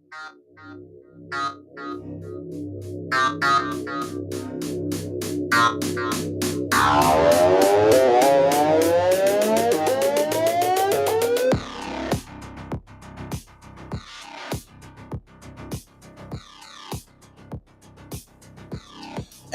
Hey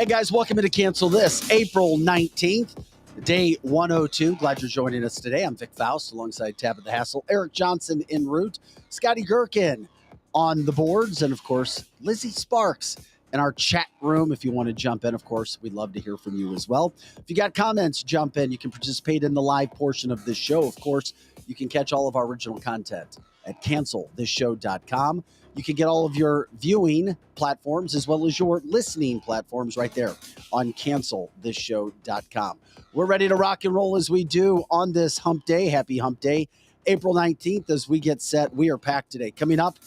guys, welcome to Cancel This, April 19th, day 102. Glad you're joining us today. I'm Vic Faust alongside Tabitha Hassel, Eric Johnson en route, Scotty Gherkin on the boards, and of course, Lizzie Sparks in our chat room. If you want to jump in, of course, we'd love to hear from you as well. If you got comments, jump in. You can participate in the live portion of this show. Of course, you can catch all of our original content at cancelthisshow.com. You can get all of your viewing platforms as well as your listening platforms right there on cancelthisshow.com. We're ready to rock and roll as we do on this hump day. Happy hump day, April 19th. As we get set, we are packed today. Coming up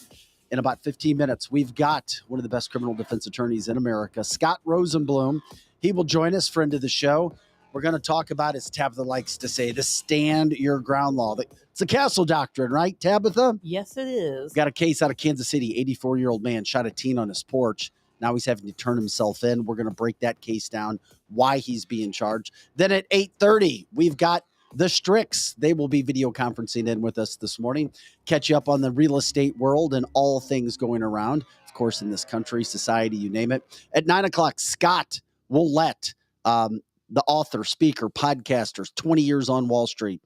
in about 15 minutes, we've got one of the best criminal defense attorneys in America, Scott Rosenblum. He will join us, friend of the show. We're going to talk about, as Tabitha likes to say, the stand your ground law. It's the Castle Doctrine, right, Tabitha? Yes, it is. Got a case out of Kansas City. 84-year-old man shot a teen on his porch. Now he's having to turn himself in. We're going to break that case down, why he's being charged. Then at 8:30, we've got the Stricks. They will be video conferencing in with us this morning. Catch you up on the real estate world and all things going around, of course, in this country, society, you name it. At 9 o'clock, Scott Ouellette, the author, speaker, podcaster, 20 years on Wall Street,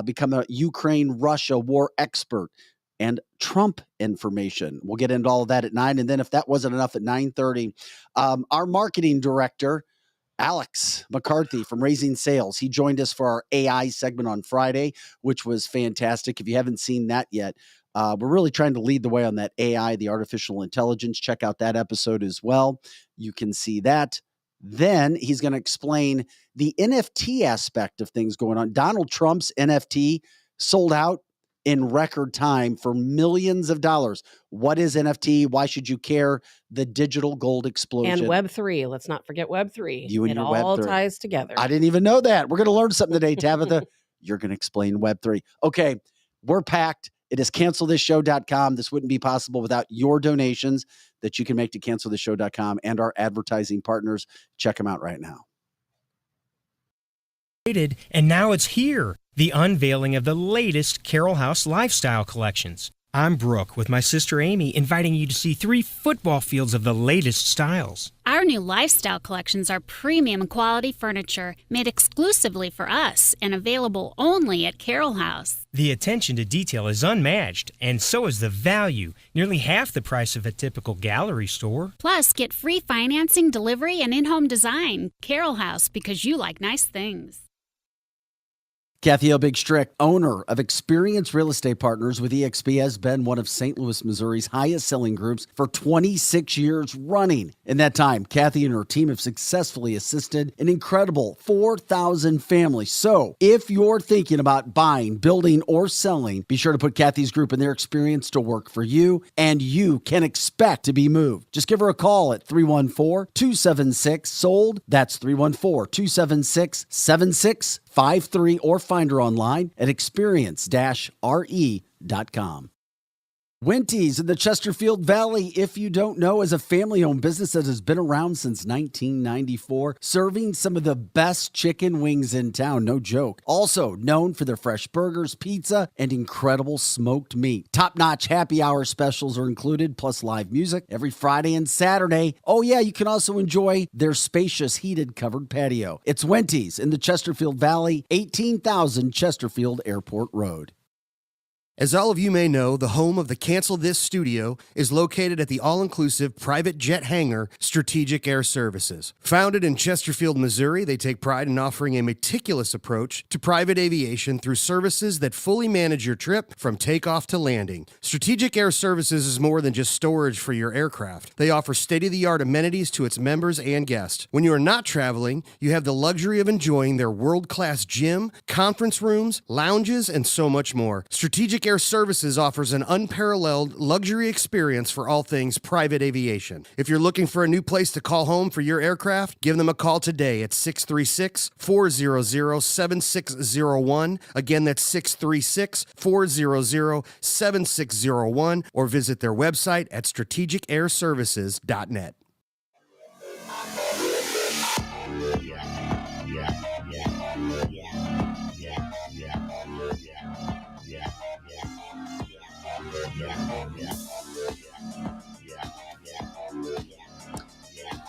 become a Ukraine-Russia war expert, and Trump information. We'll get into all of that at 9. And then if that wasn't enough, at 9:30, our marketing director, Alex McCarthy from Raising Sales, he joined us for our AI segment on Friday, which was fantastic. If you haven't seen that yet, we're really trying to lead the way on that AI, the artificial intelligence. Check out that episode as well. You can see that. Then he's going to explain the NFT aspect of things going on. Donald Trump's NFT sold out in record time for millions of dollars. What is NFT? Why should you care? The digital gold explosion. And Web3. Let's not forget Web3. You and it your all Web3 ties together. I didn't even know that. We're going to learn something today, Tabitha. You're going to explain Web3. Okay, we're packed. It is cancelthisshow.com. This wouldn't be possible without your donations that you can make to cancelthisshow.com and our advertising partners. Check them out right now. And now it's here, the unveiling of the latest Carroll House lifestyle collections. I'm Brooke with my sister Amy, inviting you to see 3 football fields of the latest styles. Our new lifestyle collections are premium quality furniture made exclusively for us and available only at Carroll House. The attention to detail is unmatched, and so is the value, nearly half the price of a typical gallery store. Plus, get free financing, delivery, and in-home design. Carroll House, because you like nice things. Kathy O. Big Strick, owner of Experience Real Estate Partners with eXp, has been one of St. Louis, Missouri's highest selling groups for 26 years running. In that time, Kathy and her team have successfully assisted an incredible 4,000 families. So if you're thinking about buying, building, or selling, be sure to put Kathy's group and their experience to work for you, and you can expect to be moved. Just give her a call at 314-276-SOLD. That's 314-276-7653, or find her online at experience-re.com. Winty's in the Chesterfield Valley, if you don't know, is a family-owned business that has been around since 1994, serving some of the best chicken wings in town, no joke. Also known for their fresh burgers, pizza, and incredible smoked meat. Top-notch happy hour specials are included, plus live music every Friday and Saturday. Oh yeah, you can also enjoy their spacious heated covered patio. It's Winty's in the Chesterfield Valley, 18,000 Chesterfield Airport Road. As all of you may know, the home of the Cancel This studio is located at the all-inclusive private jet hangar, Strategic Air Services. Founded in Chesterfield, Missouri, they take pride in offering a meticulous approach to private aviation through services that fully manage your trip from takeoff to landing. Strategic Air Services is more than just storage for your aircraft. They offer state-of-the-art amenities to its members and guests. When you are not traveling, you have the luxury of enjoying their world-class gym, conference rooms, lounges, and so much more. Strategic Air Services offers an unparalleled luxury experience for all things private aviation. If you're looking for a new place to call home for your aircraft, give them a call today at 636-400-7601. Again, that's 636-400-7601, or visit their website at strategicairservices.net.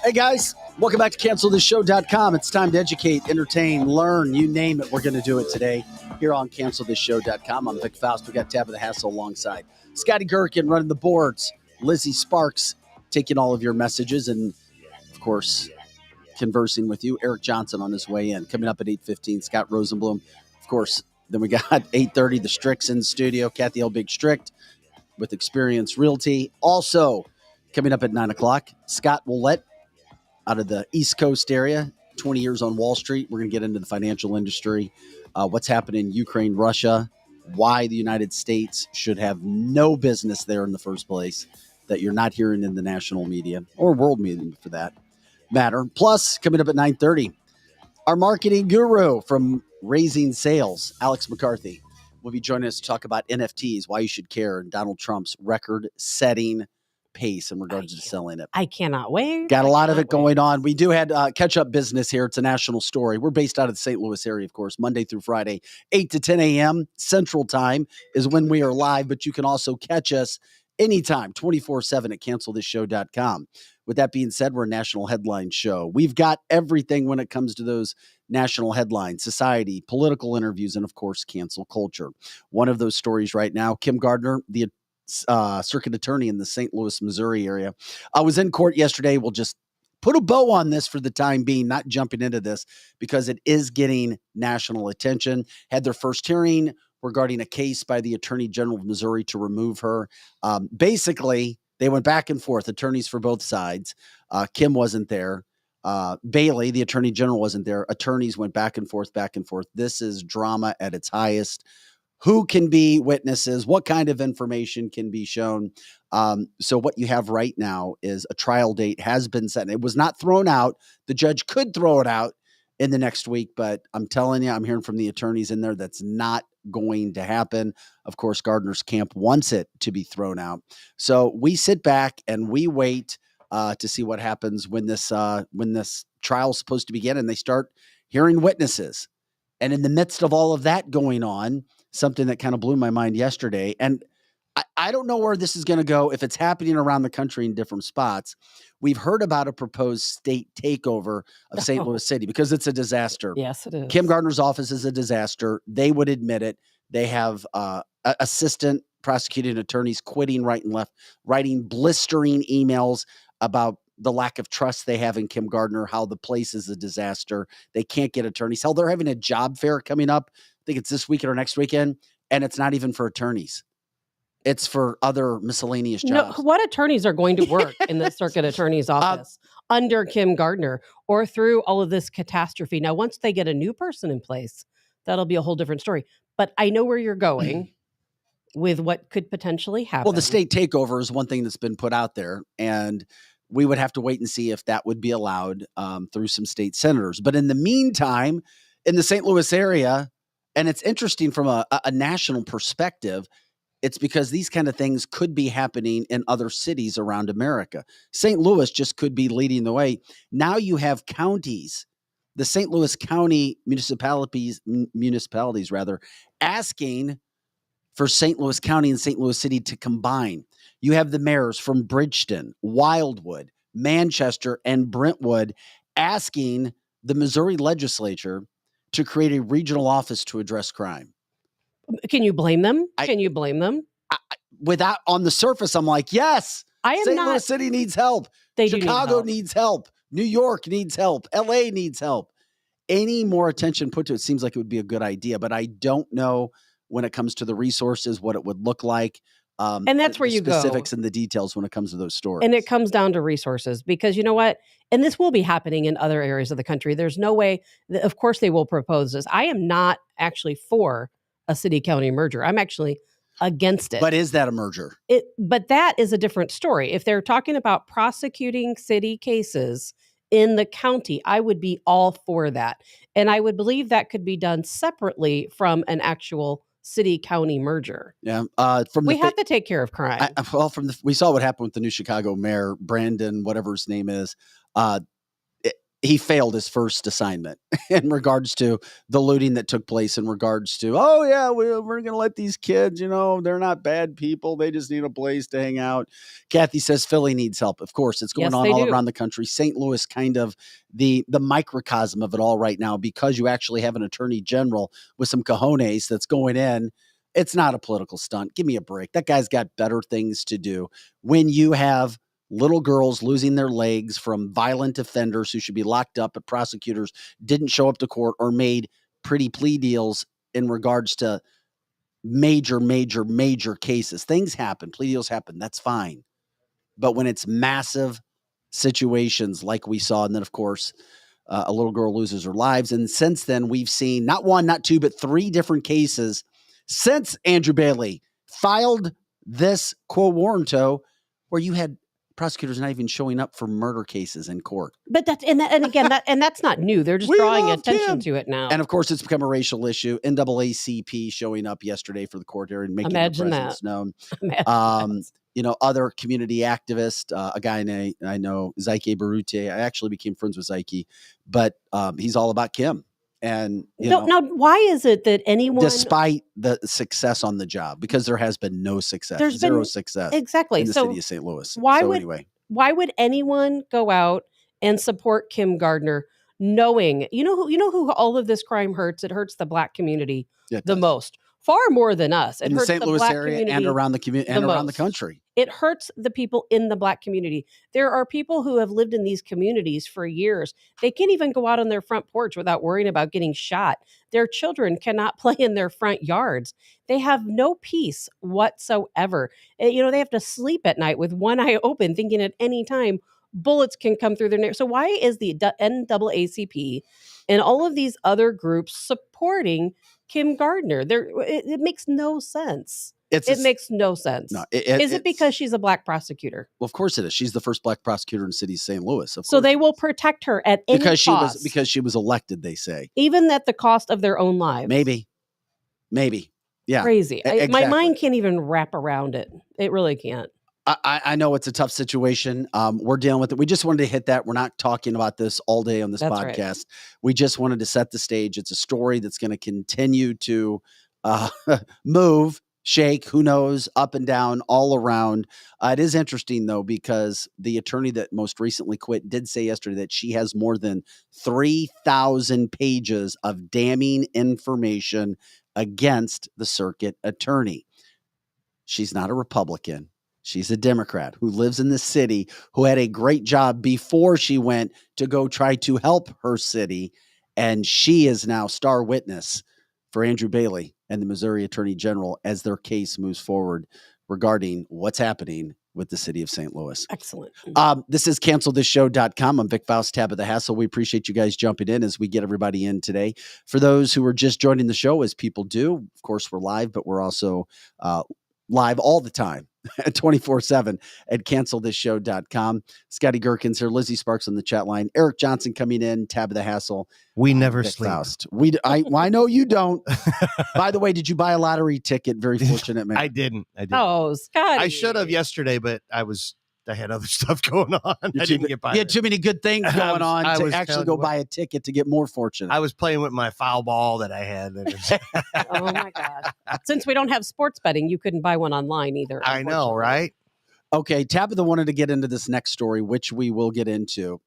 Hey guys, welcome back to cancelthisshow.com. It's time to educate, entertain, learn, you name it. We're going to do it today here on cancelthisshow.com. I'm Vic Faust. We got Tabitha Hassel alongside Scotty Gherkin running the boards, Lizzie Sparks taking all of your messages, and of course, conversing with you. Eric Johnson on his way in. Coming up at 8:15, Scott Rosenblum. Of course, then we got 8:30, the Stricks in the studio. Kathy L. Big Strict with Experience Realty. Also, coming up at 9 o'clock, Scott Ouellette out of the East Coast area, 20 years on Wall Street. We're going to get into the financial industry, what's happening in Ukraine, Russia, why the United States should have no business there in the first place that you're not hearing in the national media or world media for that matter. Plus, coming up at 9:30, our marketing guru from Raising Sales, Alex McCarthy, will be joining us to talk about NFTs, why you should care, and Donald Trump's record-setting pace in regards to selling it. I cannot wait. Got a lot of it going on. We do have catch-up business here. It's a national story. We're based out of the St. Louis area, of course, Monday through Friday, 8 to 10 a.m. Central Time is when we are live, but you can also catch us anytime, 24/7 at cancelthisshow.com. With that being said, we're a national headline show. We've got everything when it comes to those national headlines, society, political interviews, and, of course, cancel culture. One of those stories right now, Kim Gardner, the circuit attorney in the St. Louis, Missouri area. I was in court yesterday. We'll just put a bow on this for the time being, not jumping into this because it is getting national attention. Had their first hearing regarding a case by the Attorney General of Missouri to remove her. Basically, they went back and forth, attorneys for both sides. Kim wasn't there. Bailey, the Attorney General, wasn't there. Attorneys went back and forth, back and forth. This is drama at its highest. Who can be witnesses? What kind of information can be shown? So what you have right now is a trial date has been set. It was not thrown out. The judge could throw it out in the next week, but I'm telling you, I'm hearing from the attorneys in there that's not going to happen. Of course, Gardner's camp wants it to be thrown out. So we sit back and we wait to see what happens when this trial is supposed to begin and they start hearing witnesses. And in the midst of all of that going on, something that kind of blew my mind yesterday, and I don't know where this is going to go, if it's happening around the country in different spots. We've heard about a proposed state takeover of St. Louis City because it's a disaster. Yes, it is. Kim Gardner's office is a disaster. They would admit it. They have assistant prosecuting attorneys quitting right and left, writing blistering emails about the lack of trust they have in Kim Gardner, how the place is a disaster. They can't get attorneys. Hell, they're having a job fair coming up. I think it's this weekend or next weekend, and it's not even for attorneys. It's for other miscellaneous jobs. No, what attorneys are going to work in the circuit attorney's office under Kim Gardner or through all of this catastrophe? Now, once they get a new person in place, that'll be a whole different story. But I know where you're going with what could potentially happen. Well, the state takeover is one thing that's been put out there, and we would have to wait and see if that would be allowed through some state senators. But in the meantime, in the St. Louis area, and it's interesting from a national perspective, it's because these kind of things could be happening in other cities around America. St. Louis just could be leading the way. Now you have counties, the St. Louis County municipalities asking for St. Louis County and St. Louis City to combine. You have the mayors from Bridgeton, Wildwood, Manchester, and Brentwood asking the Missouri legislature to create a regional office to address crime. Can you blame them? Can you blame them? Without, on the surface, I'm like, yes, St. Louis City needs help. Chicago needs help. New York needs help. LA needs help. Any more attention put to it seems like it would be a good idea, but I don't know when it comes to the resources, what it would look like. And that's where you go. Specifics and the details when it comes to those stories. And it comes down to resources because you know what? And this will be happening in other areas of the country. There's no way, of course they will propose this. I am not actually for a city-county merger. I'm actually against it. But is that a merger? But that is a different story. If they're talking about prosecuting city cases in the county, I would be all for that. And I would believe that could be done separately from an actual city-county merger. Yeah. We have to take care of crime. We saw what happened with the new Chicago mayor, Brandon, whatever his name is. He failed his first assignment in regards to the looting that took place, in regards to, we're going to let these kids, they're not bad people. They just need a place to hang out. Kathy says Philly needs help. Of course, it's going on all around the country. St. Louis, kind of the microcosm of it all right now, because you actually have an attorney general with some cojones that's going in. It's not a political stunt. Give me a break. That guy's got better things to do. When you have little girls losing their legs from violent offenders who should be locked up, but prosecutors didn't show up to court or made pretty plea deals in regards to major cases. Things happen. Plea deals happen. That's fine. But when it's massive situations like we saw, and then, of course, a little girl loses her lives. And since then, we've seen not one, not two, but 3 different cases since Andrew Bailey filed this quo warranto, where you had prosecutors not even showing up for murder cases in court. But that's that's not new. They're just drawing attention to it now. And of course, it's become a racial issue. NAACP showing up yesterday for the court hearing, making their presence known. Other community activists, a guy I know, Zaike Barute. I actually became friends with Zaike, but he's all about Kim. And now, why is it that anyone, despite the success on the job, because there has been no success, zero success, exactly in the city of St. Louis. Why would anyone go out and support Kim Gardner, knowing who all of this crime hurts? It hurts the Black community the most, far more than us. It in hurts the St. Louis Black area and around the community and around the country. It hurts the people in the Black community. There are people who have lived in these communities for years. They can't even go out on their front porch without worrying about getting shot. Their children cannot play in their front yards. They have no peace whatsoever. They have to sleep at night with one eye open, thinking at any time bullets can come through their neck. So why is the NAACP and all of these other groups supporting Kim Gardner? It makes no sense. It makes no sense. No, is it because she's a Black prosecutor? Well, of course it is. She's the first Black prosecutor in the city of St. Louis. So they will protect her at any cost. Because she was elected, they say. Even at the cost of their own lives. Maybe. Yeah. Crazy. Exactly. My mind can't even wrap around it. It really can't. I know it's a tough situation. We're dealing with it. We just wanted to hit that. We're not talking about this all day on this podcast. Right. We just wanted to set the stage. It's a story that's going to continue to move, shake, who knows, up and down, all around. It is interesting, though, because the attorney that most recently quit did say yesterday that she has more than 3,000 pages of damning information against the circuit attorney. She's not a Republican. She's a Democrat who lives in the city, who had a great job before she went to go try to help her city. And she is now star witness for Andrew Bailey and the Missouri Attorney General as their case moves forward regarding what's happening with the city of St. Louis. Excellent. This is cancelthisshow.com. I'm Vic Faust, Tabitha Hassel. We appreciate you guys jumping in as we get everybody in today. For those who are just joining the show, as people do, of course, we're live, but we're also live all the time. 24/7 at cancelthisshow.com. Scotty Gherkin's here, Lizzie Sparks on the chat line, Eric Johnson coming in, Tabitha Hassel. We never sleep. Faust. I know you don't. By the way, did you buy a lottery ticket? Very fortunate, man. I didn't. Oh, Scotty. I should have yesterday, but I had other stuff going on. I didn't get by. You had too many good things going on to actually go buy a ticket to get more fortunate. I was playing with my foul ball that I had. Oh my God. Since we don't have sports betting, you couldn't buy one online either. I know, right? Okay, Tabitha wanted to get into this next story, which we will get into.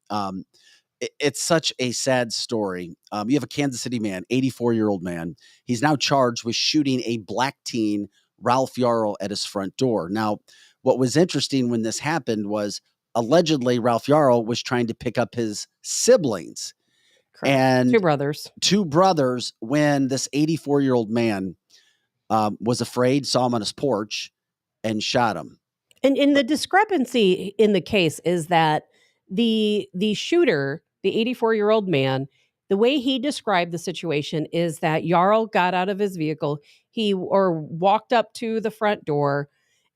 It's such a sad story. You have a Kansas City man, 84-year-old man. He's now charged with shooting a Black teen, Ralph Yarl, at his front door. Now, what was interesting when this happened was allegedly Ralph Yarl was trying to pick up his siblings. Correct. And two brothers, when this 84-year-old man was afraid, saw him on his porch and shot him. And the discrepancy in the case is that the shooter, the 84-year-old man, the way he described the situation is that Yarl got out of his vehicle. he or walked up to the front door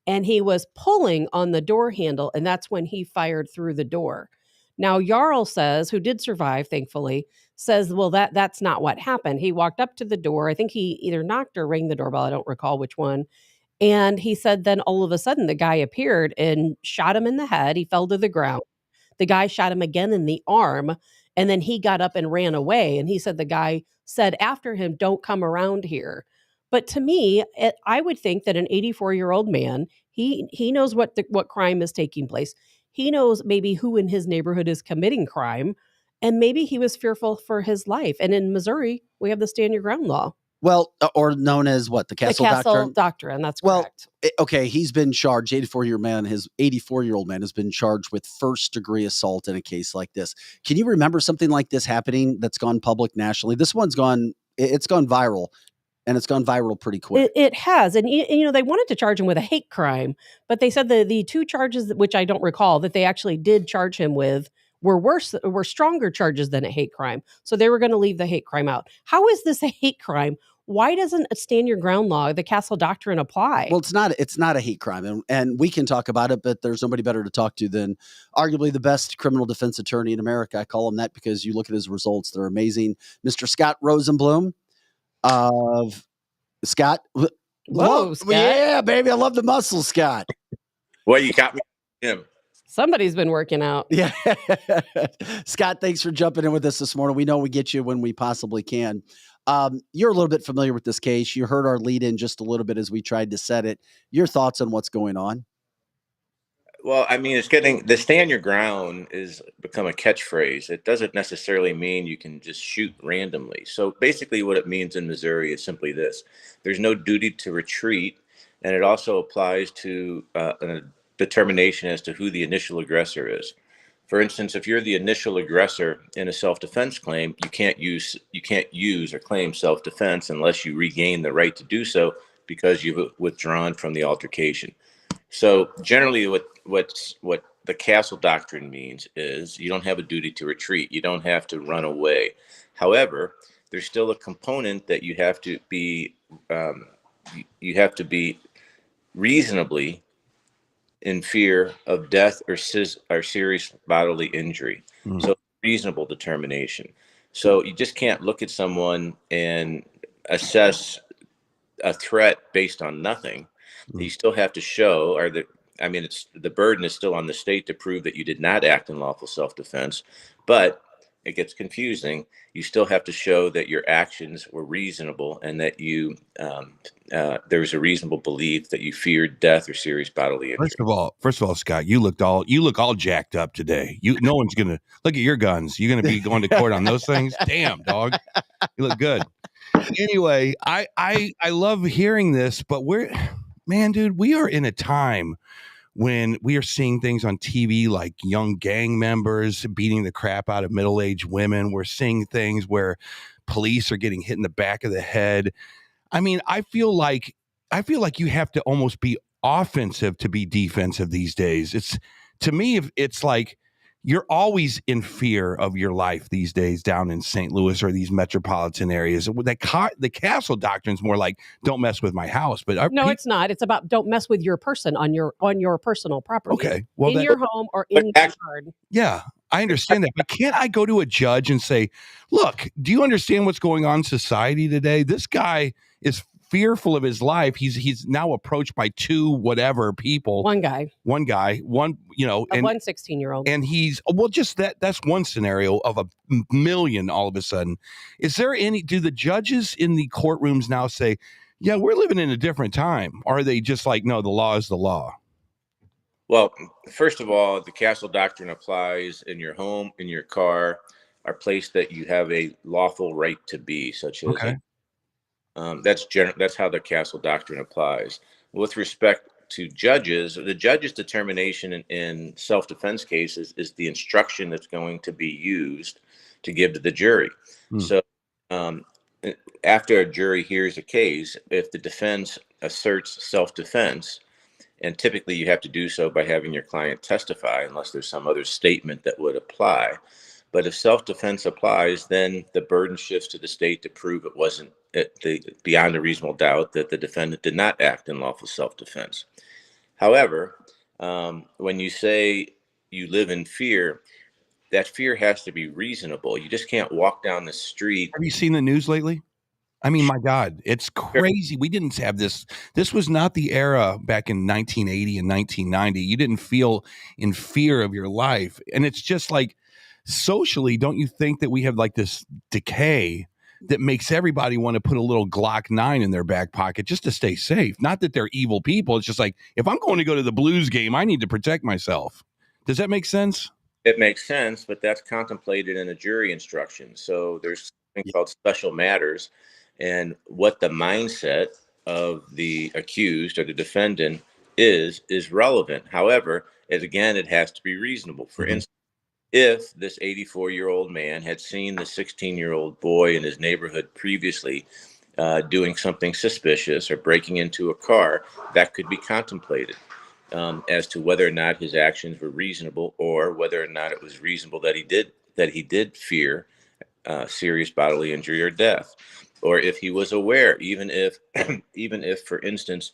and he was pulling on the door handle, and that's when he fired through the door. Now, Jarl says, who did survive, thankfully, says, well, that's not what happened. He walked up to the door. I think he either knocked or rang the doorbell. I don't recall which one. And he said then all of a sudden the guy appeared and shot him in the head. He fell to the ground. The guy shot him again in the arm, and then he got up and ran away. And he said the guy said after him, "Don't come around here." But to me, I would think that an 84-year-old man, he knows what crime is taking place. He knows maybe who in his neighborhood is committing crime, and maybe he was fearful for his life. And in Missouri, we have the stand your ground law. Well, or known as what? The Castle Doctrine? Doctrine, that's well, correct. Okay, he's been charged. 84-year-old man, his 84-year-old man has been charged with first-degree assault in a case like this. Can you remember something like this happening that's gone public nationally? This one's it's gone viral, and it's gone viral pretty quick. It has. And, you know, they wanted to charge him with a hate crime, but they said the two charges, which I don't recall, that they actually did charge him with were stronger charges than a hate crime. So they were going to leave the hate crime out. How is this a hate crime? Why doesn't a stand your ground law, the Castle Doctrine, apply? Well, it's not a hate crime, and we can talk about it, but there's nobody better to talk to than arguably the best criminal defense attorney in America. I call him that because you look at his results; they're amazing. Mr. Scott Rosenblum of Scott. Whoa, Scott. Yeah, baby, I love the muscles, Scott. Well, you got me. Him. Somebody's been working out. Yeah, Scott, thanks for jumping in with us this morning. We know we get you when we possibly can. You're a little bit familiar with this case. You heard our lead in just a little bit as we tried to set it. Your thoughts on what's going on? Well, I mean, the stand your ground is become a catchphrase. It doesn't necessarily mean you can just shoot randomly. So basically what it means in Missouri is simply this. There's no duty to retreat. And it also applies to a determination as to who the initial aggressor is. For instance, if you're the initial aggressor in a self-defense claim, you can't use or claim self-defense unless you regain the right to do so because you've withdrawn from the altercation. So generally what the Castle Doctrine means is you don't have a duty to retreat. You don't have to run away. However, there's still a component that you have to be reasonably in fear of death or serious bodily injury. Mm-hmm. So reasonable determination. So you just can't look at someone and assess a threat based on nothing. Mm-hmm. You still have to show, the burden is still on the state to prove that you did not act in lawful self-defense, but it gets confusing. You still have to show that your actions were reasonable and that there was a reasonable belief that you feared death or serious bodily injury. First of all, Scott, you look all jacked up today. No one's gonna look at your guns. You're gonna be going to court on those things. Damn, dog, you look good. Anyway, I love hearing this, but we are in a time when we are seeing things on TV like young gang members beating the crap out of middle-aged women. We're seeing things where police are getting hit in the back of the head. I mean, I feel like you have to almost be offensive to be defensive these days. It's like you're always in fear of your life these days down in St. Louis or these metropolitan areas. The Castle Doctrine is more like don't mess with my house, but no, it's not. It's about don't mess with your person on your personal property. Okay, well, in your home or in your yard. Yeah, I understand that, but can't I go to a judge and say, "Look, do you understand what's going on in society today? This guy is fearful of his life. He's now approached by two whatever people. One guy, one 16-year-old. And he's just that's one scenario of a million all of a sudden. Do the judges in the courtrooms now say, yeah, we're living in a different time? Or are they just like, no, the law is the law? Well, first of all, the Castle Doctrine applies in your home, in your car, or place that you have a lawful right to be, such as okay. That's how the Castle Doctrine applies. With respect to judges, the judge's determination in self-defense cases is the instruction that's going to be used to give to the jury. So after a jury hears a case, if the defense asserts self-defense, and typically you have to do so by having your client testify unless there's some other statement that would apply. But if self-defense applies, then the burden shifts to the state to prove it wasn't beyond a reasonable doubt that the defendant did not act in lawful self-defense. However, when you say you live in fear, that fear has to be reasonable. You just can't walk down the street. Have you seen the news lately? I mean, my God, it's crazy. We didn't have this. This was not the era back in 1980 and 1990. You didn't feel in fear of your life. And it's just like socially, don't you think that we have like this decay that makes everybody want to put a little Glock 9 in their back pocket just to stay safe? Not that they're evil people. It's just like, if I'm going to go to the Blues game, I need to protect myself. Does that make sense? It makes sense, but that's contemplated in a jury instruction. So there's something called special matters, and what the mindset of the accused or the defendant is relevant. However, it has to be reasonable. For instance, if this 84-year-old man had seen the 16-year-old boy in his neighborhood previously doing something suspicious or breaking into a car, that could be contemplated as to whether or not his actions were reasonable, or whether or not it was reasonable that he did fear serious bodily injury or death, or if he was aware, even if, for instance,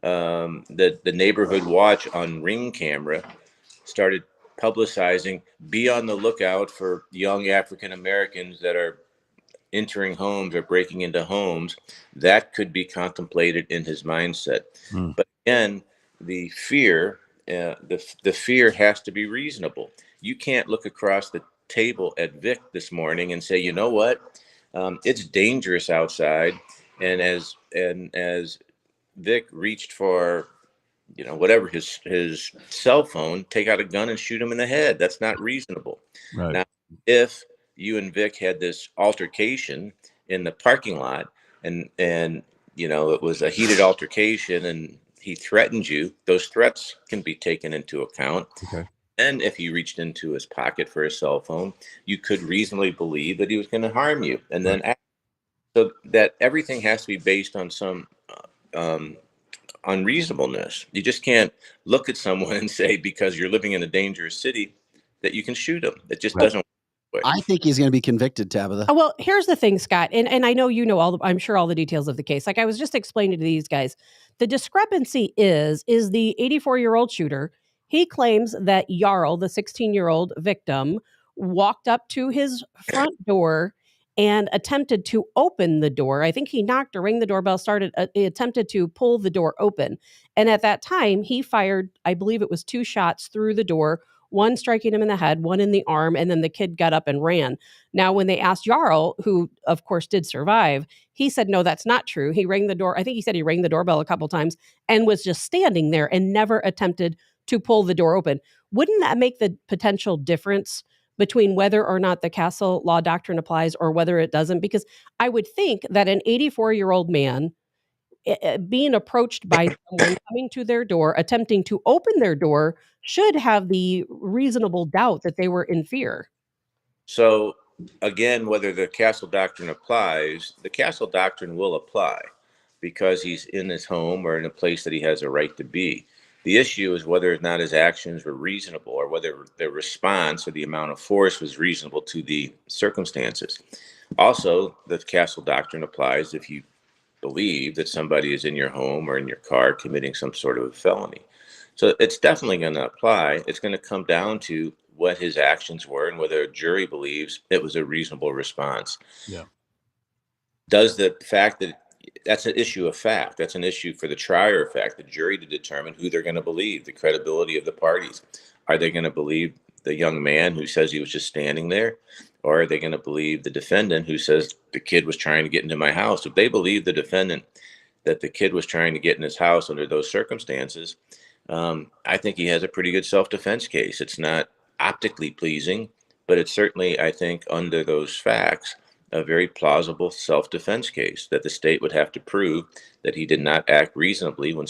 the neighborhood watch on Ring camera started publicizing, be on the lookout for young African Americans that are entering homes or breaking into homes, that could be contemplated in his mindset. But again, the fear has to be reasonable. You can't look across the table at Vic this morning and say, you know what, it's dangerous outside, and as Vic reached for whatever his cell phone, take out a gun and shoot him in the head. That's not reasonable. Right. Now, if you and Vic had this altercation in the parking lot, and it was a heated altercation, and he threatened you, those threats can be taken into account. Okay. And if he reached into his pocket for his cell phone, you could reasonably believe that he was going to harm you. And then so that everything has to be based on some unreasonableness. You just can't look at someone and say, because you're living in a dangerous city, that you can shoot them. It just doesn't work. I think he's going to be convicted, Tabitha. Oh, well, here's the thing, Scott, and I know I'm sure all the details of the case. Like I was just explaining to these guys, the discrepancy is the 84-year-old shooter. He claims that Jarl, the 16-year-old victim, walked up to his front door and attempted to open the door. I think he knocked or rang the doorbell, he attempted to pull the door open. And at that time, he fired, I believe it was 2 shots through the door, one striking him in the head, one in the arm, and then the kid got up and ran. Now, when they asked Jarl, who of course did survive, he said, no, that's not true. He rang the door. I think he said he rang the doorbell a couple times and was just standing there and never attempted to pull the door open. Wouldn't that make the potential difference between whether or not the castle law doctrine applies or whether it doesn't? Because I would think that an 84-year-old man being approached by someone coming to their door, attempting to open their door, should have the reasonable doubt that they were in fear. So again, whether the castle doctrine applies, the castle doctrine will apply because he's in his home or in a place that he has a right to be. The issue is whether or not his actions were reasonable, or whether the response or the amount of force was reasonable to the circumstances. Also, the castle doctrine applies if you believe that somebody is in your home or in your car committing some sort of a felony. So it's definitely going to apply. It's going to come down to what his actions were and whether a jury believes it was a reasonable response. Yeah. Does the fact that that's an issue of fact, that's an issue for the trier of fact, the jury to determine who they're going to believe, the credibility of the parties. Are they going to believe the young man who says he was just standing there? Or are they going to believe the defendant who says the kid was trying to get into my house? If they believe the defendant that the kid was trying to get in his house under those circumstances, I think he has a pretty good self-defense case. It's not optically pleasing, but it's certainly, I think, under those facts, a very plausible self-defense case that the state would have to prove that he did not act reasonably when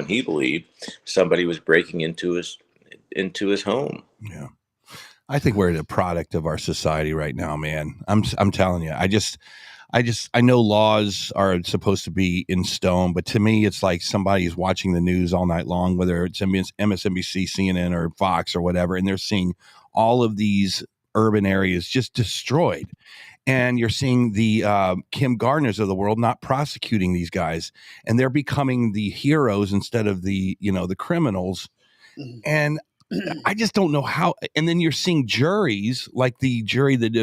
he believed somebody was breaking into his home. Yeah. I think we're a product of our society right now, man. I'm telling you, I know laws are supposed to be in stone, but to me, it's like somebody's watching the news all night long, whether it's MSNBC, CNN, or Fox or whatever, and they're seeing all of these urban areas just destroyed. and you're seeing the Kim Gardners of the world not prosecuting these guys, and they're becoming the heroes instead of the criminals. And I just don't know how. And then you're seeing juries like the jury that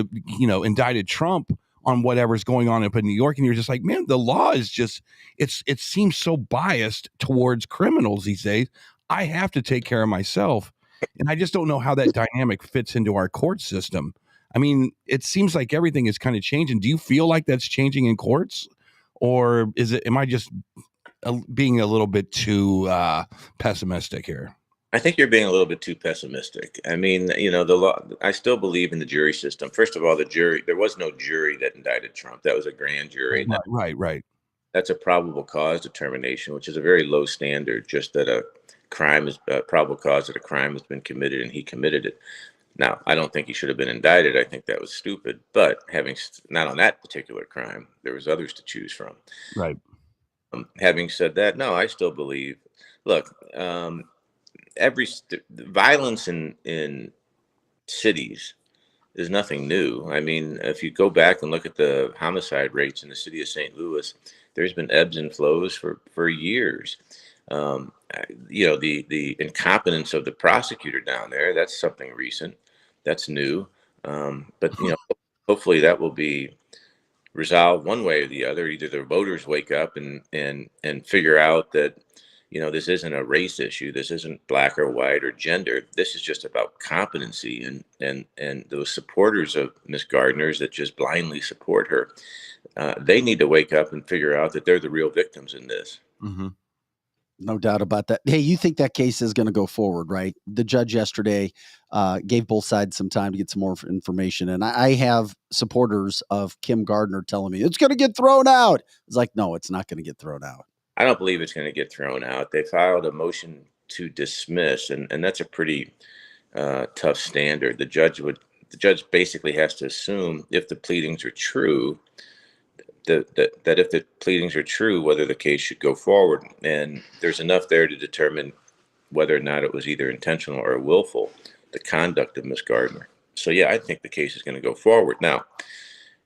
indicted Trump on whatever's going on up in New York, and you're just like, man, the law is just it seems so biased towards criminals these days. I have to take care of myself, and I just don't know how that dynamic fits into our court system. I mean, it seems like everything is kind of changing. Do you feel like that's changing in courts, or am I just being a little bit too pessimistic here? I think you're being a little bit too pessimistic. I mean, the law, I still believe in the jury system. First of all, there was no jury that indicted Trump. That was a grand jury. Right. That's a probable cause determination, which is a very low standard, just that a crime is probable cause that a crime has been committed and he committed it. Now, I don't think he should have been indicted. I think that was stupid. But not on that particular crime, there was others to choose from. Right. Having said that, no, I still believe, look, violence in cities is nothing new. I mean, if you go back and look at the homicide rates in the city of St. Louis, there's been ebbs and flows for years. The incompetence of the prosecutor down there, that's something recent. That's new. But hopefully that will be resolved one way or the other. Either the voters wake up and figure out that this isn't a race issue. This isn't black or white or gender. This is just about competency and those supporters of Miss Gardner's that just blindly support her. They need to wake up and figure out that they're the real victims in this. Mm-hmm. No doubt about that. Hey, you think that case is going to go forward, right? The judge yesterday gave both sides some time to get some more information. And I have supporters of Kim Gardner telling me it's going to get thrown out. It's like, no, it's not going to get thrown out. I don't believe it's going to get thrown out. They filed a motion to dismiss, and that's a pretty tough standard. The judge basically has to assume if the pleadings are true, that if the pleadings are true, whether the case should go forward. And there's enough there to determine whether or not it was either intentional or willful, the conduct of Ms. Gardner. So, yeah, I think the case is going to go forward. Now,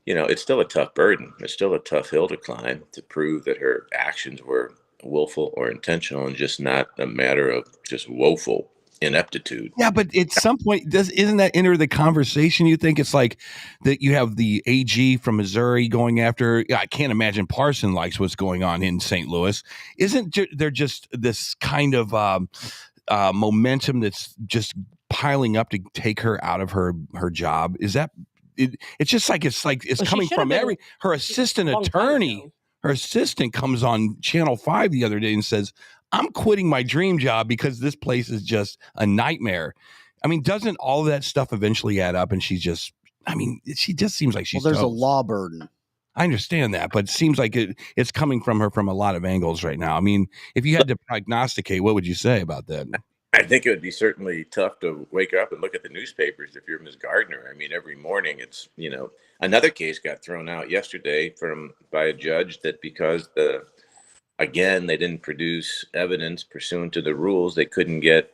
it's still a tough burden. It's still a tough hill to climb to prove that her actions were willful or intentional and just not a matter of just woeful ineptitude. Yeah, but at some point, isn't that enter the conversation? You think it's like that you have the AG from Missouri going after, I can't imagine Parson likes what's going on in St. Louis. Isn't there just this kind of momentum that's just piling up to take her out of her job? Is that it's just like it's coming from her assistant attorney. Her assistant comes on Channel 5 the other day and says, I'm quitting my dream job because this place is just a nightmare. I mean, doesn't all of that stuff eventually add up? And she just seems like she's there's toast. A law burden. I understand that, but it seems like it's coming from her from a lot of angles right now. I mean, if you had to prognosticate, what would you say about that? I think it would be certainly tough to wake up and look at the newspapers if you're Ms. Gardner. I mean, every morning it's, another case got thrown out yesterday by a judge that because they didn't produce evidence pursuant to the rules, they couldn't get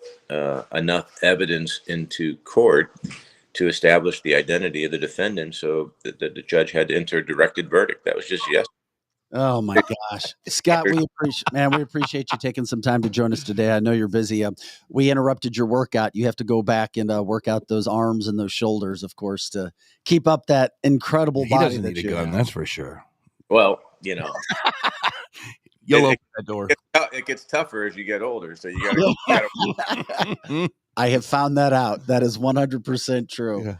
enough evidence into court to establish the identity of the defendant. So the judge had to enter a directed verdict. That was just yesterday. Oh my gosh, Scott, we appreciate you taking some time to join us today. I know you're busy. We interrupted your workout. You have to go back and work out those arms and those shoulders, of course, to keep up that incredible body. He doesn't need a gun, that's for sure. Well, you'll open that door. It gets tougher as you get older, so you gotta. I have found that out. That is 100% true. Yeah.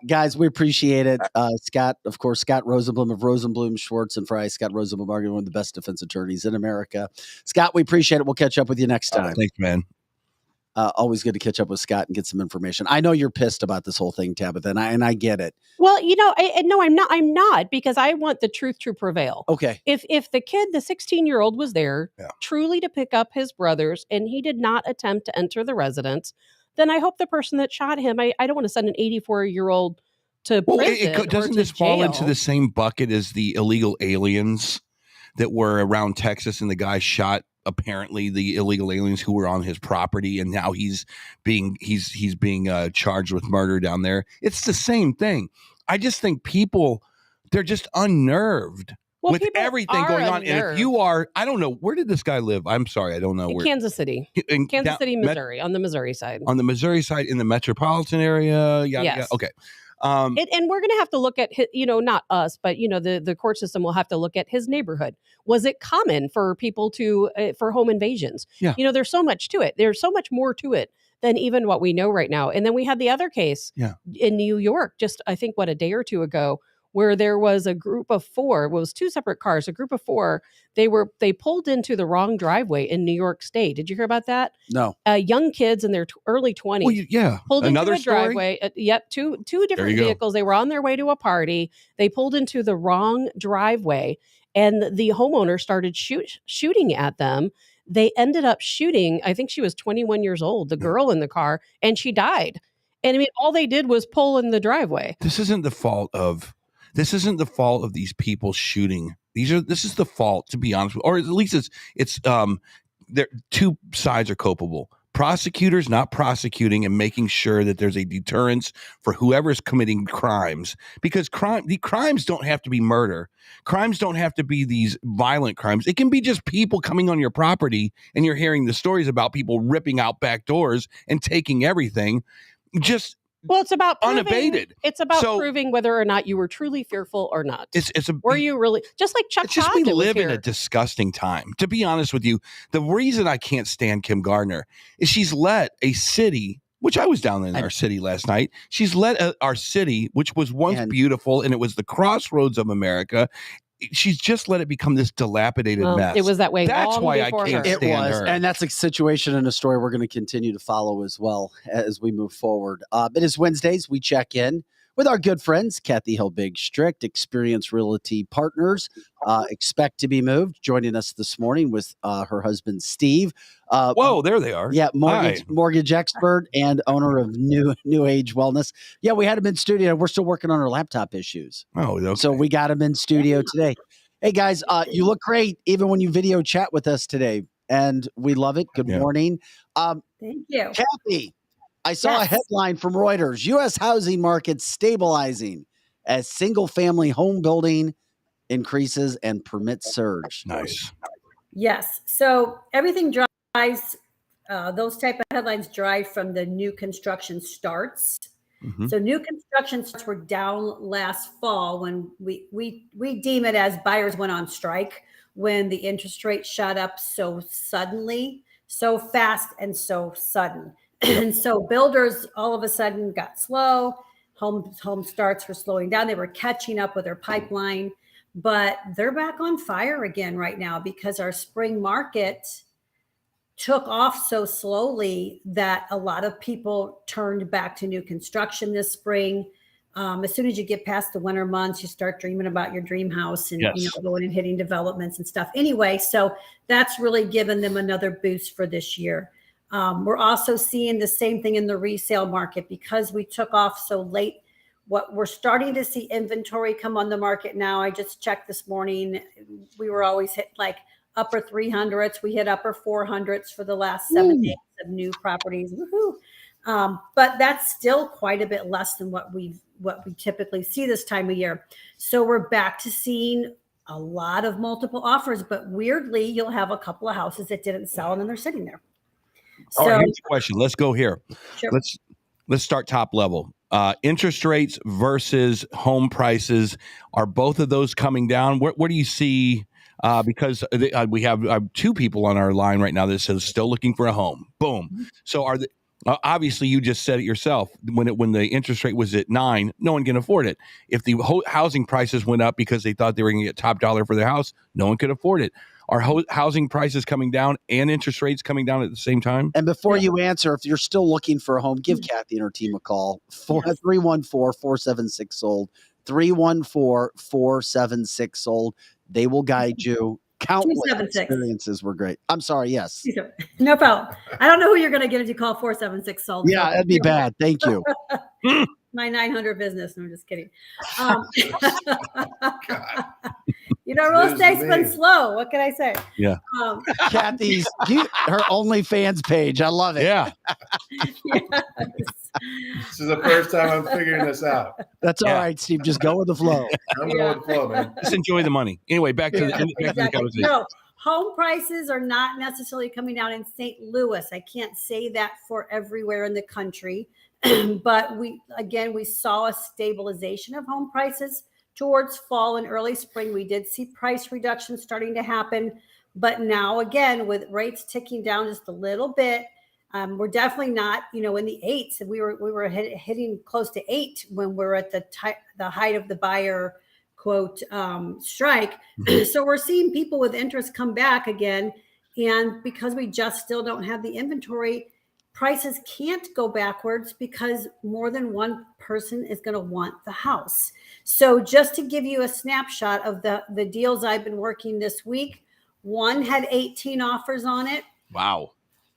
Guys, we appreciate it. Scott, of course, Scott Rosenblum of Rosenblum, Schwartz, and Fry. Scott Rosenblum, arguably one of the best defense attorneys in America. Scott, we appreciate it. We'll catch up with you next time. Thanks, man. Always good to catch up with Scott and get some information. I know you're pissed about this whole thing, Tabitha, and I get it. Well, no, I'm not. I'm not, because I want the truth to prevail. Okay. If the 16-year-old was there truly to pick up his brothers and he did not attempt to enter the residence, then I hope the person that shot him, I don't want to send an 84-year-old to prison. Doesn't this fall into the same bucket as the illegal aliens that were around Texas, and the guy shot apparently the illegal aliens who were on his property, and now he's being charged with murder down there? It's the same thing. I just think people, they're just unnerved with people everything are going on. And if unnerved. you are, I don't know, where did this guy live? I'm sorry, I don't know where. Kansas City, Missouri, on the Missouri side. On the Missouri side, in the metropolitan area. Yes. Yeah. Okay. And we're going to have to look at, not us, but, the court system will have to look at his neighborhood. Was it common for people for home invasions? Yeah. There's so much to it. There's so much more to it than even what we know right now. And then we had the other case in New York, just I think a day or two ago, where there was a group of four. It was two separate cars, a group of four. They pulled into the wrong driveway in New York State. Did you hear about that? No. Young kids in their early 20s. Well, yeah. Pulled Another into a driveway. Two different vehicles. They were on their way to a party. They pulled into the wrong driveway, and the homeowner started shooting at them. They ended up shooting, I think she was 21 years old, the girl in the car, and she died. And I mean, all they did was pull in the driveway. This isn't the fault of these people shooting. This is the fault, to be honest with, or at least it's there, two sides are culpable. Prosecutors not prosecuting and making sure that there's a deterrence for whoever's committing crimes, because the crimes don't have to be murder. Crimes don't have to be these violent crimes. It can be just people coming on your property and you're hearing the stories about people ripping out back doors and taking everything. Well, it's about unabated. It's about proving whether or not you were truly fearful or not. Were you really, just like Chuck Todd? We live in a disgusting time. To be honest with you, the reason I can't stand Kim Gardner is she's let a city, which I was down in our city last night. She's let our city, which was once beautiful and it was the crossroads of America. She's just let it become this dilapidated mess. It was that way. That's why I can't stand her. And that's a situation and a story we're going to continue to follow as well as we move forward. It is Wednesdays. We check in with our good friends, Kathy Hilbig Strict, Experience Realty Partners, expect to be moved. Joining us this morning with her husband, Steve. Whoa, there they are. Yeah, mortgage expert and owner of New Age Wellness. Yeah, we had him in studio. We're still working on our laptop issues. Oh, okay. So we got him in studio today. Hey, guys, you look great, even when you video chat with us today, and we love it. Good morning. Thank you. Kathy, I saw a headline from Reuters, U.S. housing market stabilizing as single-family home building increases and permits surge. Nice. Yes. So everything drives, those type of headlines drive from the new construction starts. Mm-hmm. So new construction starts were down last fall when we deem it as buyers went on strike, when the interest rate shot up so suddenly, so fast and so sudden. And so builders all of a sudden got slow. Home starts were slowing down. They were catching up with their pipeline, but they're back on fire again right now because our spring market took off so slowly that a lot of people turned back to new construction this spring. As soon as you get past the winter months, you start dreaming about your dream house and going and hitting developments and stuff. Anyway, so that's really given them another boost for this year. We're also seeing the same thing in the resale market because we took off so late. What we're starting to see inventory come on the market now. I just checked this morning. We were always hit like upper 300s. We hit upper 400s for the last 7 days of new properties. Woohoo! But that's still quite a bit less than what we typically see this time of year. So we're back to seeing a lot of multiple offers, but weirdly, you'll have a couple of houses that didn't sell and then they're sitting there. So, all right, here's the question. Let's go here. Sure. Let's start top level. Interest rates versus home prices. Are both of those coming down? What do you see? Because we have two people on our line right now that says still looking for a home. Boom. Mm-hmm. So are the obviously you just said it yourself. When the interest rate was at 9, no one can afford it. If the housing prices went up because they thought they were going to get top dollar for their house, no one could afford it. Are housing prices coming down and interest rates coming down at the same time? And before you answer, if you're still looking for a home, give Kathy and her team a call. 314-476-SOLD. 314-476-SOLD. They will guide you. Countless experiences were great. I'm sorry. Yes. No problem. I don't know who you're going to get if you call 476-SOLD. Yeah, that'd be bad. Thank you. My 900 business. No, I'm just kidding. Real estate's been slow. What can I say? Yeah. Kathy's her OnlyFans page. I love it. Yeah. This is the first time I'm figuring this out. That's all right, Steve. Just go with the flow. I'm going with the flow, man. Just enjoy the money. Anyway, back to the Exactly. conversation. No, home prices are not necessarily coming down in St. Louis. I can't say that for everywhere in the country, but we saw a stabilization of home prices towards fall and early spring. We did see price reductions starting to happen, but now again, with rates ticking down just a little bit, we're definitely not, in the 8s. We were hitting close to 8 when we're at the height of the buyer quote strike. So we're seeing people with interest come back again, and because we just still don't have the inventory, prices can't go backwards because more than one person is going to want the house. So just to give you a snapshot of the deals I've been working this week, one had 18 offers on it. Wow.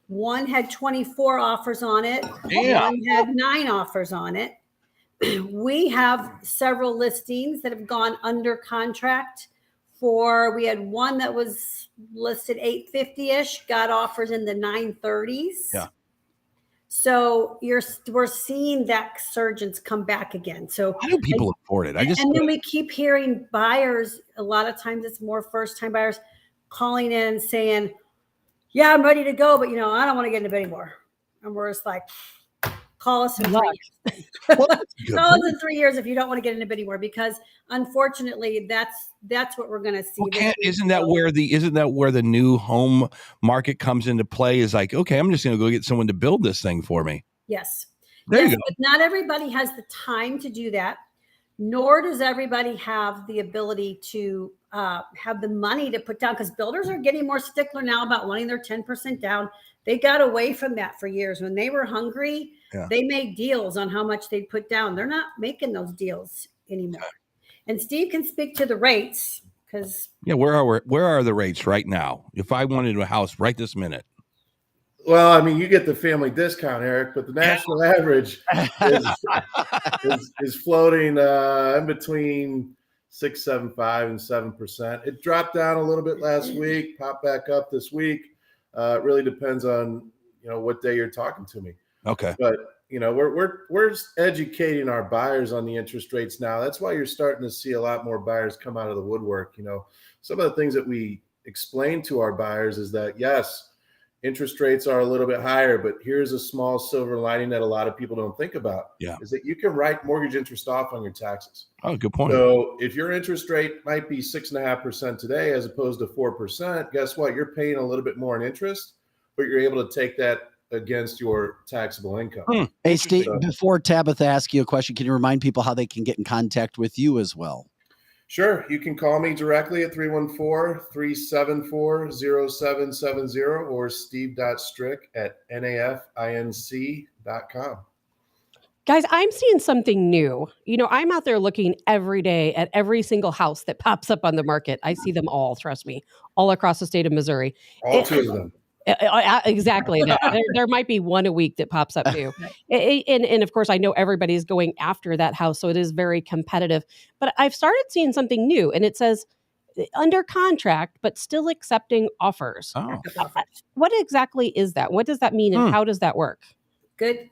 One had 24 offers on it. Damn. One had 9 offers on it. We have several listings that have gone under contract we had one that was listed 850-ish, got offers in the 930s. Yeah. So we're seeing that surgeons come back again. So how do people afford it? And then we keep hearing buyers, a lot of times it's more first-time buyers calling in and saying, yeah, I'm ready to go, but I don't want to get into bed anymore. And we're just like, call us in 3 years. Call us in 3 years if you don't want to get into bed anymore, because unfortunately that's what we're going to see. Well, isn't that where the new home market comes into play? Is like, okay, I'm just going to go get someone to build this thing for me. Yes. There you go. But not everybody has the time to do that, nor does everybody have the ability to have the money to put down, because builders are getting more stickler now about wanting their 10% down. They got away from that for years. When they were hungry, they made deals on how much they'd put down. They're not making those deals anymore. And Steve can speak to the rates, because where are the rates right now? If I wanted a house right this minute. Well, I mean, you get the family discount, Eric, but the national average is floating in between 6.75 and 7%. It dropped down a little bit last week, popped back up this week. It really depends on what day you're talking to me. Okay, but we're educating our buyers on the interest rates now. That's why you're starting to see a lot more buyers come out of the woodwork. Some of the things that we explain to our buyers is that yes, interest rates are a little bit higher, but here's a small silver lining that a lot of people don't think about. Is that you can write mortgage interest off on your taxes. Oh, good point. So if your interest rate might be 6.5% today as opposed to 4%, guess what? You're paying a little bit more in interest, but you're able to take that against your taxable income. Hey, Steve, before Tabitha asks you a question, can you remind people how they can get in contact with you as well? Sure. You can call me directly at 314-374-0770 or steve.strick@nafinc.com. Guys, I'm seeing something new. I'm out there looking every day at every single house that pops up on the market. I see them all, trust me, all across the state of Missouri. All 2 of them. Exactly. There might be one a week that pops up new. And of course, I know everybody's going after that house, so it is very competitive. But I've started seeing something new, and it says under contract, but still accepting offers. Oh. What exactly is that? What does that mean, and how does that work? Good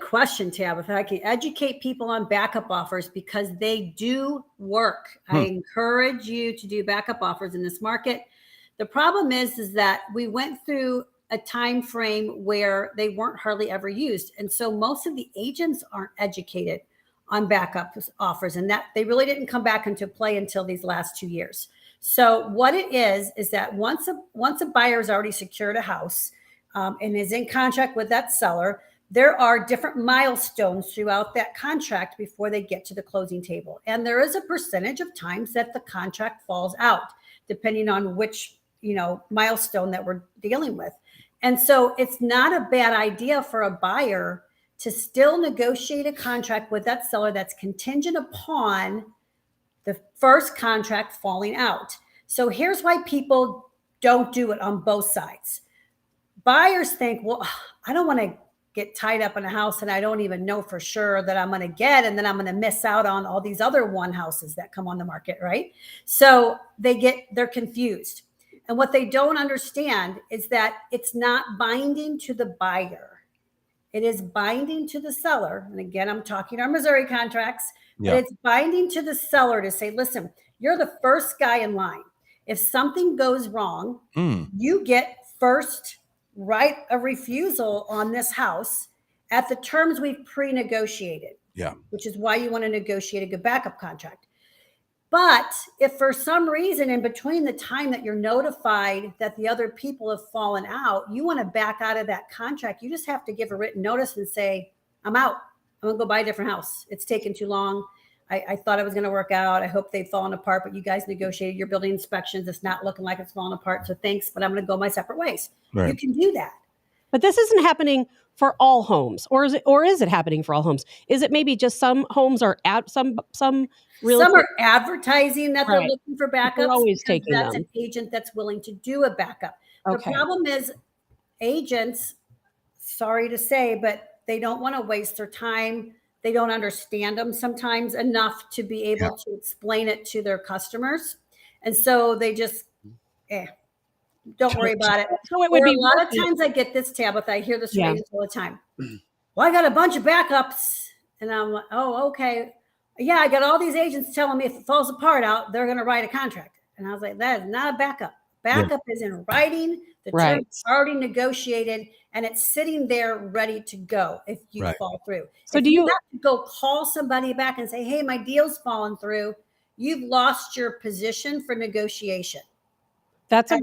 question, Tabitha. I can educate people on backup offers because they do work. I encourage you to do backup offers in this market. The problem is that we went through a time frame where they weren't hardly ever used. And so most of the agents aren't educated on backup offers, and that they really didn't come back into play until these last 2 years. So what it is that once a buyer's already secured a house and is in contract with that seller, there are different milestones throughout that contract before they get to the closing table. And there is a percentage of times that the contract falls out, depending on which milestone that we're dealing with. And so it's not a bad idea for a buyer to still negotiate a contract with that seller that's contingent upon the first contract falling out. So here's why people don't do it on both sides. Buyers think, well, I don't want to get tied up in a house and I don't even know for sure that I'm going to get, and then I'm going to miss out on all these other one houses that come on the market, right? So they're confused. And what they don't understand is that it's not binding to the buyer. it is binding to the seller. And again, I'm talking our Missouri contracts, Yeah. but it's binding to the seller to say, listen, you're the first guy in line. If something goes wrong, you get first right of refusal on this house at the terms we've pre-negotiated. Yeah. Which is why you want to negotiate a good backup contract. But if for some reason in between the time that you're notified that the other people have fallen out, you want to back out of that contract, you just have to give a written notice and say, I'm out. I'm going to go buy a different house. It's taken too long. I thought it was going to work out. I hope they've fallen apart, but you guys negotiated your building inspections. It's not looking like it's falling apart. So thanks, but I'm going to go my separate ways. Right. You can do that. But this isn't happening for all homes, or is it happening for all homes? Is it maybe just some homes are at some real? Some are advertising that they're Right. looking for backups. They're always because taking that's them. an agent that's willing to do a backup. Okay. The problem is agents, sorry to say, but they don't want to waste their time. They don't understand them sometimes enough to be able to explain it to their customers. And so they just, don't worry about it. So it would Or be a lot of worth it. times I get this, Tabitha, I hear this Yeah. phrase all the time. Well, I got a bunch of backups. And I'm like, oh, okay. Yeah, I got all these agents telling me if it falls apart out, they're going to write a contract. And I was like, that is not a backup. Backup is in writing. The Right. terms are already negotiated, and it's sitting there ready to go if you Right. fall through. So if do you have to go call somebody back and say, hey, my deal's fallen through, you've lost your position for negotiation. That's a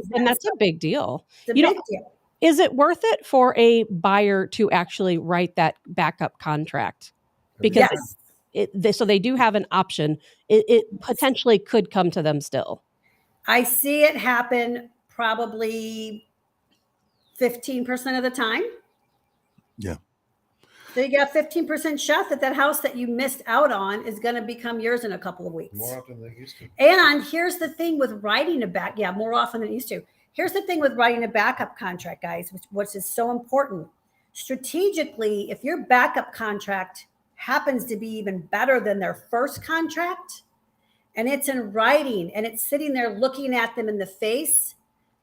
big deal. It's a You know, big deal. Is it worth it for a buyer to actually write that backup contract? Because Yes. so they do have an option. It potentially could come to them still. I see it happen probably 15% of the time. Yeah. So you got 15% shot that house that you missed out on is going to become yours in a couple of weeks. More often than it used to. And here's the thing with writing more often than it used to. Here's the thing with writing a backup contract, guys, which is so important. Strategically, if your backup contract happens to be even better than their first contract, and it's in writing and it's sitting there looking at them in the face,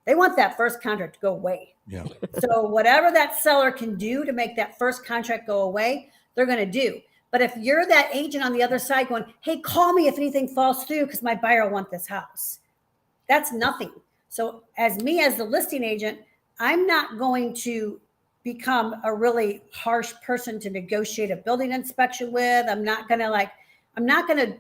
they want that first contract to go away. Yeah. So whatever that seller can do to make that first contract go away, they're going to do. But if you're that agent on the other side going, hey, call me if anything falls through because my buyer will want this house, that's nothing. So as the listing agent, I'm not going to become a really harsh person to negotiate a building inspection with. I'm not going to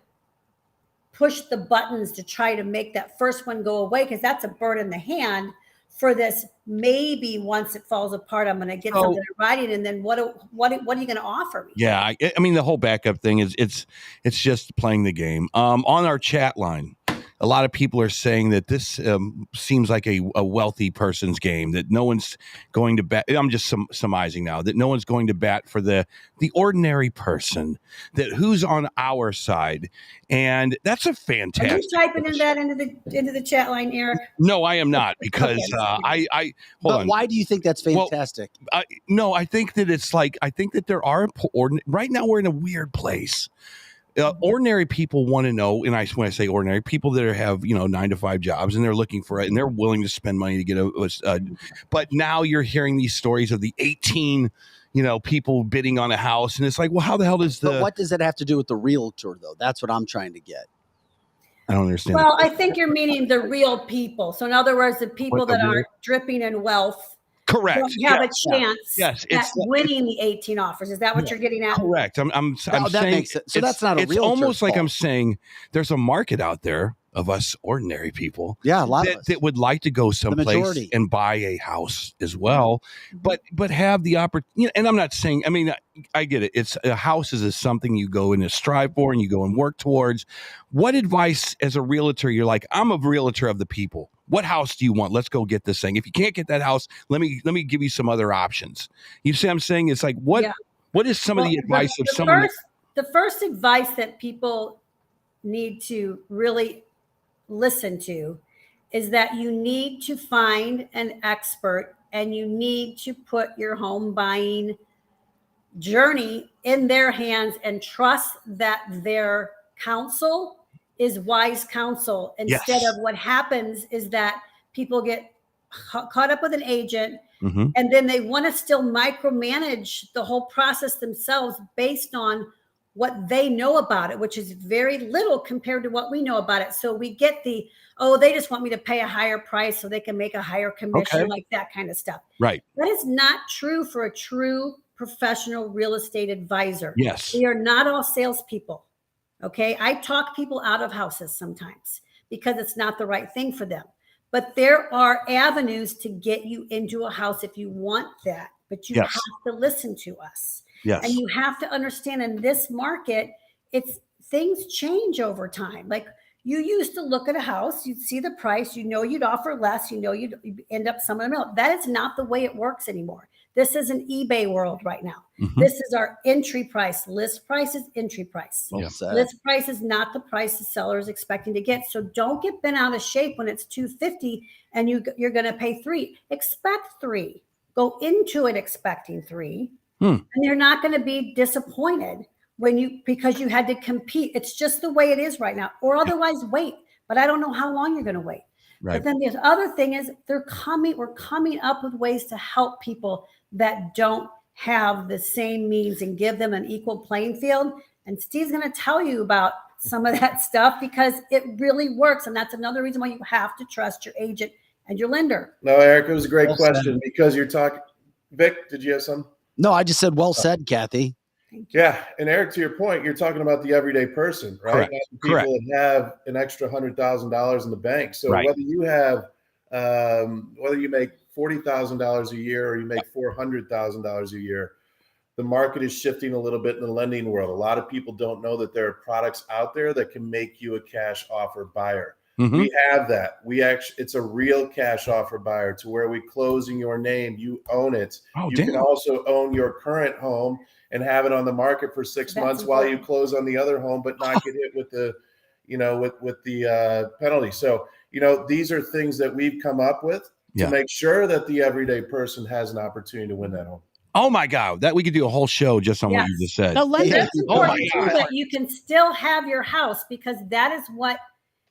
push the buttons to try to make that first one go away, because that's a bird in the hand for this. Maybe once it falls apart, I'm going to get something in writing, and then what are you going to offer me? Yeah, I mean the whole backup thing is it's just playing the game. On our chat line, a lot of people are saying that this seems like a wealthy person's game, that no one's going to bat. I'm just surmising now that no one's going to bat for the ordinary person, that who's on our side. And that's a fantastic. Are you typing in that into the chat line, Eric? No, I am not, because I hold on. Why do you think that's fantastic? Well, no, I think that I think that there are right now we're in a weird place. Ordinary people want to know, and when I say ordinary, people that have 9-to-5 jobs and they're looking for it and they're willing to spend money to get but now you're hearing these stories of the 18 people bidding on a house, and it's like, well, how the hell does But what does that have to do with the realtor, though? That's what I'm trying to get. I don't understand. Well, I think you're meaning the real people. So in other words, the people that aren't dripping in wealth. Correct. Don't have a chance at winning the 18 offers. Is that what you're getting at? Correct. I'm that saying makes sense. So that's not a it's realtor's almost like fault. I'm saying there's a market out there of us ordinary people. Yeah, a lot of us. that would like to go someplace and buy a house as well, but have the opportunity. And I'm not saying, I mean, I get it. It's a house is something you go in and strive for and you go and work towards. What advice as a realtor, you're like, I'm a realtor of the people. What house do you want? Let's go get this thing. If you can't get that house, let me give you some other options. You see what I'm saying? It's like, what is some of the advice of someone? The first advice that people need to really listen to is that you need to find an expert, and you need to put your home buying journey in their hands and trust that their counsel is wise counsel, instead of what happens is that people get caught up with an agent Mhm. And then they want to still micromanage the whole process themselves based on what they know about it, which is very little compared to what we know about it. So we get they just want me to pay a higher price so they can make a higher commission, Okay. like that kind of stuff. Right. That is not true for a true professional real estate advisor. Yes. We are not all salespeople. Okay. I talk people out of houses sometimes because it's not the right thing for them. But there are avenues to get you into a house if you want that. But you Yes. have to listen to us. Yes. And you have to understand in this market, things change over time. Like you used to look at a house, you'd see the price, you'd offer less, you'd end up somewhere in the middle. That is not the way it works anymore. This is an eBay world right now. Mhm. This is our entry price. List price is entry price. Well said. List price is not the price the seller is expecting to get. So don't get bent out of shape when it's $250 and you're going to pay $3. Expect $3. Go into it expecting $3. And you're not going to be disappointed because you had to compete. It's just the way it is right now. Or otherwise wait. But I don't know how long you're going to wait. Right. But then the other thing is we're coming up with ways to help people that don't have the same means and give them an equal playing field. And Steve's going to tell you about some of that stuff because it really works. And that's another reason why you have to trust your agent and your lender. No, Eric, it was a great Well question said. because you're talking. Vic, did you have some? No, I just said well said, Kathy. Yeah, and Eric, to your point, you're talking about the everyday person, right? Correct. Not the people Correct. that have an extra $100,000 in the bank. So Right. whether you have, whether you make $40,000 a year or you make $400,000 a year, the market is shifting a little bit in the lending world. A lot of people don't know that there are products out there that can make you a cash offer buyer. Mhm. We have that. It's a real cash offer buyer to where we close in your name. You own it. Oh, You damn. can also own your current home and have it on the market for 6 That's months while you important. close on the other home, but not get hit with the, with the penalty. So, these are things that we've come up with Yeah. to make sure that the everyday person has an opportunity to win that home. Oh my God, that we could do a whole show just on what you Yes. just said. The lender, That's Oh my important too, that you can still have your house because that is what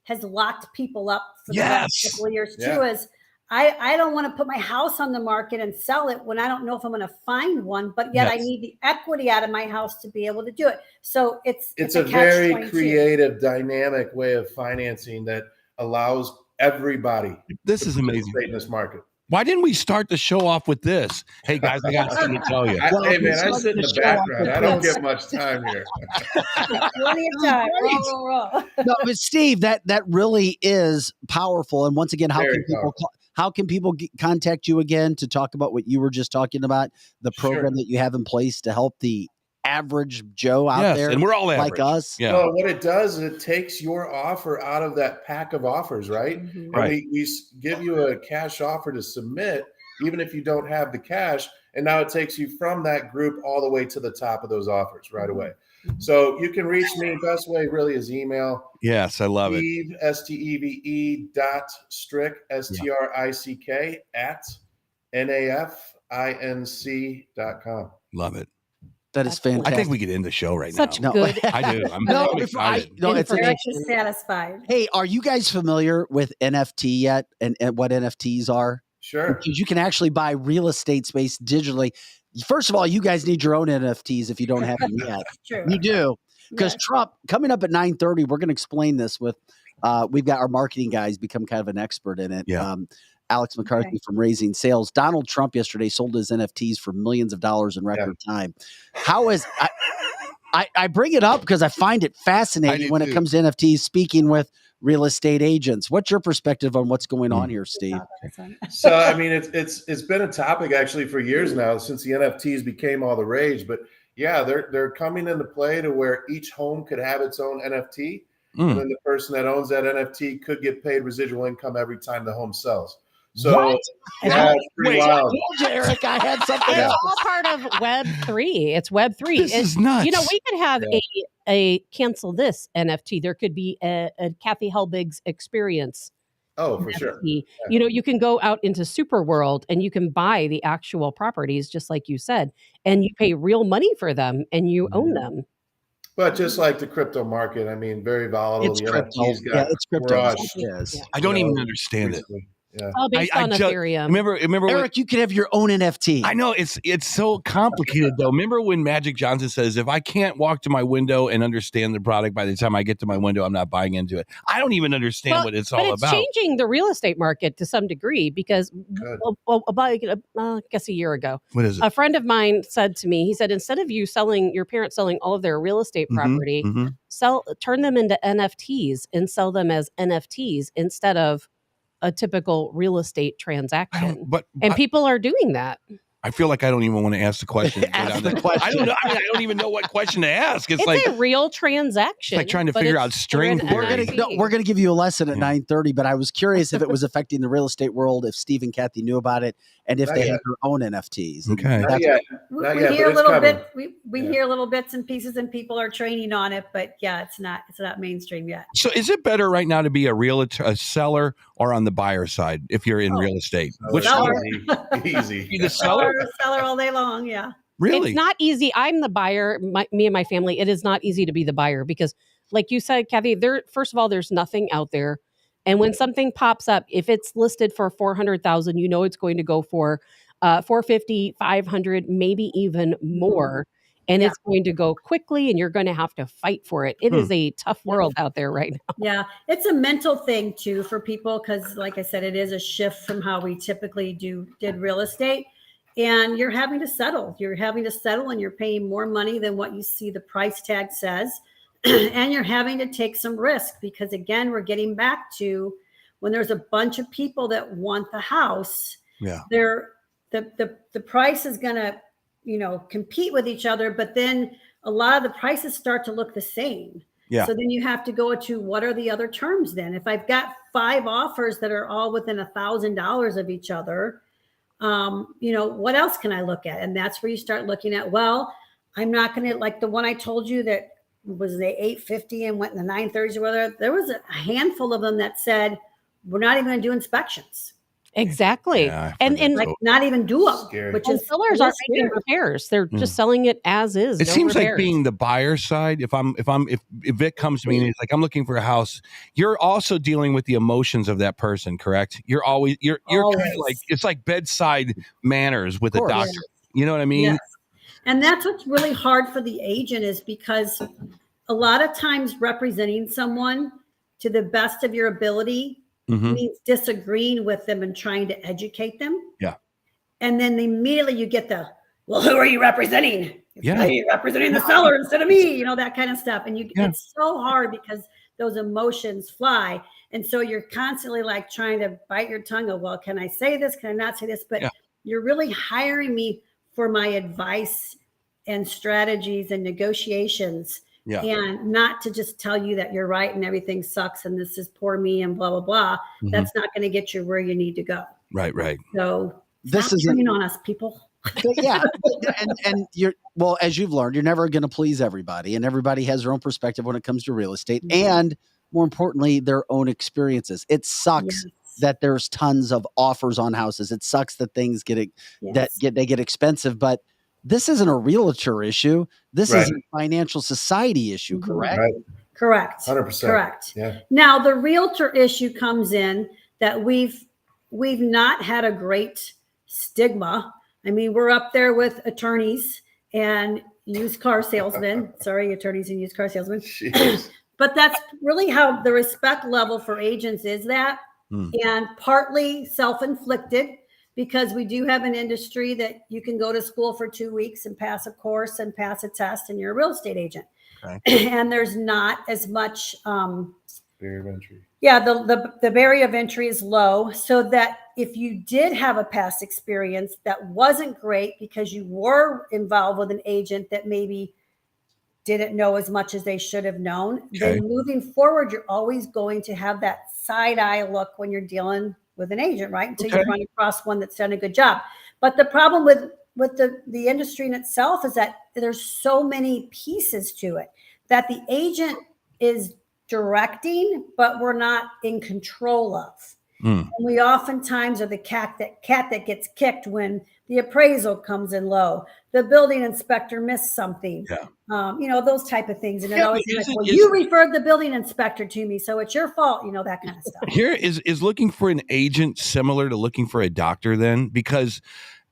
has locked people up for the last Yes. couple of years Yeah. too. Is I don't want to put my house on the market and sell it when I don't know if I'm going to find one, but yet I Yes. need the equity out of my house to be able to do it. So it's It's a very catch-22. creative, dynamic way of financing that allows everybody This to is amazing. participate in this market. Why didn't we start the show off with this? Hey guys, I got something to tell you. Hey man, I let's sit in the start the show off background. with I don't this. get much time here. Plenty of time. Roll. No, but Steve, that really is powerful. And once again, how Very can people powerful. how can people contact you again to talk about what you were just talking about, the Sure. program that you have in place to help the average Joe out Yes, there and we're all like average. us? Yeah. Well, what it does is it takes your offer out of that pack of offers, right? Mhm. And Right. we give you a cash offer to submit, even if you don't have the cash. And now it takes you from that group all the way to the top of those offers right away. So you can reach me. Best way really is email. Yes, I love it. Steve, Steve.strick, STRICK @NAFINC.com. Love it. That is Excellent. fantastic. I think we could end the show right such now. No. good. I do. I'm No, excited. it's Eric Information. is satisfied. Hey, are you guys familiar with NFT yet and what NFTs are? Sure. Because you can actually buy real estate space digitally. First of all, you guys need your own NFTs if you don't have them yet. True. You do. Because Yes. Trump, coming up at 9:30, we're going to explain this with, we've got our marketing guys become kind of an expert in it. Yeah. Alex McCarthy Okay. from Raising Sales. Donald Trump yesterday sold his NFTs for millions of dollars in record time. How is, I bring it up because I find it fascinating do when it too. comes to NFTs, speaking with real estate agents. What's your perspective on what's going on here, Steve? So I mean, it's been a topic actually for years now since the NFTs became all the rage. But yeah, they're coming into play to where each home could have its own NFT, and Mm. then the person that owns that NFT could get paid residual income every time the home sells. So What? yeah, it's pretty Wait, wild. I told you, Eric, I had something It's else. all part of Web 3. It's Web 3. This is nuts. You know, we could have Yeah. a cancel this NFT. There could be a Kathy Helbig's experience Oh, for sure. NFT. You know, you can go out into Super World and you can buy the actual properties, just like you said, and you pay real money for them and you own them. But just like the crypto market, I mean, very volatile. It's the crypto. NFTs Yeah, got it's crypto. crushed, Yes. Yeah. I don't you even know, understand it. recently. Yeah. All based on Ethereum. Remember Eric, you could have your own NFT. I know it's so complicated though. Remember when Magic Johnson says, if I can't walk to my window and understand the product by the time I get to my window, I'm not buying into it. I don't even understand what it's all about. It's changing the real estate market to some degree because about I guess a year ago, what is it? A friend of mine said to me, he said, instead of your parents selling all of their real estate property, turn them into NFTs and sell them as NFTs instead of a typical real estate transaction. And people are doing that. I feel like I don't even want to ask the question. Ask the question. I don't know. I don't even know what question to ask. It's like a real transaction. It's like trying to figure out string theory. We're going to give you a lesson at 9:30, but I was curious if it was affecting the real estate world, if Steve and Kathy knew about it, and if they had their own NFTs. Okay. We hear a little bit. We hear little bits and pieces, and people are training on it. But yeah, it's not mainstream yet. So, is it better right now to be a seller, or on the buyer side if you're in real estate? Which easy? The seller all day long. Yeah. Really? It's not easy. I'm the buyer. Me and my family. It is not easy to be the buyer because, like you said, Kathy, first of all, there's nothing out there. And when something pops up, if it's listed for 400,000, you know it's going to go for 450, 500, maybe even more. And it's going to go quickly, and you're going to have to fight for it. It is a tough world out there right now. Yeah, it's a mental thing too for people because, like I said, it is a shift from how we typically did real estate. And you're having to settle. And you're paying more money than what you see the price tag says. And you're having to take some risk because, again, we're getting back to when there's a bunch of people that want the house. Yeah, the price is going to, compete with each other. But then a lot of the prices start to look the same. Yeah. So then you have to go to what are the other terms then? If I've got 5 offers that are all within $1,000 of each other, what else can I look at? And that's where you start looking at, well, I'm not going to, like the one I told you that was the 850 and went in the 930s or whatever. There was a handful of them that said, we're not even going to do inspections. Exactly. Yeah, and like not even do them, which is sellers aren't making repairs. They're just selling it as is. It seems like being the buyer side. If Vic comes to me and he's like, I'm looking for a house, you're also dealing with the emotions of that person, correct? You're always kind of like, it's like bedside manners with a doctor. Yes. You know what I mean? Yes. And that's what's really hard for the agent is because a lot of times representing someone to the best of your ability means disagreeing with them and trying to educate them. Yeah. And then immediately you get well, who are you representing? Yeah. Are you representing the seller instead of me? That kind of stuff. And it's so hard because those emotions fly. And so you're constantly like trying to bite your tongue of, well, can I say this? Can I not say this? But you're really hiring me for my advice and strategies and negotiations. Yeah. And not to just tell you that you're right and everything sucks and this is poor me and blah, blah, blah. Mhm. That's not going to get you where you need to go. Right, right. So This stop is turning on us, people. Yeah. And you're, well, as you've learned, you're never going to please everybody, and everybody has their own perspective when it comes to real estate and more importantly, their own experiences. It sucks that there's tons of offers on houses. It sucks that things get expensive, but this isn't a realtor issue. This is a financial society issue, correct? Right. Correct. 100%. Correct. Yeah. Now the realtor issue comes in that we've not had a great stigma. I mean, we're up there with attorneys and used car salesmen. Sorry, attorneys and used car salesmen. But that's really how the respect level for agents is that, and partly self-inflicted because we do have an industry that you can go to school for 2 weeks and pass a course and pass a test and you're a real estate agent. Okay. And there's not as much barrier of entry. Yeah, the barrier of entry is low, so that if you did have a past experience that wasn't great because you were involved with an agent that maybe didn't know as much as they should have known, then moving forward, you're always going to have that side eye look when you're dealing with an agent, right? Until you run across one that's done a good job. But the problem with the industry in itself is that there's so many pieces to it that the agent is directing, but we're not in control of. Mm. And we oftentimes are the cat that gets kicked when the appraisal comes in low, the building inspector missed something, those type of things. And it always is like, well, you referred the building inspector to me, so it's your fault, that kind of stuff. Here is looking for an agent similar to looking for a doctor then? Because,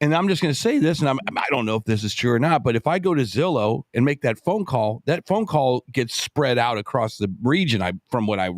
and I'm just going to say this, and I don't know if this is true or not, but if I go to Zillow and make that phone call gets spread out across the region, from what I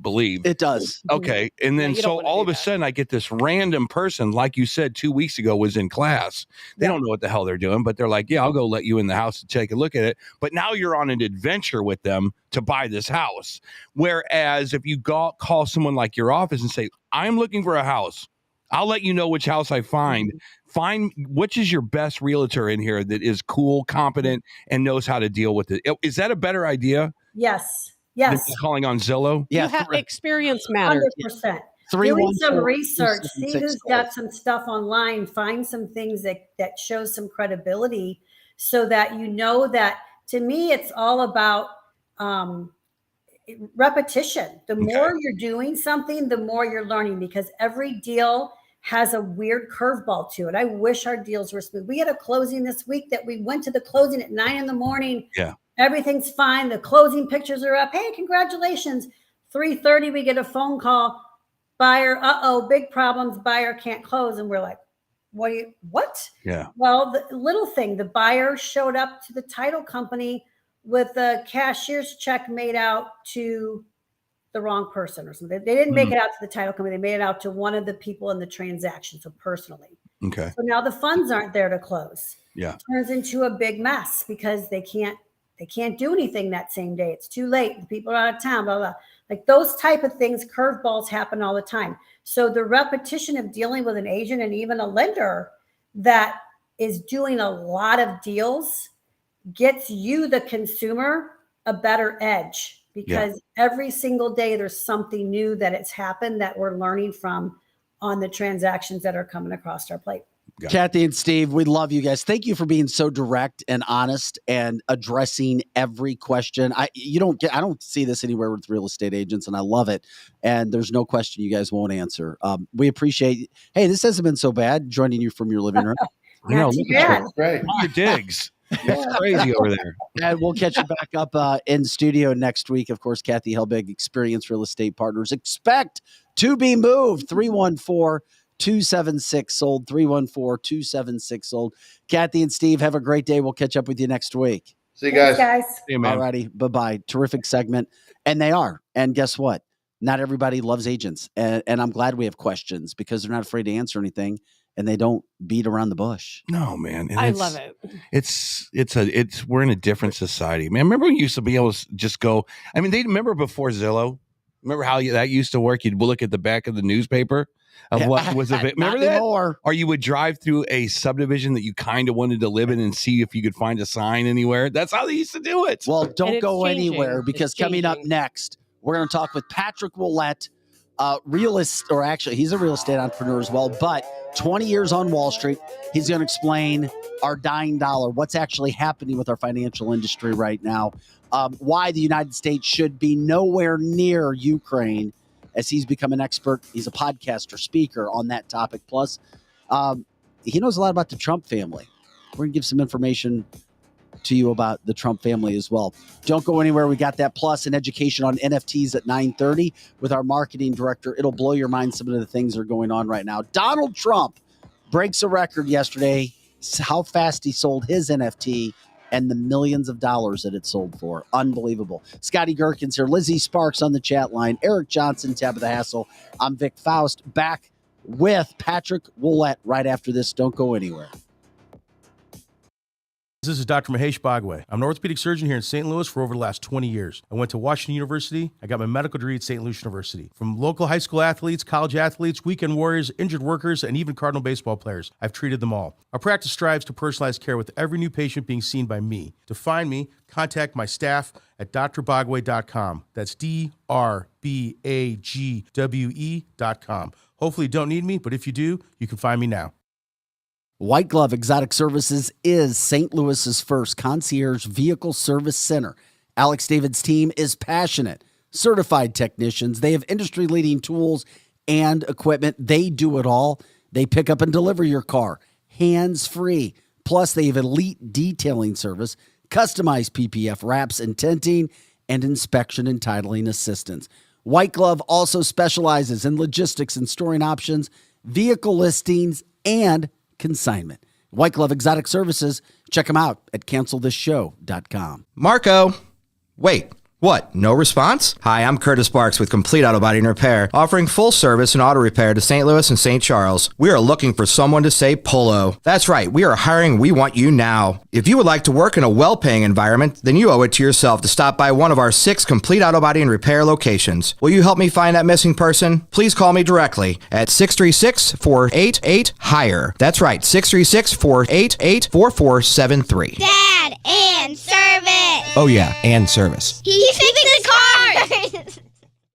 believe. It does. Okay. And then so all of a sudden I get this random person, like you said 2 weeks ago, was in class. They don't know what the hell they're doing, but they're like, yeah, I'll go let you in the house to take a look at it. But now you're on an adventure with them to buy this house. Whereas if you call someone like your office and say, I'm looking for a house, I'll let you know which house I find. Find which is your best realtor in here that is cool, competent, and knows how to deal with it. Is that a better idea? Yes. Than calling on Zillow? Yeah, experience matters. 100%. Doing some research, see who's got some stuff online, find some things that shows some credibility, so that that, to me, it's all about repetition. The more you're doing something, the more you're learning, because every deal has a weird curveball to it. I wish our deals were smooth. We had a closing this week that we went to the closing at 9 a.m. Yeah. Everything's fine. The closing pictures are up. Hey, congratulations. 3:30, we get a phone call. Buyer, big problems. Buyer can't close. And we're like, what? Yeah. Well, the little thing, the buyer showed up to the title company with a cashier's check made out to the wrong person or something. They didn't make it out to the title company. They made it out to one of the people in the transaction, so personally. Okay. So now the funds aren't there to close. Yeah. It turns into a big mess because they can't do anything that same day. It's too late. The people are out of town, blah, blah. Like those type of things, curveballs happen all the time. So the repetition of dealing with an agent and even a lender that is doing a lot of deals gets you, the consumer, a better edge, because every single day there's something new that it's happened that we're learning from on the transactions that are coming across our plate. Kathy and Steve, we love you guys. Thank you for being so direct and honest and addressing every question. I don't see this anywhere with real estate agents, and I love it. And there's no question you guys won't answer. We appreciate. Hey, this hasn't been so bad joining you from your living room. Not too bad. Great. Your digs. It's crazy over there. And we'll catch you back up in studio next week. Of course, Kathy Helbig, Experienced Real Estate Partners. Expect to be moved. 314-276-SOLD. 314-276-SOLD. Kathy and Steve, have a great day. We'll catch up with you next week. See you guys. Thanks, guys. See you, man. All righty. Bye-bye. Terrific segment. And they are. And guess what? Not everybody loves agents. And I'm glad we have questions because they're not afraid to answer anything. And they don't beat around the bush. No, man. And I love it. We're in a different society, man. Remember we used to be able to just go. I mean, remember before Zillow. Remember how that used to work? You'd look at the back of the newspaper of what was available. Remember that? Anymore. Or you would drive through a subdivision that you kind of wanted to live in and see if you could find a sign anywhere. That's how they used to do it. Well, don't go changing. anywhere because coming up next, we're going to talk with Patrick Ouellette, he's a real estate entrepreneur as well, but 20 years on Wall Street. He's going to explain our dying dollar, what's actually happening with our financial industry right now, why the United States should be nowhere near Ukraine, as he's become an expert. He's a podcaster, speaker on that topic. Plus, he knows a lot about the Trump family. We're going to give some information to you about the Trump family as well. Don't go anywhere. We got that plus an education on NFTs at 9:30 with our marketing director. It'll blow your mind some of the things that are going on right now. Donald Trump breaks a record yesterday, how fast he sold his NFT and the millions of dollars that it sold for. Unbelievable. Scotty Gherkin's here. Lizzie Sparks on the chat line. Eric Johnson, Tabitha Hassel. I'm Vic Faust, back with Patrick Ouellette right after this. Don't go anywhere. This is Dr. Mahesh Bhagway. I'm an orthopedic surgeon here in St. Louis for over the last 20 years. I went to Washington University. I got my medical degree at St. Louis University. From local high school athletes, college athletes, weekend warriors, injured workers, and even Cardinal baseball players, I've treated them all. Our practice strives to personalize care with every new patient being seen by me. To find me, contact my staff at drbagwe.com. That's DRBAGWE.com. Hopefully you don't need me, but if you do, you can find me now. White Glove Exotic Services is St. Louis's first concierge vehicle service center. Alex David's team is passionate, certified technicians. They have industry-leading tools and equipment. They do it all. They pick up and deliver your car hands-free. Plus, they have elite detailing service, customized PPF wraps and tinting, and inspection and titling assistance. White Glove also specializes in logistics and storing options, vehicle listings, and consignment. White Glove Exotic Services. Check them out at cancelthisshow.com. Marco, wait. What? No response? Hi, I'm Curtis Barks with Complete Auto Body and Repair, offering full service and auto repair to St. Louis and St. Charles. We are looking for someone to say polo. That's right, we are hiring. We want you now. If you would like to work in a well-paying environment, then you owe it to yourself to stop by one of our 6 Complete Auto Body and Repair locations. Will you help me find that missing person? Please call me directly at 636-488-HIRE. That's right, 636-488-4473. Dad, and service. Oh yeah, and service. He fixes cars.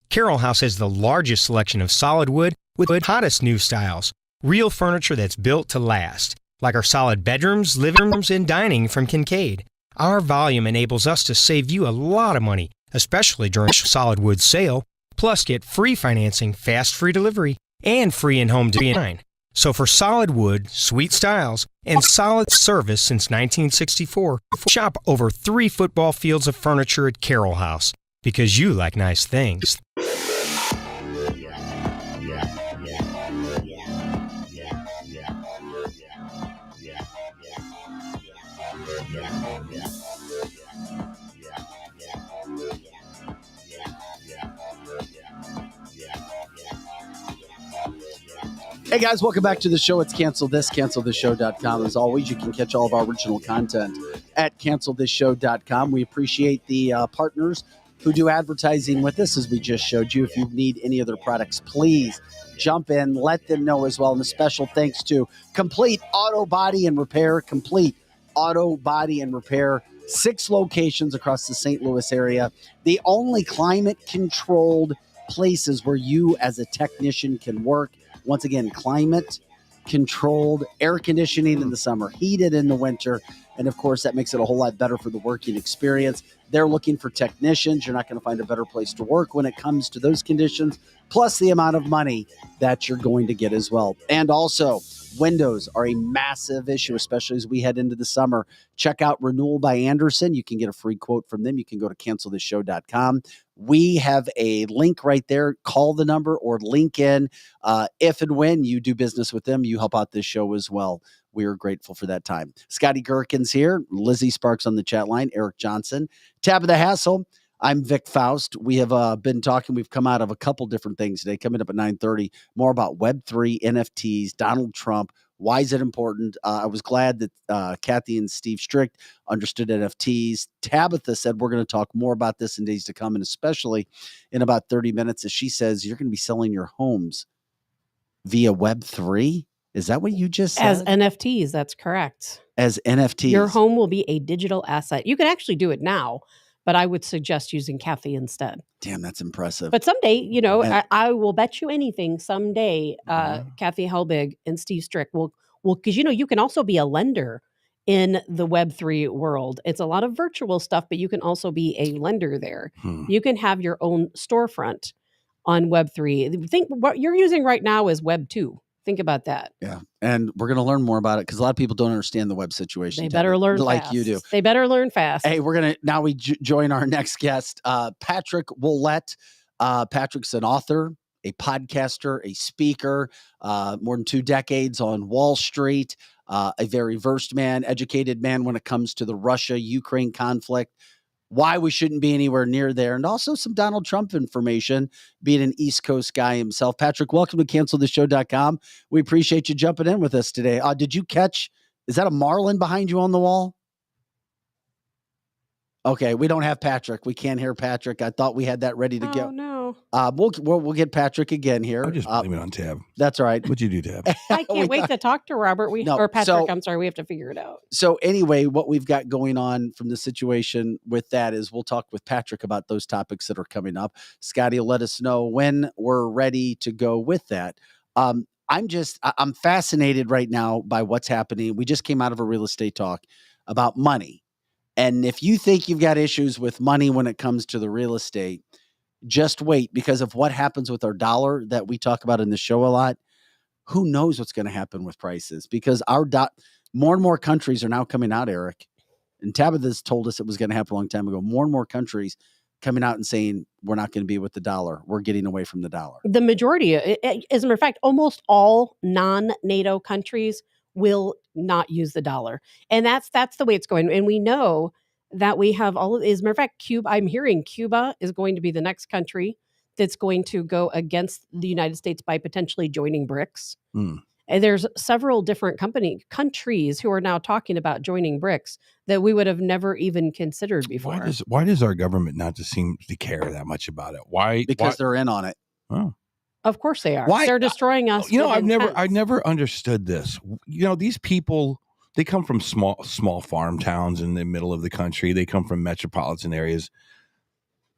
Carroll House has the largest selection of solid wood with the hottest new styles. Real furniture that's built to last, like our solid bedrooms, living rooms, and dining from Kincaid. Our volume enables us to save you a lot of money, especially during solid wood sale. Plus, get free financing, fast free delivery, and free in-home design. So for solid wood, sweet styles, and solid service since 1964, shop over 3 football fields of furniture at Carroll House, because you like nice things. Hey guys, welcome back to the show. It's cancelthisshow.com. As always, you can catch all of our original content at cancelthisshow.com. We appreciate the partners who do advertising with us, as we just showed you. If you need any of their products, please jump in, let them know as well. And a special thanks to Complete Auto Body and Repair. Complete Auto Body and Repair, 6 locations across the St. Louis area. The only climate-controlled places where you as a technician can work. Once again, climate-controlled, air conditioning in the summer, heated in the winter, and of course, that makes it a whole lot better for the working experience. They're looking for technicians. You're not going to find a better place to work when it comes to those conditions, plus the amount of money that you're going to get as well. And also, windows are a massive issue, especially as we head into the summer. Check out Renewal by Anderson. You can get a free quote from them. You can go to cancelthisshow.com. We have a link right there. Call the number or link in. If and when you do business with them, you help out this show as well. We are grateful for that time. Scotty Gherkin's here. Lizzie Sparks on the chat line. Eric Johnson. Tabitha Hassel. I'm Vic Faust. We have been talking. We've come out of a couple different things today. Coming up at 9:30, more about Web3, NFTs, Donald Trump. Why is it important? I was glad that Kathy and Steve Strict understood NFTs. Tabitha said we're going to talk more about this in days to come, and especially in about 30 minutes, as she says, you're going to be selling your homes via Web3. Is that what you just said? As NFTs, that's correct. As NFTs. Your home will be a digital asset. You can actually do it now, but I would suggest using Kathy instead. Damn, that's impressive. But someday, I will bet you anything someday, Kathy Helbig and Steve Strick will, because, you can also be a lender in the Web3 world. It's a lot of virtual stuff, but you can also be a lender there. You can have your own storefront on Web3. Think what you're using right now is Web2. Think about that. Yeah. And we're going to learn more about it because a lot of people don't understand the web situation. They better learn like fast. You do. They better learn fast. Hey, we're going to now join our next guest, Patrick Ouellette. Patrick's an author, a podcaster, a speaker, more than 2 decades on Wall Street, a very versed man, educated man when it comes to the Russia-Ukraine conflict. Why we shouldn't be anywhere near there, and also some Donald Trump information, being an East Coast guy himself. Patrick, welcome to cancelthisshow.com. We appreciate you jumping in with us today. Did you catch, is that a marlin behind you on the wall? Okay, we don't have Patrick. We can't hear Patrick. I thought we had that ready to go. Oh, no. We'll get Patrick again here. I'm just blame it on Tab. That's all right. What'd you do, Tab? I can't wait to talk to Robert. Or Patrick, I'm sorry. We have to figure it out. So anyway, what we've got going on from the situation with that is we'll talk with Patrick about those topics that are coming up. Scotty will let us know when we're ready to go with that. I'm fascinated right now by what's happening. We just came out of a real estate talk about money. And if you think you've got issues with money when it comes to the real estate, just wait, because of what happens with our dollar that we talk about in the show a lot. Who knows what's going to happen with prices? Because more and more countries are now coming out, Eric. And Tabitha's told us it was going to happen a long time ago. More and more countries coming out and saying, we're not going to be with the dollar. We're getting away from the dollar. The majority, as a matter of fact, almost all non-NATO countries will not use the dollar. And that's the way it's going. And we know that we have all of, as a matter of fact, Cuba, I'm hearing Cuba is going to be the next country that's going to go against the United States by potentially joining BRICS. And there's several different countries who are now talking about joining BRICS that we would have never even considered before. Why does our government not seem to care that much about it? Why? Because they're in on it. Oh. Of course they are. Why? They're destroying us. I've never understood this. These people, they come from small farm towns in the middle of the country. They come from metropolitan areas.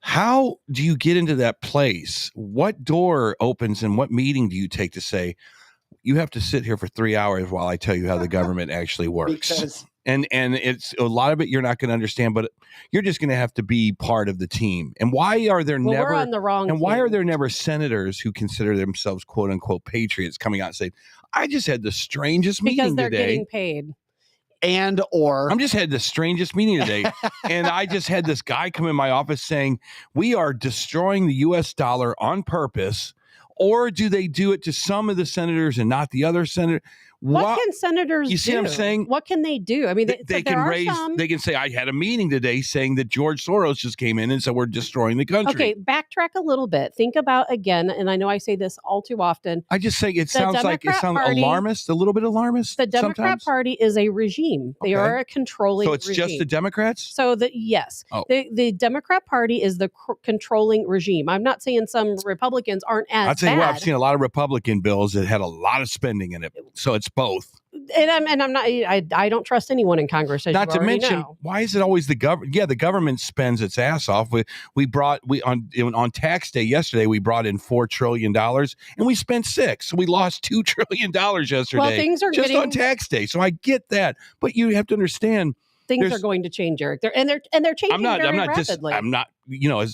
How do you get into that place? What door opens and what meeting do you take to say, you have to sit here for 3 hours while I tell you how the government actually works? And it's a lot of it you're not going to understand, but you're just going to have to be part of the team. And why are there we're on the wrong team. Why are there never senators who consider themselves quote unquote patriots coming out and saying, I just had the strangest meeting because they're today. Getting paid. I'm just had the strangest meeting today. And I just had this guy come in my office saying, we are destroying the US dollar on purpose. Or do they do it to some of the senators and not the other senator? What can senators do? You see what I'm saying? What can they do? I mean, they can say, I had a meeting today saying that George Soros just came in and said we're destroying the country. Okay, backtrack a little bit. Think about again, and I know I say this all too often. I just say it sounds alarmist, a little bit alarmist. The Democrat Party is a regime. They are a controlling regime. So it's just the Democrats? So yes. Oh. The Democrat Party is the controlling regime. I'm not saying some Republicans aren't as I'll tell you bad. what, I've seen a lot of Republican bills that had a lot of spending in it. So it's both. And I'm not. I don't trust anyone in Congress. As not you to mention, know. Why is it always the government? Yeah, the government spends its ass off. On tax day yesterday, we brought in $4 trillion and we spent $6 trillion. So we lost $2 trillion yesterday. Well, things are just on tax day. So I get that, but you have to understand. Things are going to change, Eric. They're changing very rapidly.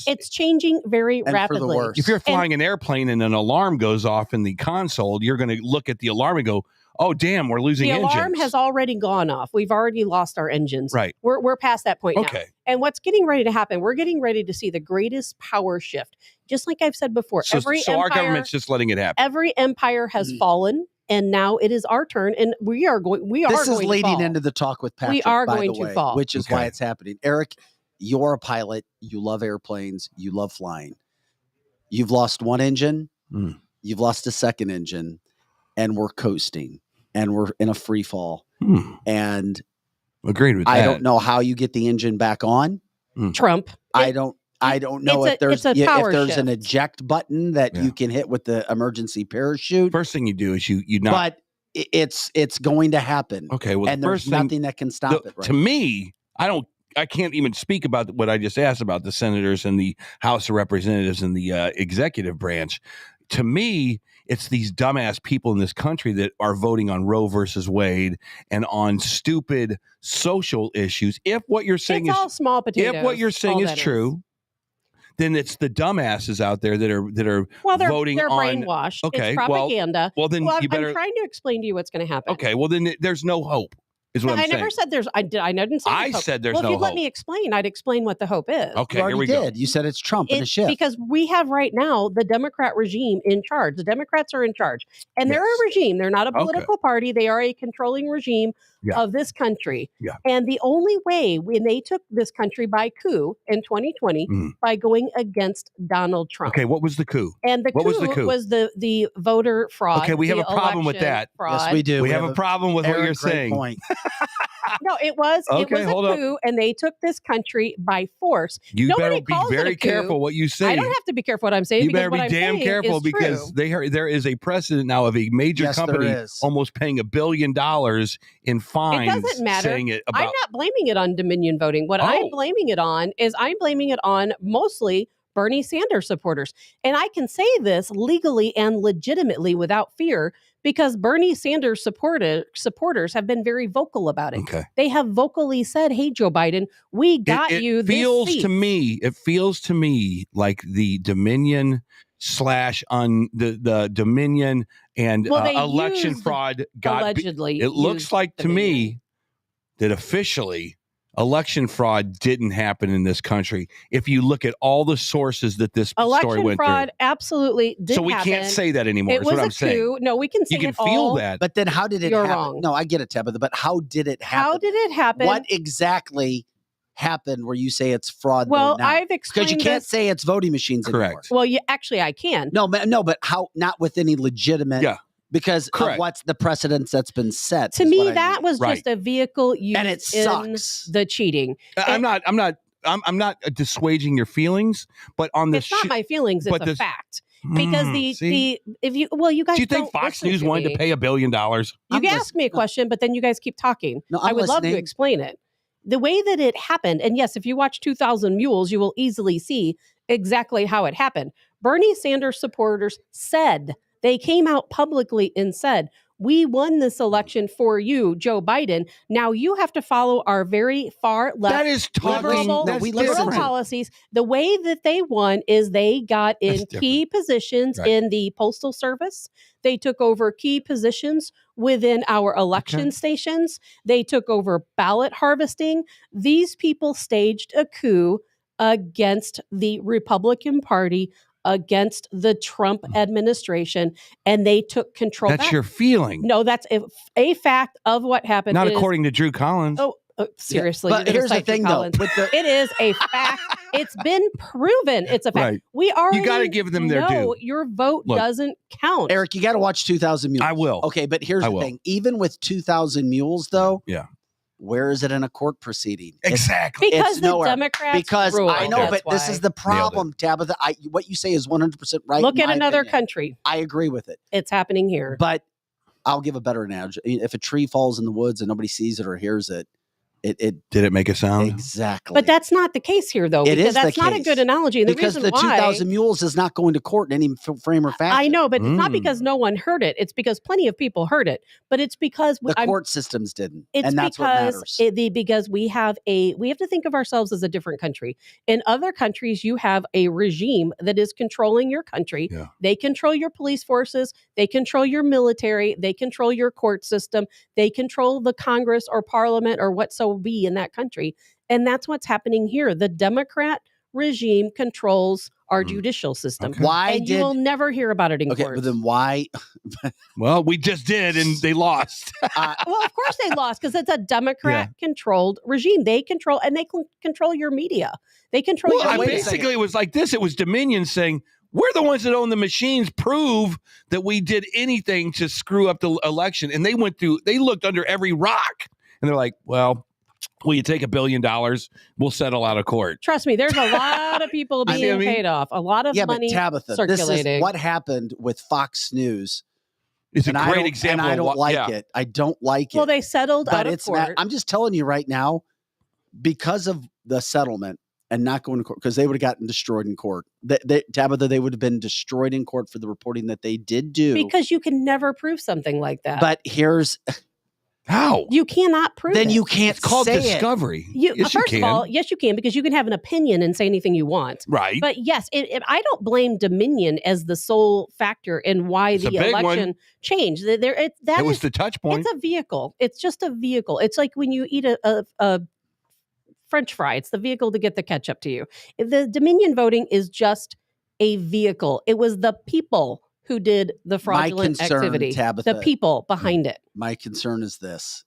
It's changing very rapidly. If you're flying an airplane and an alarm goes off in the console, you're going to look at the alarm and go, oh, damn, we're losing engines. The alarm has already gone off. We've already lost our engines. Right. We're past that point now. Okay. And what's getting ready to happen, we're getting ready to see the greatest power shift. Just like I've said before. So our government's just letting it happen. Every empire has fallen. And now it is our turn, and we are going. This is leading into the talk with Patrick. We are going to fall, which is why it's happening. Eric, you're a pilot. You love airplanes. You love flying. You've lost one engine. You've lost a second engine, and we're coasting, and we're in a free fall. And agreed with that. I don't know how you get the engine back on. Trump. I don't know if there's an eject button that you can hit with the emergency parachute. First thing you do is you not. But it's going to happen. Okay, well, and there's nothing that can stop it. Right? To me, I can't even speak about what I just asked about the senators and the House of Representatives and the executive branch. To me, it's these dumbass people in this country that are voting on Roe versus Wade and on stupid social issues. If what you're saying is all small potatoes, if what you're saying is true. Then it's the dumbasses out there that are voting they're on brainwashed. Okay, it's propaganda. Well, then you better. I'm trying to explain to you what's going to happen. Okay, well then there's no hope. Is what I'm saying. I never said there's. I didn't say. I said there's no hope. Well, if you'd let me explain, I'd explain what the hope is. Okay, here we go. You said it's Trump and a ship. Because we have right now the Democrat regime in charge. The Democrats are in charge, and they're a regime. They're not a political party. They are a controlling regime of this country. Yeah. And the only way when they took this country by coup in 2020 by going against Donald Trump. Okay, what was the coup? And the coup was the voter fraud. Okay, we have a problem with that. Fraud. Yes, we do. We have a problem with what you're saying. Point. No, it was a coup, and they took this country by force. You better be very careful what you say. I don't have to be careful what I'm saying. You better be damn careful because there is a precedent now of a major company almost paying $1 billion in fines. It doesn't matter. Saying I'm not blaming it on Dominion voting. What I'm blaming it on is I'm blaming it on mostly Bernie Sanders supporters. And I can say this legally and legitimately without fear because Bernie Sanders supporters have been very vocal about it. Okay. They have vocally said, hey, Joe Biden, we got you this seat. It feels to me like the Dominion the Dominion and election fraud allegedly. It looks like to me that officially election fraud didn't happen in this country. If you look at all the sources that this story went fraud through. Absolutely did So we happen. can't say that anymore. It is was what a I'm saying. coup. No, we can say you can it feel all. that. But then how did it You're happen? wrong. No, I get it, Tabitha, but how did it happen? How did it happen? What exactly happened where you say it's fraud? Well, now? I've explained because you can't say it's voting machines anymore. Well, actually, I can. No, but how? Not with any legitimate. Yeah. Because of what's the precedence that's been set. To me, that was just a vehicle used and it sucks. in the cheating. I'm not dissuading your feelings, but on the it's not my feelings. It's a fact. Because you guys do you think Fox News wanted to pay $1 billion? You asked me a question, but then you guys keep talking. No, I would love to explain it. The way that it happened, and yes, if you watch 2000 Mules, you will easily see exactly how it happened. Bernie Sanders supporters said, they came out publicly and said, we won this election for you, Joe Biden. Now you have to follow our very far left that is liberal policies. The way that they won is they got in key positions in the Postal Service. They took over key positions within our election stations. They took over ballot harvesting. These people staged a coup against the Republican Party, against the Trump administration, and they took control. That's your feeling. No, that's a fact of what happened. Not according to Drew Collins. Oh, seriously. But here's the thing, though. It is a fact. It's been proven. It's a fact. Right. We already You got to give them their due. Your vote doesn't count. Eric, you got to watch 2000 Mules. I will. Okay, but here's the thing. Even with 2000 Mules, though, where is it in a court proceeding? Exactly. Because it's the nowhere. Democrats Because rule. I know, but this why. is the problem, Tabitha. What you say is 100% right. Look in at my another opinion. country. I agree with it. It's happening here. But I'll give a better analogy. If a tree falls in the woods and nobody sees it or hears it, did it make a sound? Exactly. But that's not the case here, though. It because is that's the not a case. good analogy. And because the the reason why 2000 Mules is not going to court in any frame or fashion. I know, but it's not because no one heard it. It's because plenty of people heard it. But it's because the court systems didn't. It's and that's because what matters. Because we have to think of ourselves as a different country. In other countries, you have a regime that is controlling your country. Yeah. They control your police forces. They control your military. They control your court system. They control the Congress or Parliament or what so be in that country. And that's what's happening here. The Democrat regime controls our judicial system. Okay. You will never hear about it in court. But then why? Well, we just did, and they lost. Well, of course they lost because it's a Democrat-controlled regime. They control, and they control your media. They control your media. Basically, it was like this. It was Dominion saying, we're the ones that own the machines. Prove that we did anything to screw up the election. And they looked under every rock. And they're like, well, will you take $1 billion? We'll settle out of court. Trust me, there's a lot of people being paid off. A lot of money but Tabitha, circulating. This is what happened with Fox News. It's a great example. And I don't like it. I don't like it. Well, they settled out of court. I'm just telling you right now, because of the settlement and not going to court, because they would have gotten destroyed in court. Tabitha, they would have been destroyed in court for the reporting that they did do. Because you can never prove something like that. But here's... How? You cannot prove then it. You can't It's called say discovery. First of all, yes, you can, because you can have an opinion and say anything you want. Right. But yes, I don't blame Dominion as the sole factor in why the election changed. It was the touch point. It's a vehicle. It's just a vehicle. It's like when you eat a French fry. It's the vehicle to get the ketchup to you. The Dominion voting is just a vehicle. It was the people who did the fraudulent activity. Tabitha, the people behind it. My concern is this.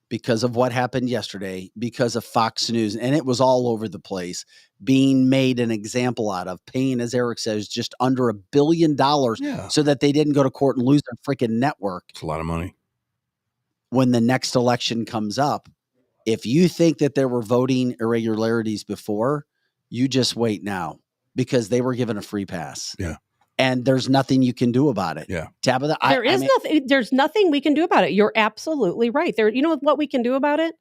Because of what happened yesterday, because of Fox News, and it was all over the place, being made an example out of, paying, as Eric says, just under $1 billion so that they didn't go to court and lose their freaking network. It's a lot of money. When the next election comes up, if you think that there were voting irregularities before, you just wait now, because they were given a free pass. Yeah. And there's nothing you can do about it. Yeah. Tabitha, nothing. There's nothing we can do about it. You're absolutely right. You know what we can do about it?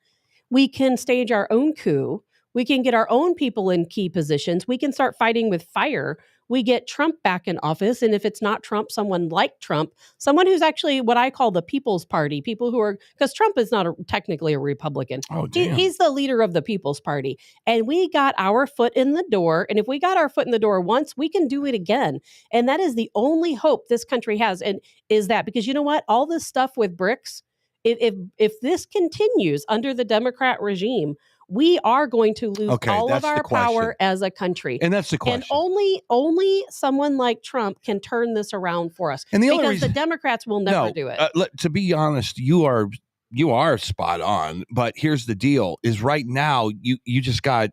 We can stage our own coup. We can get our own people in key positions. We can start fighting with fire. We get Trump back in office. And if it's not Trump, someone like Trump, someone who's actually what I call the People's Party, people who are, because Trump is not technically a Republican. Oh, damn. He's the leader of the People's Party. And we got our foot in the door. And if we got our foot in the door once, we can do it again. And that is the only hope this country has. And is that because you know what? All this stuff with BRICS, if this continues under the Democrat regime, we are going to lose all of our power as a country. And that's the question. And only someone like Trump can turn this around for us. And the because reason, the Democrats will never do it. To be honest, you are spot on. But here's the deal: is right now you just got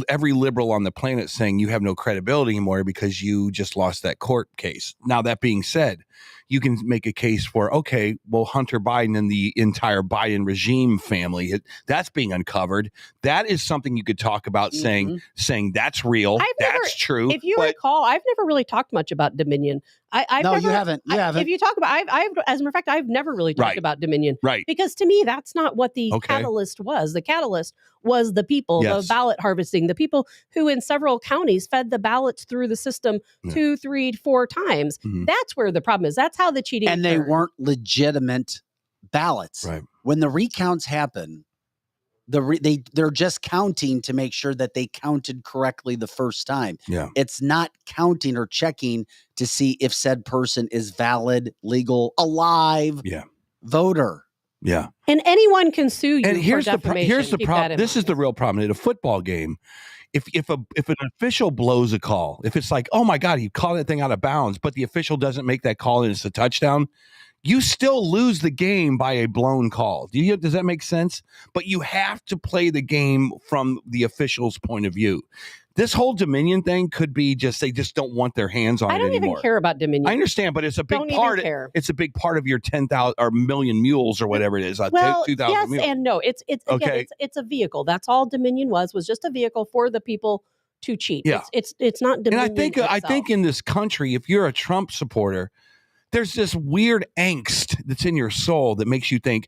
every liberal on the planet saying you have no credibility anymore because you just lost that court case. Now, that being said, you can make a case for, okay, well, Hunter Biden and the entire Biden regime family, that's being uncovered. That is something you could talk about saying that's real. That's true. If you recall, I've never really talked much about Dominion. You haven't. If you talk about, I've as a matter of fact, I've never really talked about Dominion. Right. Because to me, that's not what the catalyst was. The catalyst was the people, the ballot harvesting, the people who in several counties fed the ballots through the system 2, 3, 4 times. That's where the problem is. That's how the cheating and they weren't legitimate ballots. Right. When the recounts happen, they're just counting to make sure that they counted correctly the first time. Yeah. It's not counting or checking to see if said person is valid, legal, alive voter. Yeah. And anyone can sue you. And here's for defamation. Here's the problem. This is the real problem at a football game. If an official blows a call, if it's like, oh my God, he called that thing out of bounds, but the official doesn't make that call and it's a touchdown, you still lose the game by a blown call. Does that make sense? But you have to play the game from the official's point of view. This whole Dominion thing could be just they just don't want their hands on it anymore. I don't even care about Dominion. I understand, but it's a big part. It's a big part of your 10,000 or million mules or whatever it is. 2,000 yes mules. And no. It's a vehicle. That's all Dominion was just a vehicle for the people to cheat. Yeah. It's not Dominion. And I think in this country, if you're a Trump supporter, there's this weird angst that's in your soul that makes you think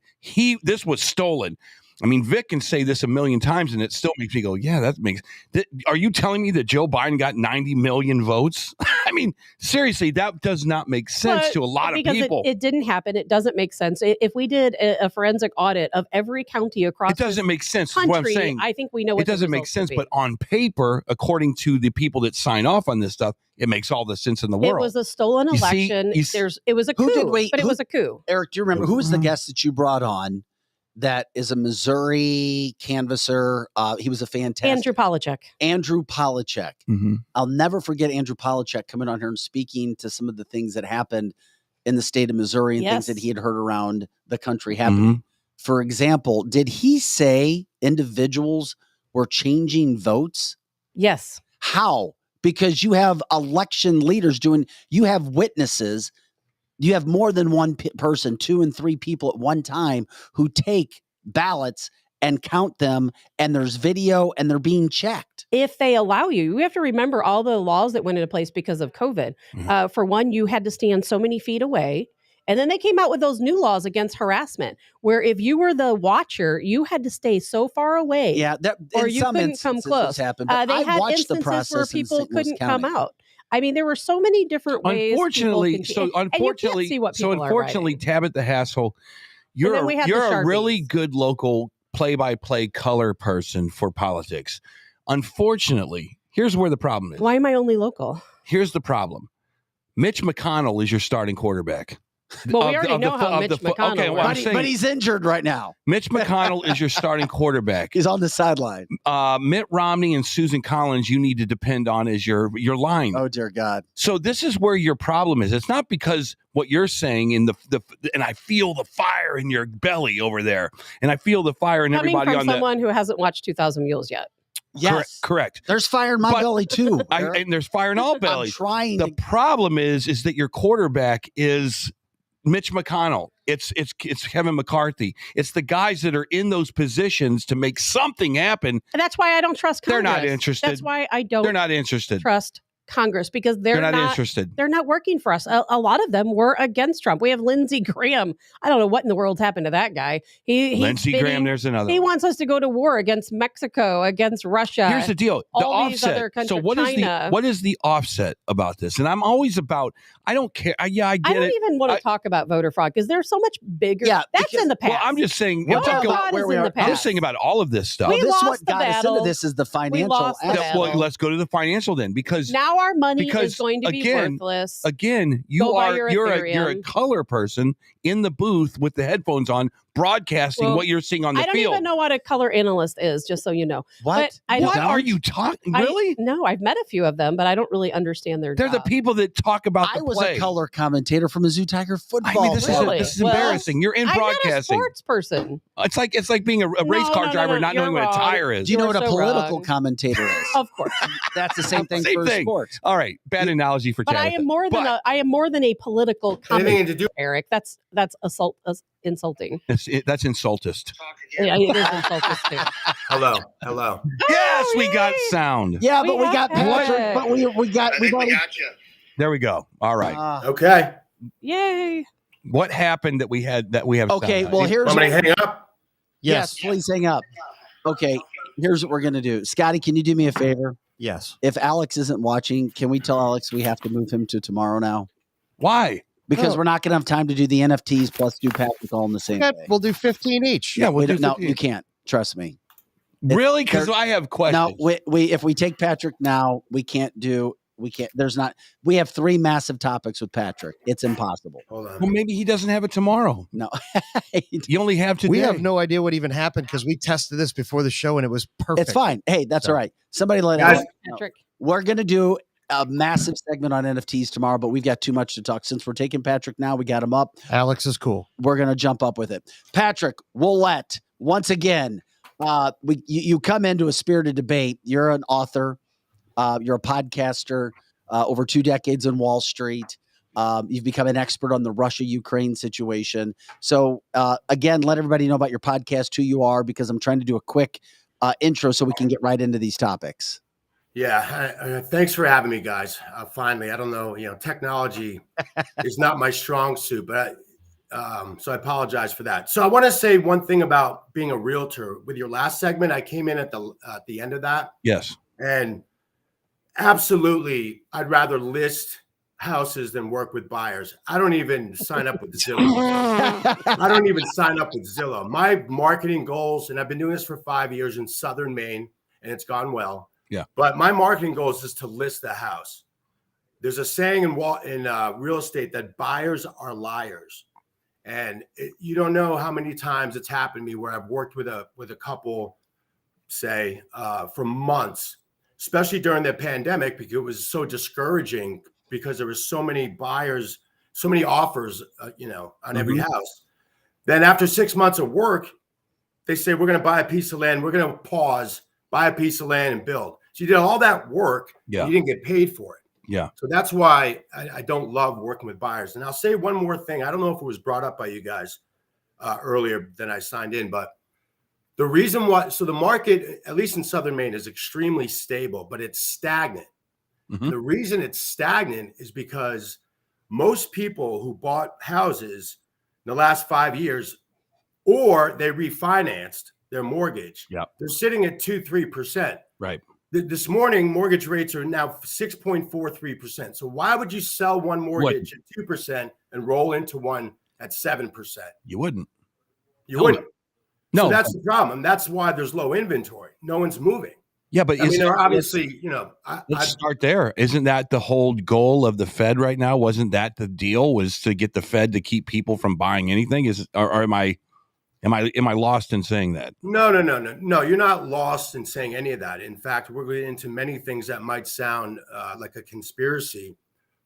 this was stolen. I mean, Vic can say this a million times and it still makes me go, yeah, that makes. Are you telling me that Joe Biden got 90 million votes? I mean, seriously, that does not make sense to a lot of people. It didn't happen. It doesn't make sense. If we did a forensic audit of every county across it doesn't make sense. Country, what I'm saying. I think we know what it doesn't make sense. But on paper, according to the people that sign off on this stuff, it makes all the sense in the world. It was a stolen election. It was a coup. It was a coup. Eric, do you remember who was the guest that you brought on? That is a Missouri canvasser. He was a fantastic Andrew Polachek. Mm-hmm. I'll never forget Andrew Polachek coming on here and speaking to some of the things that happened in the state of Missouri and things that he had heard around the country happening. Mm-hmm. For example, did he say individuals were changing votes? Yes. How? Because you have election leaders you have witnesses. You have more than one person, 2 and 3 people at one time who take ballots and count them, and there's video and they're being checked. If they allow you, you have to remember all the laws that went into place because of COVID. Mm-hmm. For one, you had to stand so many feet away. And then they came out with those new laws against harassment, where if you were the watcher, you had to stay so far away. Yeah, or you couldn't come close. Happened, they had instances where people couldn't come out. I mean, there were so many different ways. Unfortunately, unfortunately, Tabitha Hassel, you're a really good local play-by-play color person for politics. Unfortunately, here's where the problem is. Why am I only local? Here's the problem. Mitch McConnell is your starting quarterback. Well, we already know how Mitch McConnell works. But he's injured right now. Mitch McConnell is your starting quarterback. He's on the sideline. Mitt Romney and Susan Collins, you need to depend on as your line. Oh, dear God. So this is where your problem is. It's not because what you're saying in and I feel the fire in your belly over there, and I feel the fire in everybody on someone who hasn't watched 2,000 Mules yet. Yes, correct. There's fire in my belly too. And there's fire in all bellies. The problem is that your quarterback is Mitch McConnell. It's Kevin McCarthy. It's the guys that are in those positions to make something happen. And that's why I don't trust Congress. They're not interested. That's why I don't. They're not interested. Trust Congress because they're not interested. They're not working for us. A lot of them were against Trump. We have Lindsey Graham. I don't know what in the world happened to that guy. Lindsey Graham, there's another He one. wants us to go to war against Mexico, against Russia. Here's the deal. The all these offset. other countries, So what is the offset about this? And I'm always about, I don't care. I get it. I don't even want to talk about voter fraud because there's so much bigger. Yeah, that's in the past. Well, I'm just saying. Voter fraud is in the past. I'm saying about all of this stuff. We this lost what the got us battle. into this is the financial lost the aspect. Well, let's go to the financial then, because now our money because, is going to be worthless. Again, Go buy you're your a Ethereum. color person in the booth with the headphones on, broadcasting Well, what you're seeing on the I don't field. even know what a color analyst is, just so you know. What? But What are you talking? Really? No, I've met a few of them, but I don't really understand their They're job. the people that talk about the I was play. a color commentator for Mizzou Tiger football. I mean, this Really? is Well, embarrassing. You're in I'm broadcasting. not a sports person. It's like being a race car driver not you're knowing what a wrong. tire is. Do you know You're what a so political wrong. commentator is? Of course. That's the same thing Same for thing. sports. All right, bad analogy for But I Tabitha. am more than But I am more than a political Anything commentator, to do? Eric. That's insulting. that's insultist. Yeah, it is insulting too. Hello. Yes, we got Yay. sound. Yeah, but We we got have Patrick. it. But we've already. There we go. All right. Okay. Yay. What happened that we have? Okay, sound? well here's Want me to hang up? yes, please hang up. Okay, here's what we're gonna do. Scotty, can you do me a favor? Yes. If Alex isn't watching, can we tell Alex we have to move him to tomorrow now? Why? Because Oh. we're not gonna have time to do the NFTs plus do Patrick all in the same day. We'll do 15 each. Yeah, we'll do No, 15. you can't. Trust me. Really? Because there- I have questions. No, we if we take Patrick now, we can't. There's not. We have 3 massive topics with Patrick. It's impossible. Hold on. Well, maybe he doesn't have it tomorrow. No. You only have today. We have no idea what even happened because we tested this before the show and it was perfect. It's fine. Hey, that's So- all right. Somebody let Guys- Alex know. Patrick. We're going to do a massive segment on NFTs tomorrow, but we've got too much to talk. Since we're taking Patrick now, we got him up. Alex is cool. We're going to jump up with it. Patrick, Ouellette, once again, you come into a spirited debate. You're an author. You're a podcaster, over 2 decades in Wall Street. You've become an expert on the Russia-Ukraine situation. So again, let everybody know about your podcast, who you are, because I'm trying to do a quick intro so we can get right into these topics. Yeah. Thanks for having me, guys. Finally, I don't know, technology is not my strong suit, but so I apologize for that. So I want to say one thing about being a realtor. With your last segment, I came in at the end of that. Yes. And absolutely, I'd rather list houses than work with buyers. I don't even sign up with Zillow. My marketing goals, and I've been doing this for 5 years in Southern Maine, and it's gone well. Yeah. But my marketing goals is to list the house. There's a saying in real estate that buyers are liars. And you don't know how many times it's happened to me where I've worked with a couple, say, for months, especially during the pandemic, because it was so discouraging because there was so many buyers, so many offers, on every house. Then after 6 months of work, they say, we're going to buy a piece of land. We're going to pause, buy a piece of land and build. So you did all that work. Yeah. You didn't get paid for it. Yeah. So that's why I don't love working with buyers. And I'll say one more thing. I don't know if it was brought up by you guys earlier than I signed in, but the reason why, so the market, at least in Southern Maine, is extremely stable, but it's stagnant. Mhm. The reason it's stagnant is because most people who bought houses in the last 5 years, or they refinanced their mortgage, they're sitting at 2-3%. Right. This morning, mortgage rates are now 6.43%. So why would you sell one mortgage at 2% and roll into one at 7%? You wouldn't. You wouldn't. No. So that's the problem. That's why there's low inventory. No one's moving. Yeah, but I mean, they're obviously, let's start there. Isn't that the whole goal of the Fed right now? Wasn't that the deal? Was to get the Fed to keep people from buying anything? Or am I lost in saying that? No. You're not lost in saying any of that. In fact, we're going into many things that might sound like a conspiracy,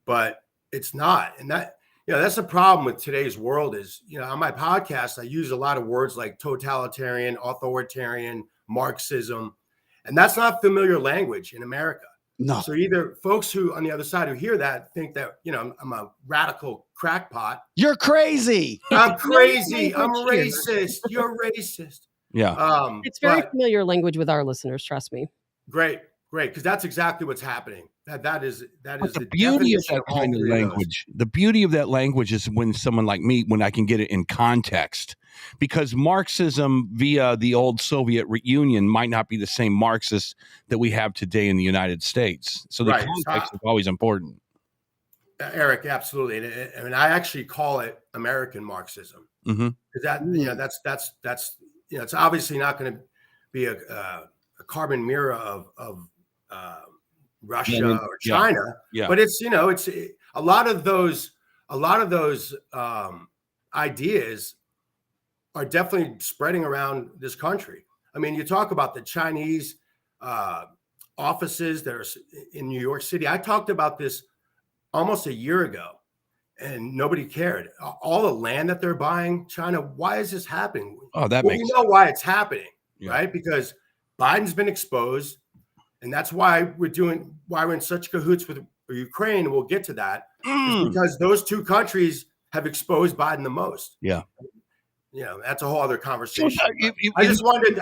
but it's not. And that, that's the problem with today's world is, on my podcast, I use a lot of words like totalitarian, authoritarian, Marxism, and that's not familiar language in America. No. So either folks who on the other side who hear that think that, I'm a radical crackpot. You're crazy. I'm crazy. I'm racist. You're racist. Yeah. It's very familiar language with our listeners. Trust me. Great. Great, because that's exactly what's happening. That is the beauty of that kind of language. The beauty of that language is when someone like me, when I can get it in context, because Marxism via the old Soviet Union might not be the same Marxist that we have today in the United States. So the context is always important. Eric, absolutely, and I actually call it American Marxism, because that's it's obviously not going to be a carbon mirror of Russia or China, but it's it's a lot of those ideas are definitely spreading around this country. I mean, you talk about the Chinese offices that are in New York City. I talked about this almost a year ago, and nobody cared. All the land that they're buying, China. Why is this happening? Oh, that makes sense. We know why it's happening, right? Because Biden's been exposed, and that's why we're in such cahoots with Ukraine. We'll get to that because those two countries have exposed Biden the most. Yeah. That's a whole other conversation. I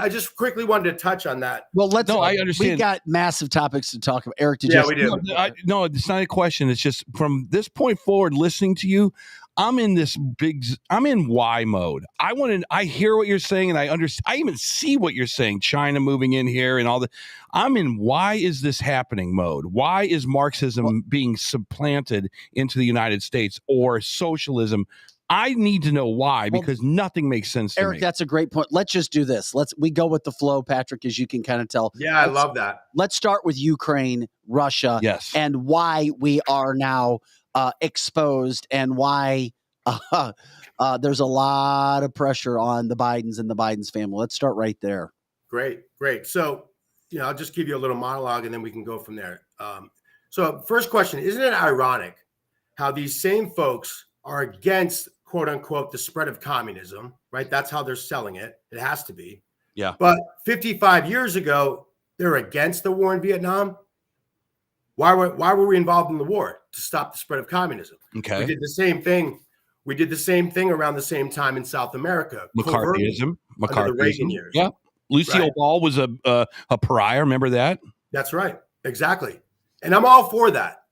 just quickly wanted to touch on that. Well, I understand. We got massive topics to talk about. Eric, we do. No, it's not a question. It's just from this point forward, listening to you, I'm in why mode. I hear what you're saying, and I understand. I even see what you're saying. China moving in here and all that. I'm in why is this happening mode? Why is Marxism being supplanted into the United States or socialism? I need to know why, because nothing makes sense to me. Eric, that's a great point. Let's just do this. We go with the flow, Patrick, as you can kind of tell. Yeah, I love that. Let's start with Ukraine, Russia, and why we are now exposed, and why there's a lot of pressure on the Bidens and the Bidens family. Let's start right there. Great. So, I'll just give you a little monologue, and then we can go from there. So first question, isn't it ironic how these same folks are against, quote unquote, the spread of communism, right? That's how they're selling it. It has to be. Yeah. But 55 years ago, they're against the war in Vietnam. Why were we involved in the war? To stop the spread of communism. Okay. We did the same thing. We did the same thing around the same time in South America. McCarthyism. Under the Reagan years. Yeah. Lucille Ball was a pariah. Remember that? That's right. Exactly. And I'm all for that.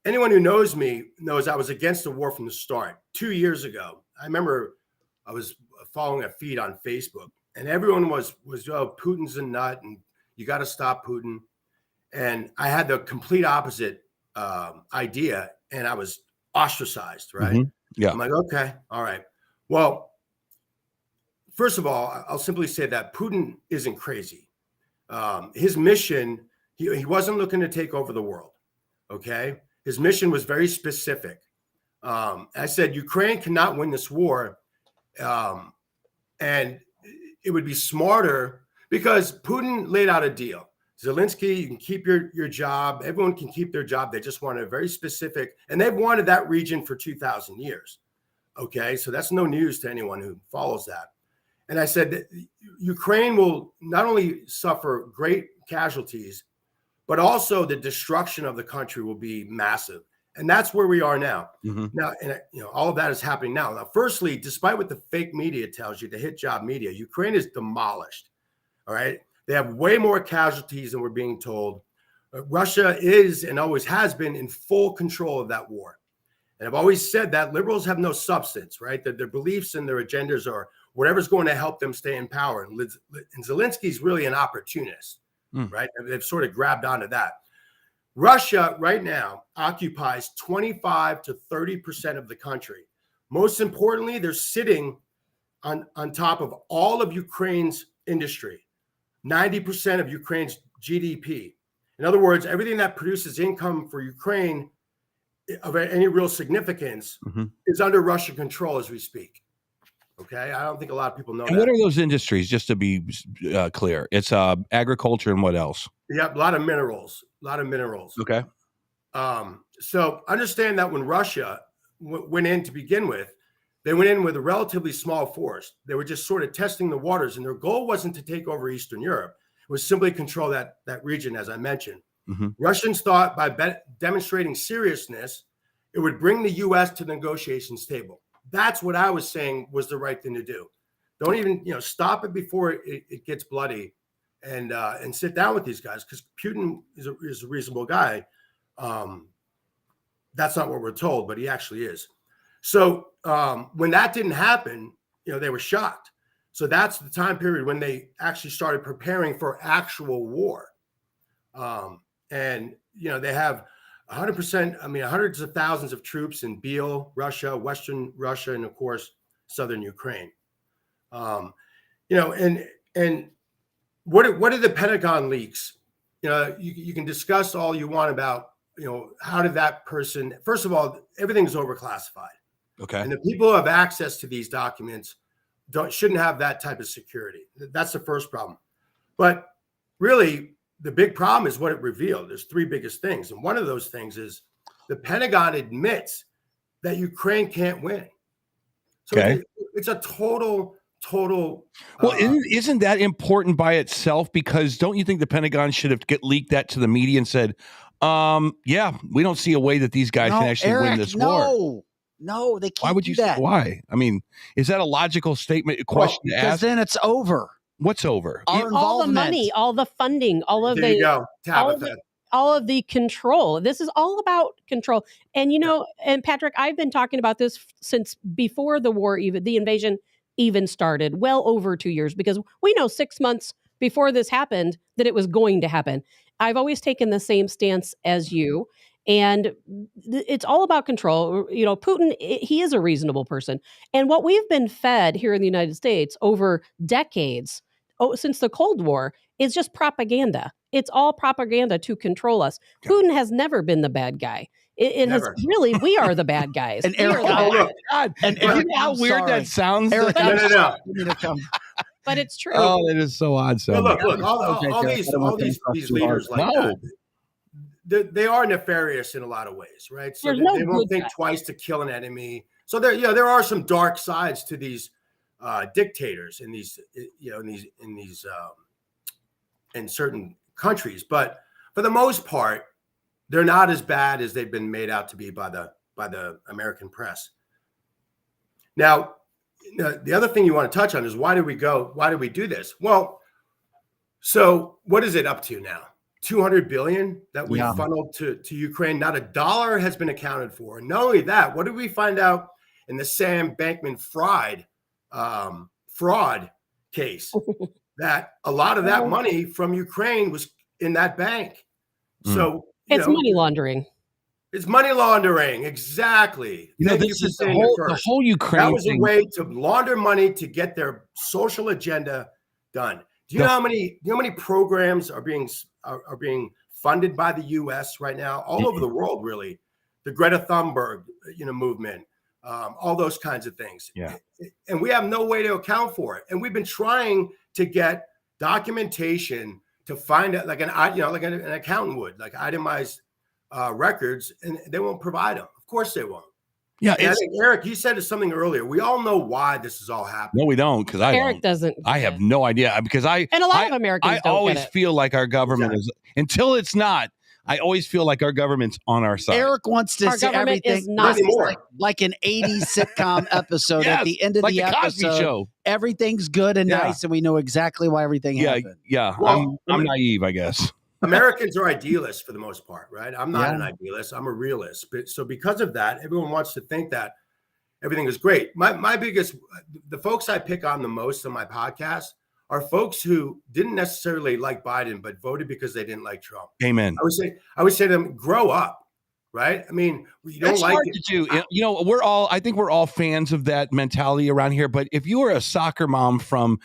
Anyone who knows me knows I was against the war from the start. 2 years ago, I remember I was following a feed on Facebook, and everyone was Putin's a nut, and you got to stop Putin. And I had the complete opposite idea, and I was ostracized. Right? Mm-hmm. Yeah. I'm like, okay, all right. Well, first of all, I'll simply say that Putin isn't crazy. His mission, he wasn't looking to take over the world. Okay. His mission was very specific. I said, Ukraine cannot win this war. And it would be smarter because Putin laid out a deal. Zelensky, you can keep your job. Everyone can keep their job. They just wanted a very specific, and they've wanted that region for 2,000 years. Okay. So that's no news to anyone who follows that. And I said that Ukraine will not only suffer great casualties, but also the destruction of the country will be massive. And that's where we are now. Mm-hmm. Now, and all of that is happening now. Now, firstly, despite what the fake media tells you, the hit job media, Ukraine is demolished. All right. They have way more casualties than we're being told. Russia is and always has been in full control of that war. And I've always said that liberals have no substance, right? That their beliefs and their agendas are whatever's going to help them stay in power. And Zelensky's really an opportunist. Right? They've sort of grabbed onto that. Russia right now occupies 25 to 30% of the country. Most importantly, they're sitting on top of all of Ukraine's industry, 90% of Ukraine's GDP. In other words, everything that produces income for Ukraine of any real significance is under Russian control as we speak. Okay, I don't think a lot of people know and that. What are those industries, just to be clear? It's agriculture and what else? Yeah, a lot of minerals. Okay. So understand that when Russia went in to begin with, they went in with a relatively small force. They were just sort of testing the waters, and their goal wasn't to take over Eastern Europe. It was simply control that region, as I mentioned. Mm-hmm. Russians thought by demonstrating seriousness, it would bring the U.S. to the negotiations table. That's what I was saying was the right thing to do. Don't even, stop it before it gets bloody and sit down with these guys, because Putin is a reasonable guy. That's not what we're told, but he actually is. So when that didn't happen, they were shocked. So that's the time period when they actually started preparing for actual war. And they have 100%, hundreds of thousands of troops in Biel, Russia, Western Russia, and of course, Southern Ukraine. And what are the Pentagon leaks? You can discuss all you want about, how did that person, first of all, everything's overclassified. Okay. And the people who have access to these documents shouldn't have that type of security. That's the first problem. But really, the big problem is what it revealed. There's three biggest things. And one of those things is the Pentagon admits that Ukraine can't win. So it's a total. Well, isn't that important by itself? Because don't you think the Pentagon should have leaked that to the media and said, yeah, we don't see a way that these guys can actually win this war? No, they can't. Why would you say why? Is that a logical question to ask? Because then it's over. What's over? All the money, all the funding, all of all of the control. This is all about control. And and Patrick, I've been talking about this since before the war, even the invasion even started, well over 2 years, because we know 6 months before this happened that it was going to happen. I've always taken the same stance as you. And it's all about control. Putin, he is a reasonable person. And what we've been fed here in the United States over decades, since the Cold War, is just propaganda. It's all propaganda to control us. Yeah. Putin has never been the bad guy. It has really, we are the bad guys. And Eric, and Eric, how weird that sounds. Eric, no. But it's true. Oh, that is so odd. So look, all these leaders like that, they are nefarious in a lot of ways, right? So they won't think twice to kill an enemy. So there are some dark sides to these dictators in these, in certain countries, but for the most part, they're not as bad as they've been made out to be by the American press. Now, the other thing you want to touch on is why did we do this? Well, so what is it up to now? 200 billion that we funneled to Ukraine. Not a dollar has been accounted for. And not only that, what did we find out in the Sam Bankman-Fried fraud case? That a lot of that money from Ukraine was in that bank. So it's money laundering. It's money laundering, exactly. This is the whole Ukraine. That was a way to launder money to get their social agenda done. Do you know how many programs are being funded by the U.S. right now, all over the world, really? The Greta Thunberg, movement, all those kinds of things. Yeah, and we have no way to account for it. And we've been trying to get documentation to find out, like an accountant would, like itemized records, and they won't provide them. Of course they won't. Yeah, I think, Eric, you said something earlier. We all know why this is all happening. No, we don't, because Eric doesn't. I have no idea, because and a lot of Americans don't always get it. feel like our government is, until it's not. I always feel like our government's on our side. Eric wants to say everything like an 80s sitcom episode. Yes, at the end of the episode, Cosby Show. Everything's good and nice, and we know exactly why everything happened. Yeah, well, I'm naive, I guess. Americans are idealists for the most part, right? I'm not an idealist. I'm a realist. But so because of that, everyone wants to think that everything is great. The folks I pick on the most on my podcast are folks who didn't necessarily like Biden, but voted because they didn't like Trump. Amen. I would say to them, grow up. Right? I mean, you don't like it. To do. I think we're all fans of that mentality around here. But if you are a soccer mom from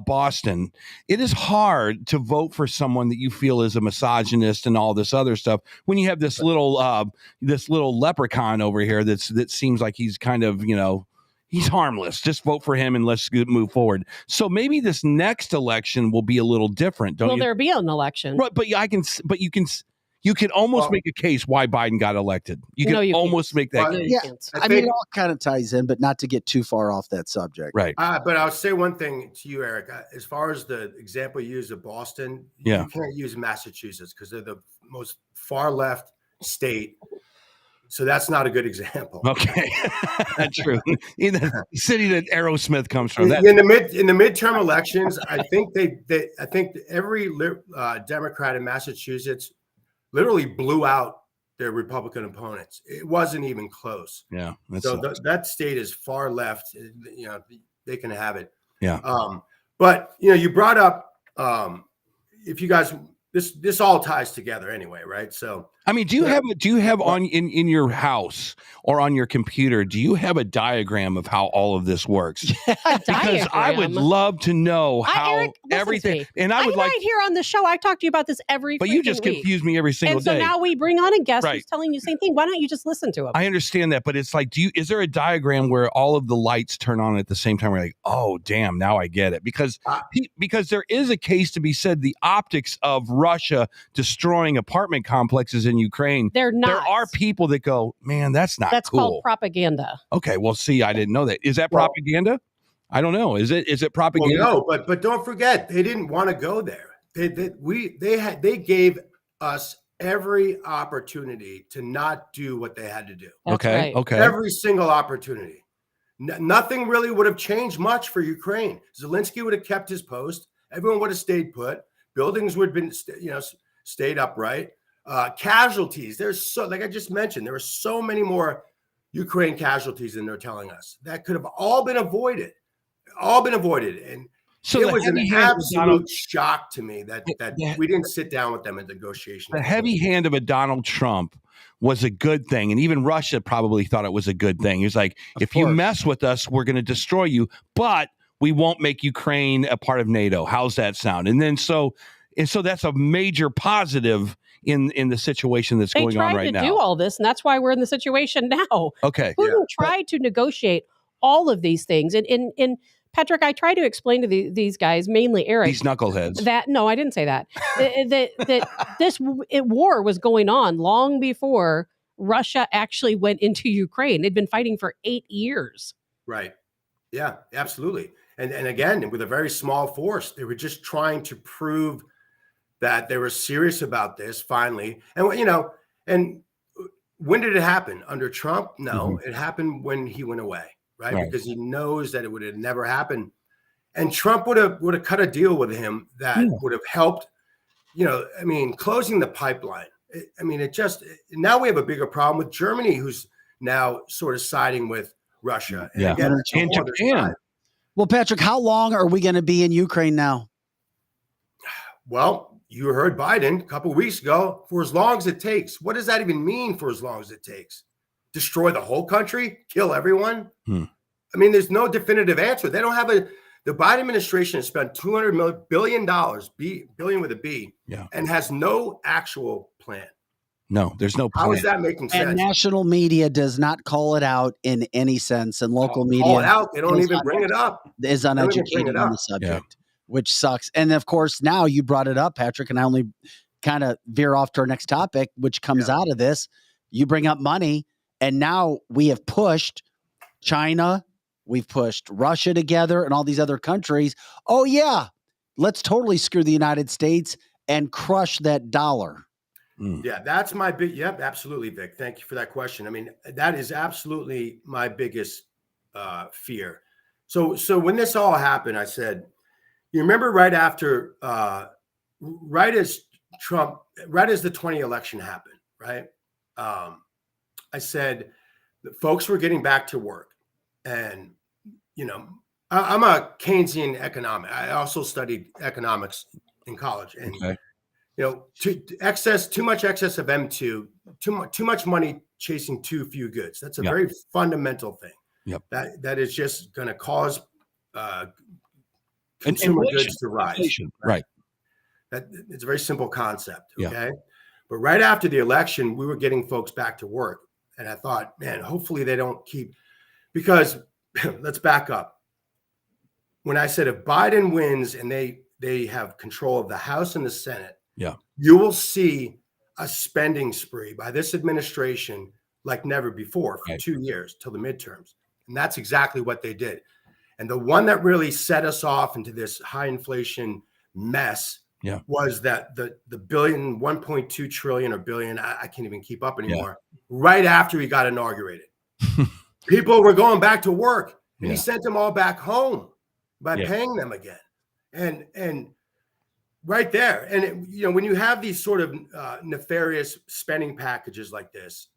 Boston, it is hard to vote for someone that you feel is a misogynist and all this other stuff when you have this little leprechaun over here that seems like he's kind of, he's harmless. Just vote for him and let's move forward. So maybe this next election will be a little different. Will there be an election? Right, you can almost make a case why Biden got elected. You can almost make that case. Yeah, I mean, it all kind of ties in, but not to get too far off that subject. Right. But I'll say one thing to you, Eric. As far as the example you used of Boston, you can't use Massachusetts because they're the most far left state. So that's not a good example. Okay, that's true. In the city that Aerosmith comes from. In the midterm elections, I think I think every Democrat in Massachusetts literally blew out their Republican opponents. It wasn't even close. Yeah. So that state is far left. You know, they can have it. Yeah. But you know, you brought up if you guys this all ties together anyway, right? So I mean, do you have on in your house or on your computer, do you have a diagram of how all of this works? Because I would love to know how Eric, everything, and I'm right here on the show. I talk to you about this every but you just week. confuse me every single and so day. now we bring on a guest Right. who's telling you the same thing. Why don't you just listen to him? I understand that, but it's like, is there a diagram where all of the lights turn on at the same time? We're like, oh, damn, now I get it. Because there is a case to be said, the optics of Russia destroying apartment complexes in Ukraine. They're not. There are people that go, man, that's not That's cool. called propaganda. Okay, well, see, I didn't know that. Is that propaganda? I don't know. Is it propaganda? Well, no, but don't forget, they didn't want to go there. They gave us every opportunity to not do what they had to do. That's right. Okay. Every single opportunity. Nothing really would have changed much for Ukraine. Zelensky would have kept his post. Everyone would have stayed put. Buildings would have been, stayed upright. Casualties. There's so, like I just mentioned, there were so many more Ukraine casualties than they're telling us that could have all been avoided. And So it the was an heavy hand of absolute shock to me that we didn't sit down with them in negotiations. The heavy hand of a Donald Trump was a good thing. And even Russia probably thought it was a good thing. He was like, if you mess with us, we're going to destroy you, but we won't make Ukraine a part of NATO. How's that sound? And so that's a major positive in the situation that's going on right now. They tried to do all this, and that's why we're in the situation now. Okay. Putin tried to negotiate all of these things. And Patrick, I try to explain to these guys, mainly Eric, these knuckleheads. No, I didn't say that. that this war was going on long before Russia actually went into Ukraine. They'd been fighting for 8 years. Right. Yeah, absolutely. And again, with a very small force, they were just trying to prove that they were serious about this finally. And, and when did it happen? Under Trump? No, It happened when he went away, right? Because he knows that it would have never happened. And Trump would have cut a deal with him that would have helped, closing the pipeline. Now we have a bigger problem with Germany, who's now sort of siding with Russia. And again, and Japan. Well, Patrick, how long are we going to be in Ukraine now? Well, you heard Biden a couple of weeks ago, for as long as it takes. What does that even mean, for as long as it takes? Destroy the whole country? Kill everyone? I mean, there's no definitive answer. They don't have the Biden administration has spent $200 billion, billion with a B, and has no actual plan. No, there's no plan. How is that making sense? And national media does not call it out in any sense, and local media call it out. They don't even bring it up. Is uneducated on the subject, which sucks. And of course, now you brought it up, Patrick, and I only kind of veer off to our next topic, which comes out of this. You bring up money, and now we have pushed China, we've pushed Russia together, and all these other countries. Oh yeah, let's totally screw the United States and crush that dollar. Yeah, that's my big. Yep, absolutely, Vic. Thank you for that question. I mean, that is absolutely my biggest fear. So when this all happened, I said, you remember right as the 20 election happened, right? I said that folks were getting back to work, and I'm a Keynesian economic. I also studied economics in college, and too much excess of M2, too much money chasing too few goods. That's a very fundamental thing. Yep. That is just going to cause consumer goods to rise. Right. It's a very simple concept. Okay. But right after the election, we were getting folks back to work, and I thought, man, hopefully they don't keep, because let's back up. When I said if Biden wins and they have control of the House and the Senate, you will see a spending spree by this administration like never before for 2 years till the midterms. And that's exactly what they did. And the one that really set us off into this high inflation mess was that the 1.2 trillion or billion, I can't even keep up anymore, right after he got inaugurated. People were going back to work, and he sent them all back home by paying them again. And right there. And, when you have these sort of nefarious spending packages like this,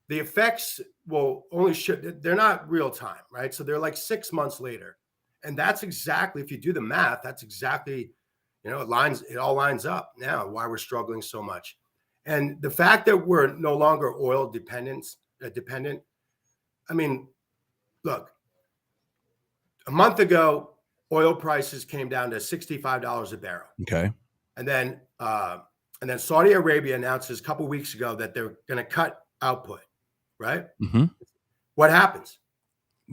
the effects will only they're not real time, right? So they're like 6 months later. And that's exactly, if you do the math, that's exactly, it all lines up now why we're struggling so much. And the fact that we're no longer oil dependent. I mean, look, a month ago, oil prices came down to $65 a barrel. Okay. And then Saudi Arabia announces a couple of weeks ago that they're going to cut output, right? Mm-hmm. What happens?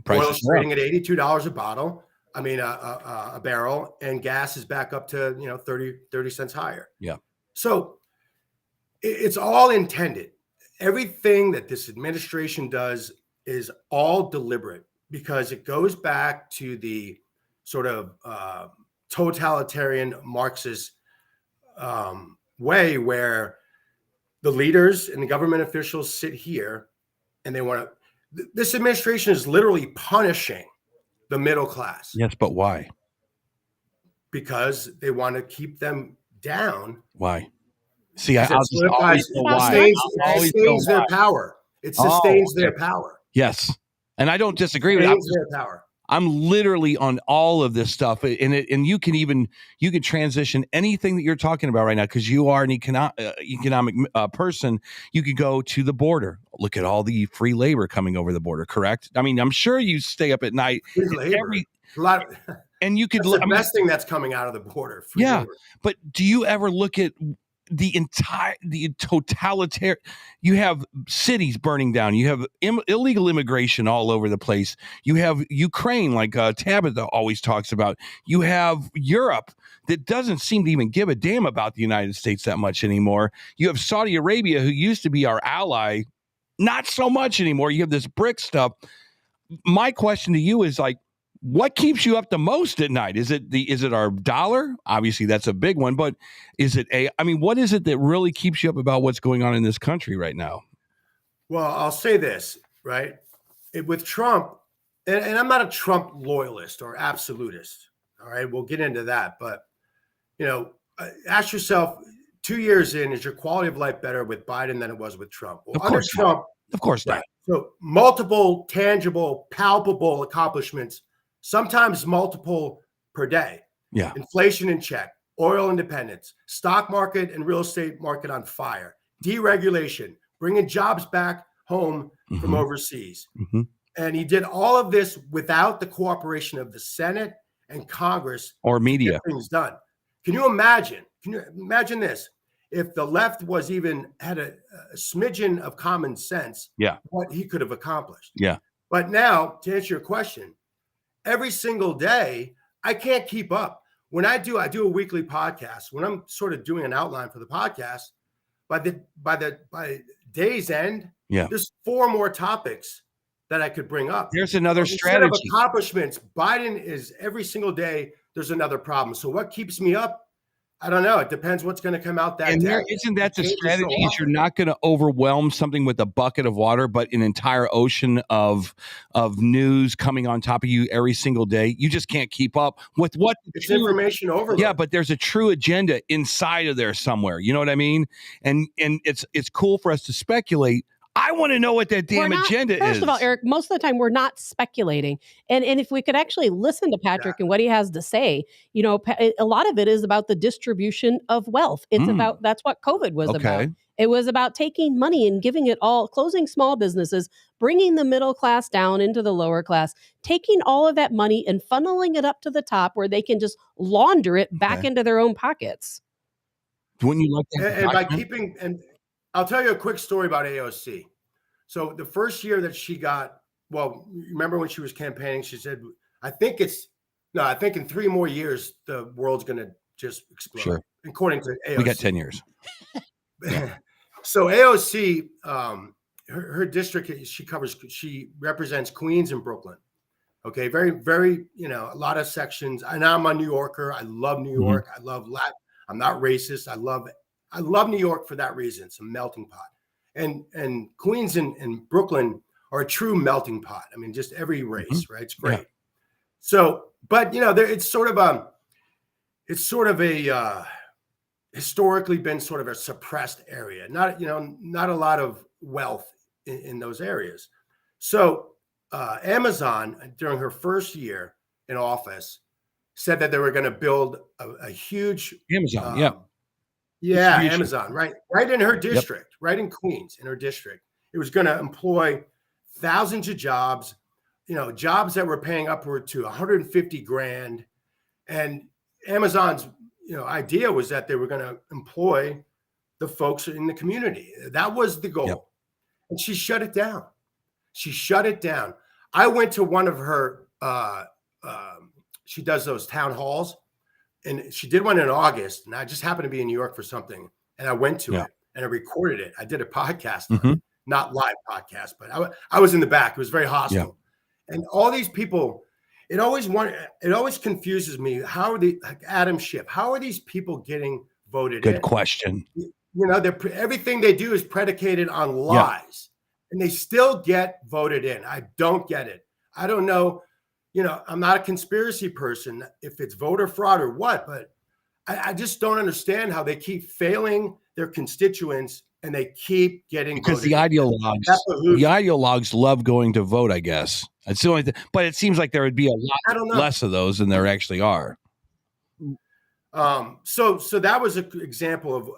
Prices Oil's trading at $82 a bottle. I mean, a barrel, and gas is back up to 30 cents higher. Yeah. So it's all intended. Everything that this administration does is all deliberate, because it goes back to the sort of totalitarian Marxist way, where the leaders and the government officials sit here and they want to. This administration is literally punishing the middle class. Yes, but why? Because they want to keep them down. Why? See, It sustains their power. It sustains their power. Yes, and I don't disagree with that. Their power. I'm literally on all of this stuff, and you can transition anything that you're talking about right now, because you are an economic person. You could go to the border. Look at all the free labor coming over the border. Correct? I mean, I'm sure you stay up at night. And you could look. The best thing that's coming out of the border. Free labor. But do you ever look at the totalitarian? You have cities burning down. You have illegal immigration all over the place. You have Ukraine, like Tabitha always talks about. You have Europe that doesn't seem to even give a damn about the United States that much anymore. You have Saudi Arabia, who used to be our ally, not so much anymore. You have this BRIC stuff. My question to you is, like, what keeps you up the most at night? Is it our dollar? Obviously, that's a big one. But is it what is it that really keeps you up about what's going on in this country right now? Well, I'll say this, right? With Trump, and I'm not a Trump loyalist or absolutist. All right, we'll get into that. But, ask yourself, 2 years in, is your quality of life better with Biden than it was with Trump? Well, of course under Trump, not. Of course not. Right, so multiple, tangible, palpable accomplishments. Sometimes multiple per day. Yeah. Inflation in check, oil independence, stock market and real estate market on fire, deregulation, bringing jobs back home from overseas. Mm-hmm. And he did all of this without the cooperation of the Senate and Congress or media. To get things done. Can you imagine this? If the left had a smidgen of common sense, what he could have accomplished. Yeah. But now, to answer your question, every single day, I can't keep up. When I do a weekly podcast, when I'm sort of doing an outline for the podcast, by day's end, there's 4 more topics that I could bring up. There's another strategy. Instead of accomplishments, Biden is every single day, there's another problem. So what keeps me up? I don't know. It depends what's going to come out that day. And isn't that the strategy? Is you're not going to overwhelm something with a bucket of water, but an entire ocean of news coming on top of you every single day. You just can't keep up with what it's information overload. Yeah, but there's a true agenda inside of there somewhere. You know what I mean? And it's cool for us to speculate. I want to know what that damn agenda is. First of all, Eric, most of the time we're not speculating. And if we could actually listen to Patrick and what he has to say, a lot of it is about the distribution of wealth. It's about, that's what COVID was about. It was about taking money and giving it all, closing small businesses, bringing the middle class down into the lower class, taking all of that money and funneling it up to the top where they can just launder it back into their own pockets. Wouldn't you like that? And I'll tell you a quick story about AOC. So the first year that she got, remember when she was campaigning, she said, I think in 3 more years, the world's going to just explode. Sure. According to AOC. We got 10 years. So AOC, her district, she represents Queens and Brooklyn. Okay. Very, very, a lot of sections. And I'm a New Yorker. I love New York. I I'm not racist. I love New York for that reason. It's a melting pot. And Queens and Brooklyn are a true melting pot. I mean, just every race, right? It's great. Yeah. So, but it's sort of a historically been sort of a suppressed area. Not a lot of wealth in those areas. So Amazon, during her first year in office, said that they were going to build a huge Amazon. Amazon, right in her district, right in Queens, in her district. It was going to employ thousands of jobs, jobs that were paying upward to 150 grand. And Amazon's, idea was that they were going to employ the folks in the community. That was the goal. Yep. And she shut it down. I went to one of her, she does those town halls, and she did one in August, and I just happened to be in New York for something, and I went to it and I recorded it. I did a podcast, on it, not live podcast, but I was in the back. It was very hostile. Yeah. And all these people, it always confuses me. How are Adam Schiff, how are these people getting voted in? Good question. Everything they do is predicated on lies, and they still get voted in. I don't get it. I don't know. I'm not a conspiracy person if it's voter fraud or what, but I just don't understand how they keep failing their constituents and they keep getting because the ideologues love going to vote, I guess. It's the only thing, but it seems like there would be a lot less of those than there actually are. So that was an example of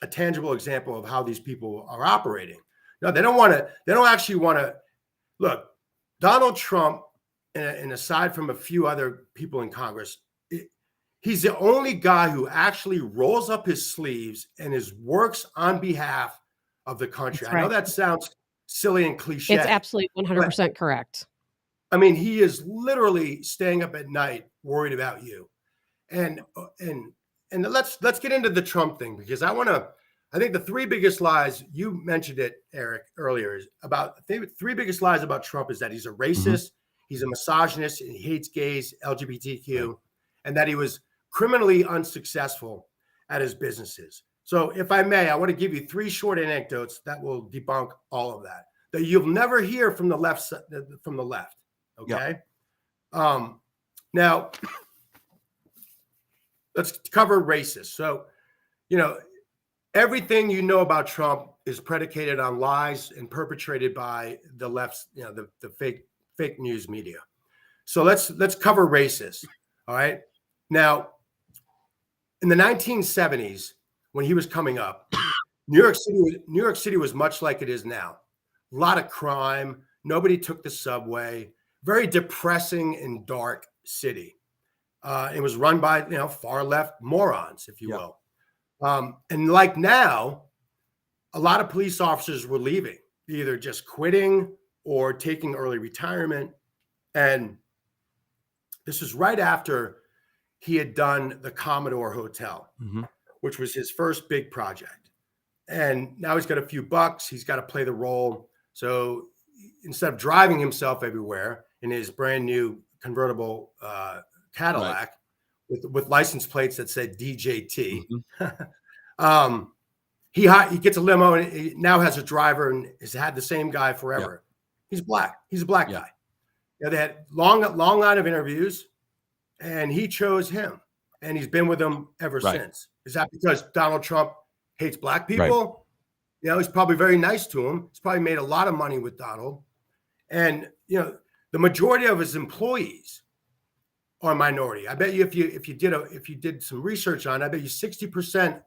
a tangible example of how these people are operating. No, they don't actually want to look. Donald Trump, and aside from a few other people in Congress, he's the only guy who actually rolls up his sleeves and works on behalf of the country. Right. I know that sounds silly and cliche. It's absolutely 100% correct. I mean, he is literally staying up at night worried about you. And let's get into the Trump thing, because I think the three biggest lies, you mentioned it, Eric, earlier, is the three biggest lies about Trump is that he's a racist, he's a misogynist, and he hates gays, LGBTQ, and that he was criminally unsuccessful at his businesses. So if I may, I want to give you three short anecdotes that will debunk all of that you'll never hear from the left. Okay. Yeah. Now let's cover racist. So, everything you know about Trump is predicated on lies and perpetrated by the left's, the fake news media. So let's cover racist. All right. Now, in the 1970s, when he was coming up, New York City was much like it is now. A lot of crime. Nobody took the subway. Very depressing and dark city. It was run by far left morons, if you will. And like now, a lot of police officers were leaving, either just quitting or taking early retirement. And this is right after he had done the Commodore Hotel, which was his first big project. And now he's got a few bucks. He's got to play the role. So instead of driving himself everywhere in his brand new convertible Cadillac, with license plates that said DJT. He gets a limo and he now has a driver and has had the same guy forever. He's black. He's a black guy. They had long line of interviews, and he chose him, and he's been with him ever since. Is that because Donald Trump hates black people? He's probably very nice to him. He's probably made a lot of money with Donald, and the majority of his employees are minority. I bet you if you did some research on it, I bet you 60%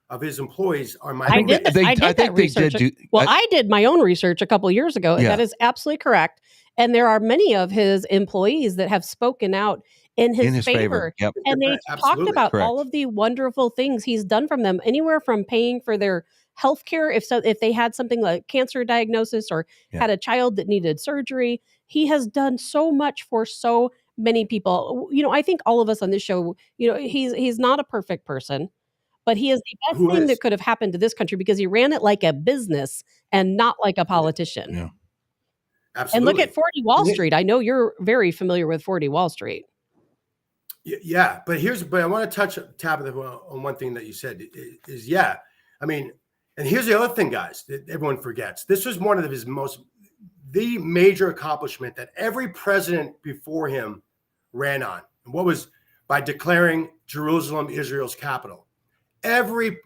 of his employees are minority. I did my own research a couple of years ago, and that is absolutely correct. And there are many of his employees that have spoken out in his favor. Yep. And they talked about all of the wonderful things he's done from them, anywhere from paying for their health care if they had something like cancer diagnosis or had a child that needed surgery. He has done so much for so many people. I think all of us on this show, he's not a perfect person, but he is the best thing that could have happened to this country because he ran it like a business and not like a politician. Yeah. Absolutely. And look at 40 Wall Street. I know you're very familiar with 40 Wall Street. Yeah, but I want to touch Tabitha on one thing that you said is yeah. I mean, and here's the other thing, guys, that everyone forgets. This was one of the major accomplishment that every president before him ran on. And what was by declaring Jerusalem Israel's capital.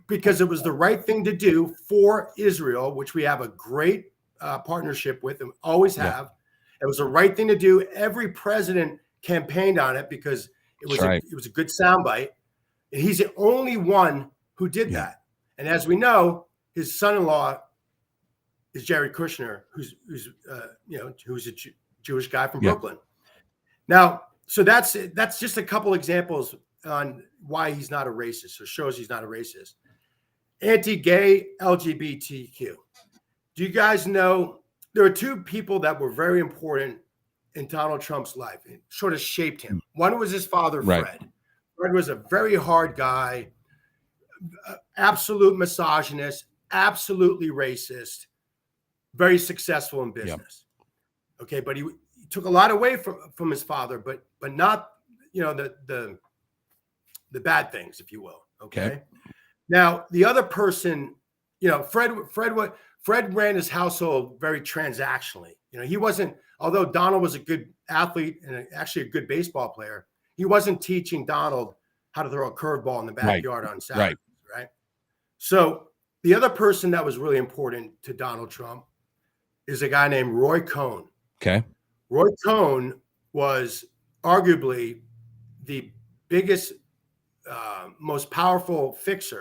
Because it was the right thing to do for Israel, which we have a great partnership with and always have. Yeah. It was the right thing to do. Every president campaigned on it because it was a good soundbite. And he's the only one who did that. And as we know, his son-in-law is Jared Kushner, who's a Jewish guy from Brooklyn. Now, so that's just a couple examples on why he's not a racist, or shows he's not a racist. Anti-gay, LGBTQ. Do you guys know there are two people that were very important in Donald Trump's life and sort of shaped him? One was his father, Fred. Fred was a very hard guy, absolute misogynist, absolutely racist, very successful in business. Okay, but he took a lot away from his father, but not, the bad things, if you will. Okay. Now, the other person, Fred ran his household very transactionally. He wasn't, although Donald was a good athlete and actually a good baseball player, he wasn't teaching Donald how to throw a curveball in the backyard on Saturday. Right. So the other person that was really important to Donald Trump is a guy named Roy Cohn. Okay. Roy Cohn was arguably the biggest, most powerful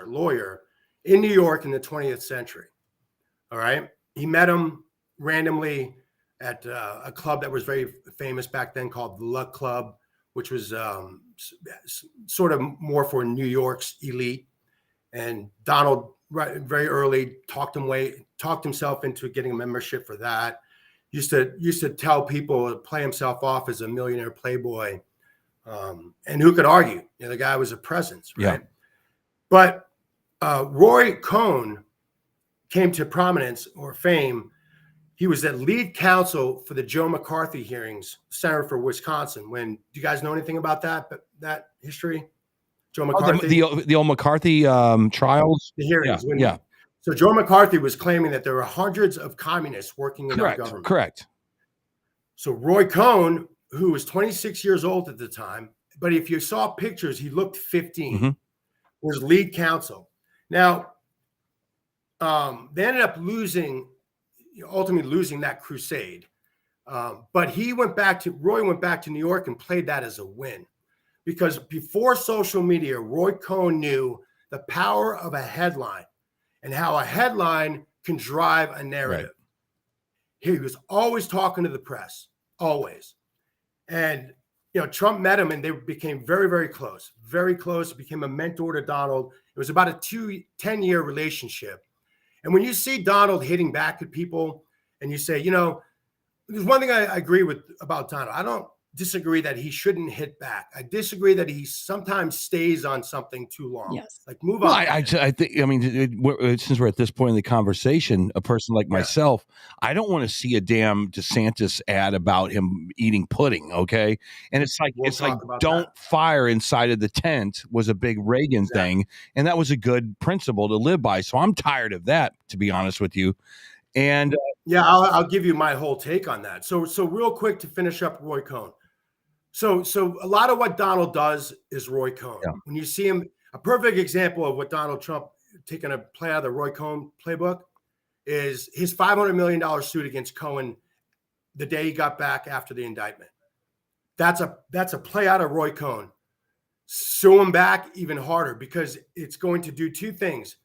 lawyer in New York in the 20th century. All right. He met him randomly at a club that was very famous back then called the Luck Club, which was sort of more for New York's elite. And Donald very early talked himself into getting a membership for that. Used to tell people to play himself off as a millionaire playboy. And who could argue? The guy was a presence, right? Yeah. But Roy Cohn came to prominence or fame. He was the lead counsel for the Joe McCarthy hearings, Senator for Wisconsin. Do you guys know anything about that history? Joe McCarthy, the old McCarthy trials, the hearings. Yeah. So Joe McCarthy was claiming that there were hundreds of communists working in our government. Correct. So Roy Cohn, who was 26 years old at the time, but if you saw pictures, he looked 15, was lead counsel. Now, they ended up ultimately losing that crusade. But Roy went back to New York and played that as a win. Because before social media, Roy Cohn knew the power of a headline and how a headline can drive a narrative. Right. He was always talking to the press, always. And, Trump met him and they became very, very close, became a mentor to Donald. It was about a 10-year relationship. And when you see Donald hitting back at people and you say, there's one thing I agree with about Donald. I don't disagree that he shouldn't hit back. I disagree that he sometimes stays on something too long. Yes. Like move on. I think, since we're at this point in the conversation, a person like myself, I don't want to see a damn DeSantis ad about him eating pudding. Okay. And it's like, don't fire inside of the tent was a big Reagan thing. And that was a good principle to live by. So I'm tired of that, to be honest with you. And I'll give you my whole take on that. So real quick to finish up Roy Cohn. So a lot of what Donald does is Roy Cohn. Yeah. When you see him, a perfect example of what Donald Trump taking a play out of the Roy Cohn playbook is his $500 million suit against Cohen the day he got back after the indictment. That's a play out of Roy Cohn. Sue him back even harder because it's going to do two things.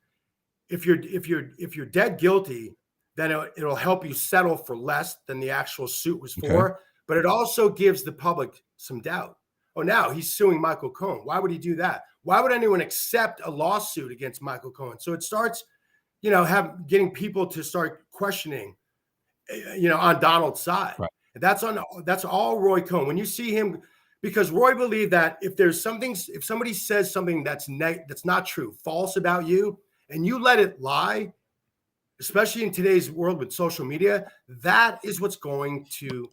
If you're dead guilty, then it'll help you settle for less than the actual suit was for. But it also gives the public some doubt. Oh, now he's suing Michael Cohen. Why would he do that? Why would anyone accept a lawsuit against Michael Cohen? So it starts, getting people to start questioning, on Donald's side. Right. That's all Roy Cohn. When you see him, because Roy believed that if somebody says something that's not true, false about you, and you let it lie, especially in today's world with social media, that is what's going to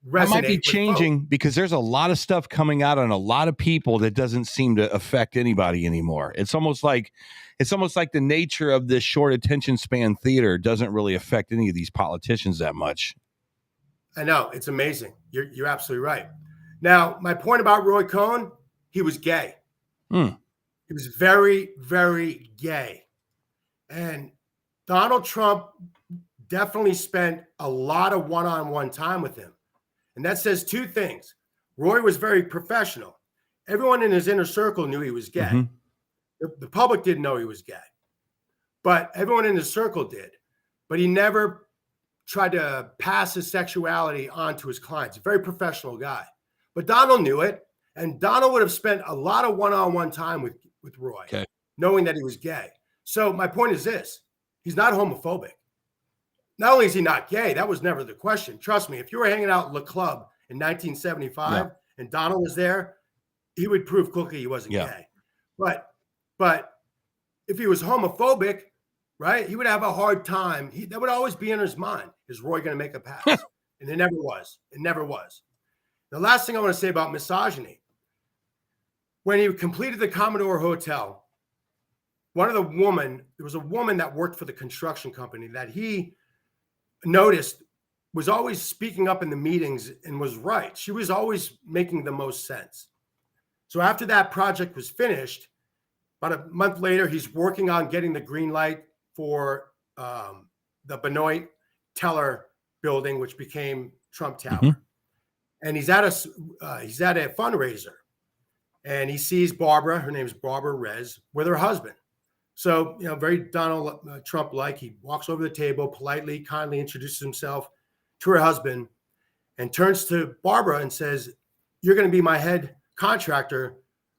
resonate. That might be with changing folks. because there's a lot of stuff coming out on a lot of people that doesn't seem to affect anybody anymore. It's almost like the nature of this short attention span theater doesn't really affect any of these politicians that much. I know, it's amazing. You're absolutely right. Now, my point about Roy Cohn, he was gay. He was very, very gay. And Donald Trump definitely spent a lot of one-on-one time with him. And that says two things. Roy was very professional. Everyone in his inner circle knew he was gay. Mm-hmm. The public didn't know he was gay, but everyone in his circle did. But he never tried to pass his sexuality on to his clients. A very professional guy. But Donald knew it, and Donald would have spent a lot of one-on-one time with Roy, knowing that he was gay. So my point is this. He's not homophobic. Not only is he not gay, that was never the question. Trust me, if you were hanging out at Le Club in 1975 and Donald was there, he would prove quickly he wasn't gay. But if he was homophobic, right, he would have a hard time. That would always be in his mind. Is Roy going to make a pass? And it never was. It never was. The last thing I want to say about misogyny, when he completed the Commodore Hotel, there was a woman that worked for the construction company that he noticed was always speaking up in the meetings and was right. She was always making the most sense. So after that project was finished, about a month later, he's working on getting the green light for the Benoit Teller building, which became Trump Tower. Mm-hmm. And he's at a fundraiser, and he sees Barbara. Her name's Barbara Rez with her husband. So, very Donald Trump-like. He walks over the table, politely, kindly introduces himself to her husband, and turns to Barbara and says, "You're going to be my head contractor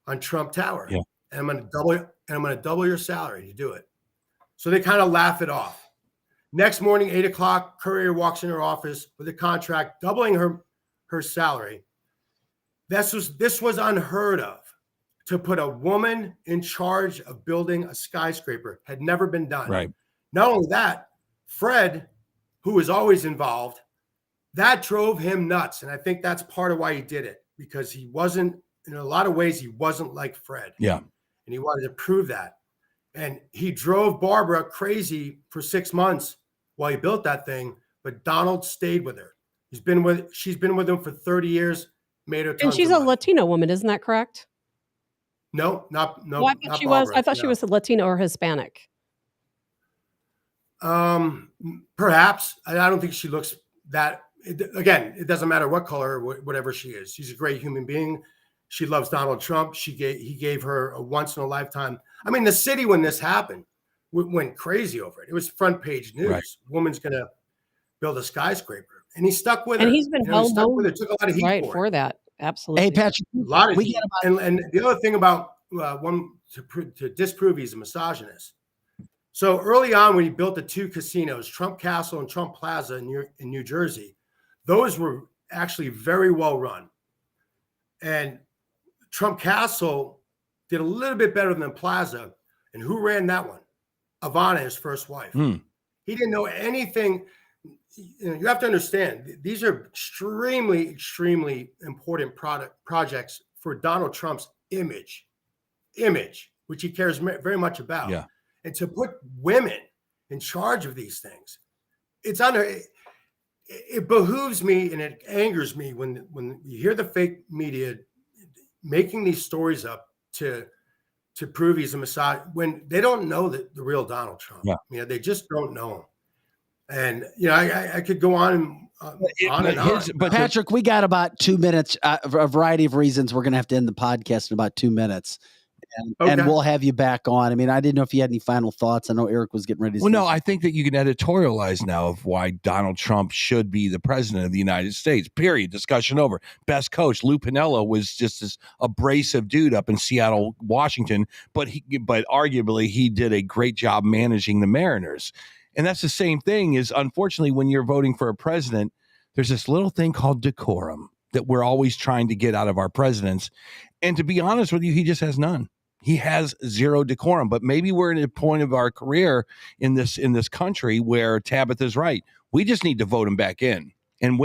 on Trump Tower, and I'm going to double your salary to do it." So they kind of laugh it off. Next morning, 8 o'clock, Courier walks in her office with a contract doubling her salary. This was unheard of. To put a woman in charge of building a skyscraper had never been done. Right. Not only that, Fred, who was always involved, that drove him nuts. And I think that's part of why he did it, because he wasn't, in a lot of ways, he wasn't like Fred. Yeah. And he wanted to prove that. And he drove Barbara crazy for 6 months while he built that thing, but Donald stayed with her. She's been with him for 30 years, made her tons And she's of a money. Latino woman, isn't that correct? No. Well, I thought she was. I thought she was Latino or Hispanic. Perhaps. I don't think she looks that. Again, it doesn't matter what color or whatever she is. She's a great human being. She loves Donald Trump. He gave her a once in a lifetime. I mean, the city, when this happened, went crazy over it. It was front page news. Right. Woman's going to build a skyscraper, and he stuck with her. And he's been well known, took a lot of heat for that. Absolutely. Hey, Patrick, a lot of heat. And the other thing about one to disprove he's a misogynist. So early on, when he built the two casinos, Trump Castle and Trump Plaza in New Jersey, those were actually very well run. And Trump Castle did a little bit better than Plaza. And who ran that one? Ivana, his first wife. He didn't know anything. You have to understand, these are extremely, extremely important projects for Donald Trump's image, which he cares very much about. Yeah. And to put women in charge of these things, it behooves me and it angers me when you hear the fake media making these stories up to prove he's a messiah when they don't know the real Donald Trump. Yeah. They just don't know him. And I could go on and on. But Patrick, we got about 2 minutes. For a variety of reasons, we're going to have to end the podcast in about 2 minutes, and we'll have you back on. I mean, I didn't know if you had any final thoughts. I know Eric was getting ready to. Well, no, I think that you can editorialize now of why Donald Trump should be the president of the United States. Period. Discussion over. Best coach Lou Piniella was just this abrasive dude up in Seattle, Washington, but arguably he did a great job managing the Mariners. And that's the same thing is, unfortunately, when you're voting for a president, there's this little thing called decorum that we're always trying to get out of our presidents. And to be honest with you, he just has none. He has zero decorum. But maybe we're at a point of our career in this country where Tabitha's right. We just need to vote him back in. and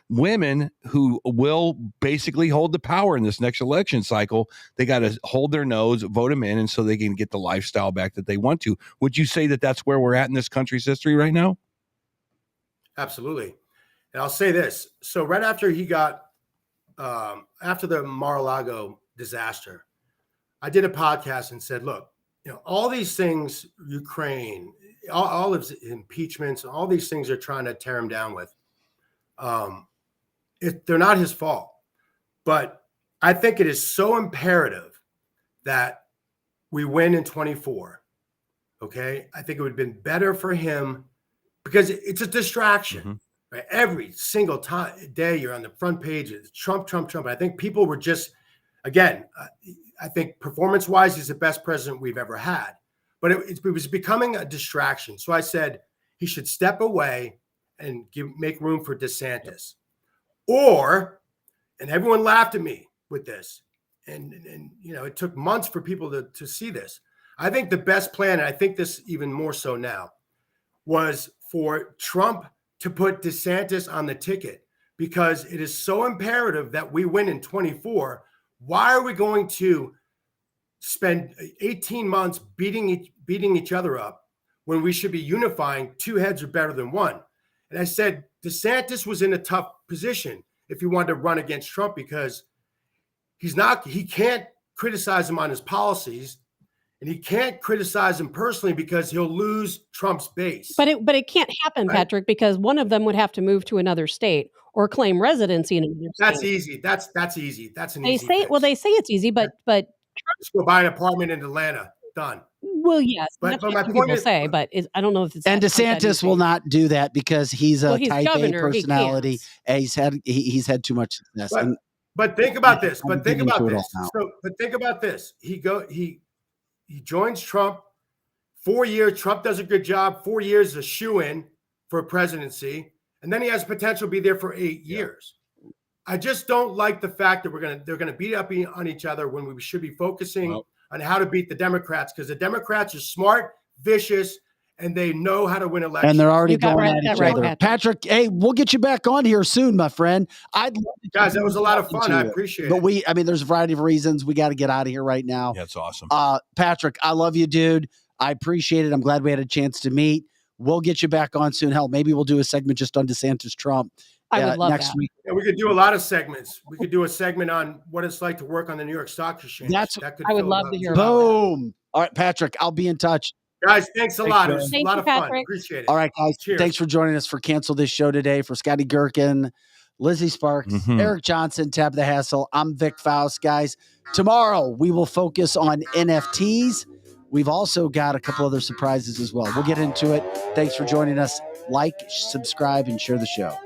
women who will basically hold the power in this next election cycle, they got to hold their nose, vote them in, and so they can get the lifestyle back that they want to. Would you say that that's where we're at in this country's history right now? Absolutely. And I'll say this. So right after he got, after the Mar-a-Lago disaster, I did a podcast and said, look, all these things, Ukraine, all of his impeachments, all these things are trying to tear him down with. They're not his fault. But I think it is so imperative that we win in 24. Okay. I think it would have been better for him because it's a distraction. Mm-hmm. Right? Every single day you're on the front page, it's Trump, Trump, Trump. I think people were just, again, I think performance-wise, he's the best president we've ever had. But it was becoming a distraction. So I said he should step away and make room for DeSantis. Or, and everyone laughed at me with this, and it took months for people to see this. I think the best plan, and I think this even more so now, was for Trump to put DeSantis on the ticket because it is so imperative that we win in 24. Why are we going to spend 18 months beating each other up when we should be unifying? Two heads are better than one. And I said DeSantis was in a tough position if he wanted to run against Trump because he can't criticize him on his policies. And he can't criticize him personally because he'll lose Trump's base. But it can't happen, right? Patrick, because one of them would have to move to another state or claim residency in another state. That's easy. That's easy. That's an easy fix. Well, they say it's easy, but just go buy an apartment in Atlanta. Done. Well, yes, but my point is, I don't know if it's. And DeSantis will not do that because he's a type A personality. And he's had too much success. But think about this. But think about this. He joins Trump. 4 years. Trump does a good job. 4 years is a shoe-in for a presidency. And then he has potential to be there for 8 years. I just don't like the fact that they're gonna beat up on each other when we should be focusing on how to beat the Democrats, because the Democrats are smart, vicious, and they know how to win elections. And they're already going at each other. Patrick, hey, we'll get you back on here soon, my friend. Guys, that was a lot of fun. I appreciate it. But there's a variety of reasons. We got to get out of here right now. That's awesome. Patrick, I love you, dude. I appreciate it. I'm glad we had a chance to meet. We'll get you back on soon. Hell, maybe we'll do a segment just on DeSantis Trump. I would love next that. week. Yeah, we could do a lot of segments. We could do a segment on what it's like to work on the New York Stock Exchange. I would love to hear about that. Boom. All right, Patrick, I'll be in touch. Guys, thanks a lot. It was a lot of fun. Appreciate it. All right, guys. Cheers. Thanks for joining us for Cancel This Show today. For Scotty Gherkin, Lizzie Sparks, Eric Johnson, Tab the Hassle. I'm Vic Faust, guys. Tomorrow, we will focus on NFTs. We've also got a couple other surprises as well. We'll get into it. Thanks for joining us. Like, subscribe, and share the show.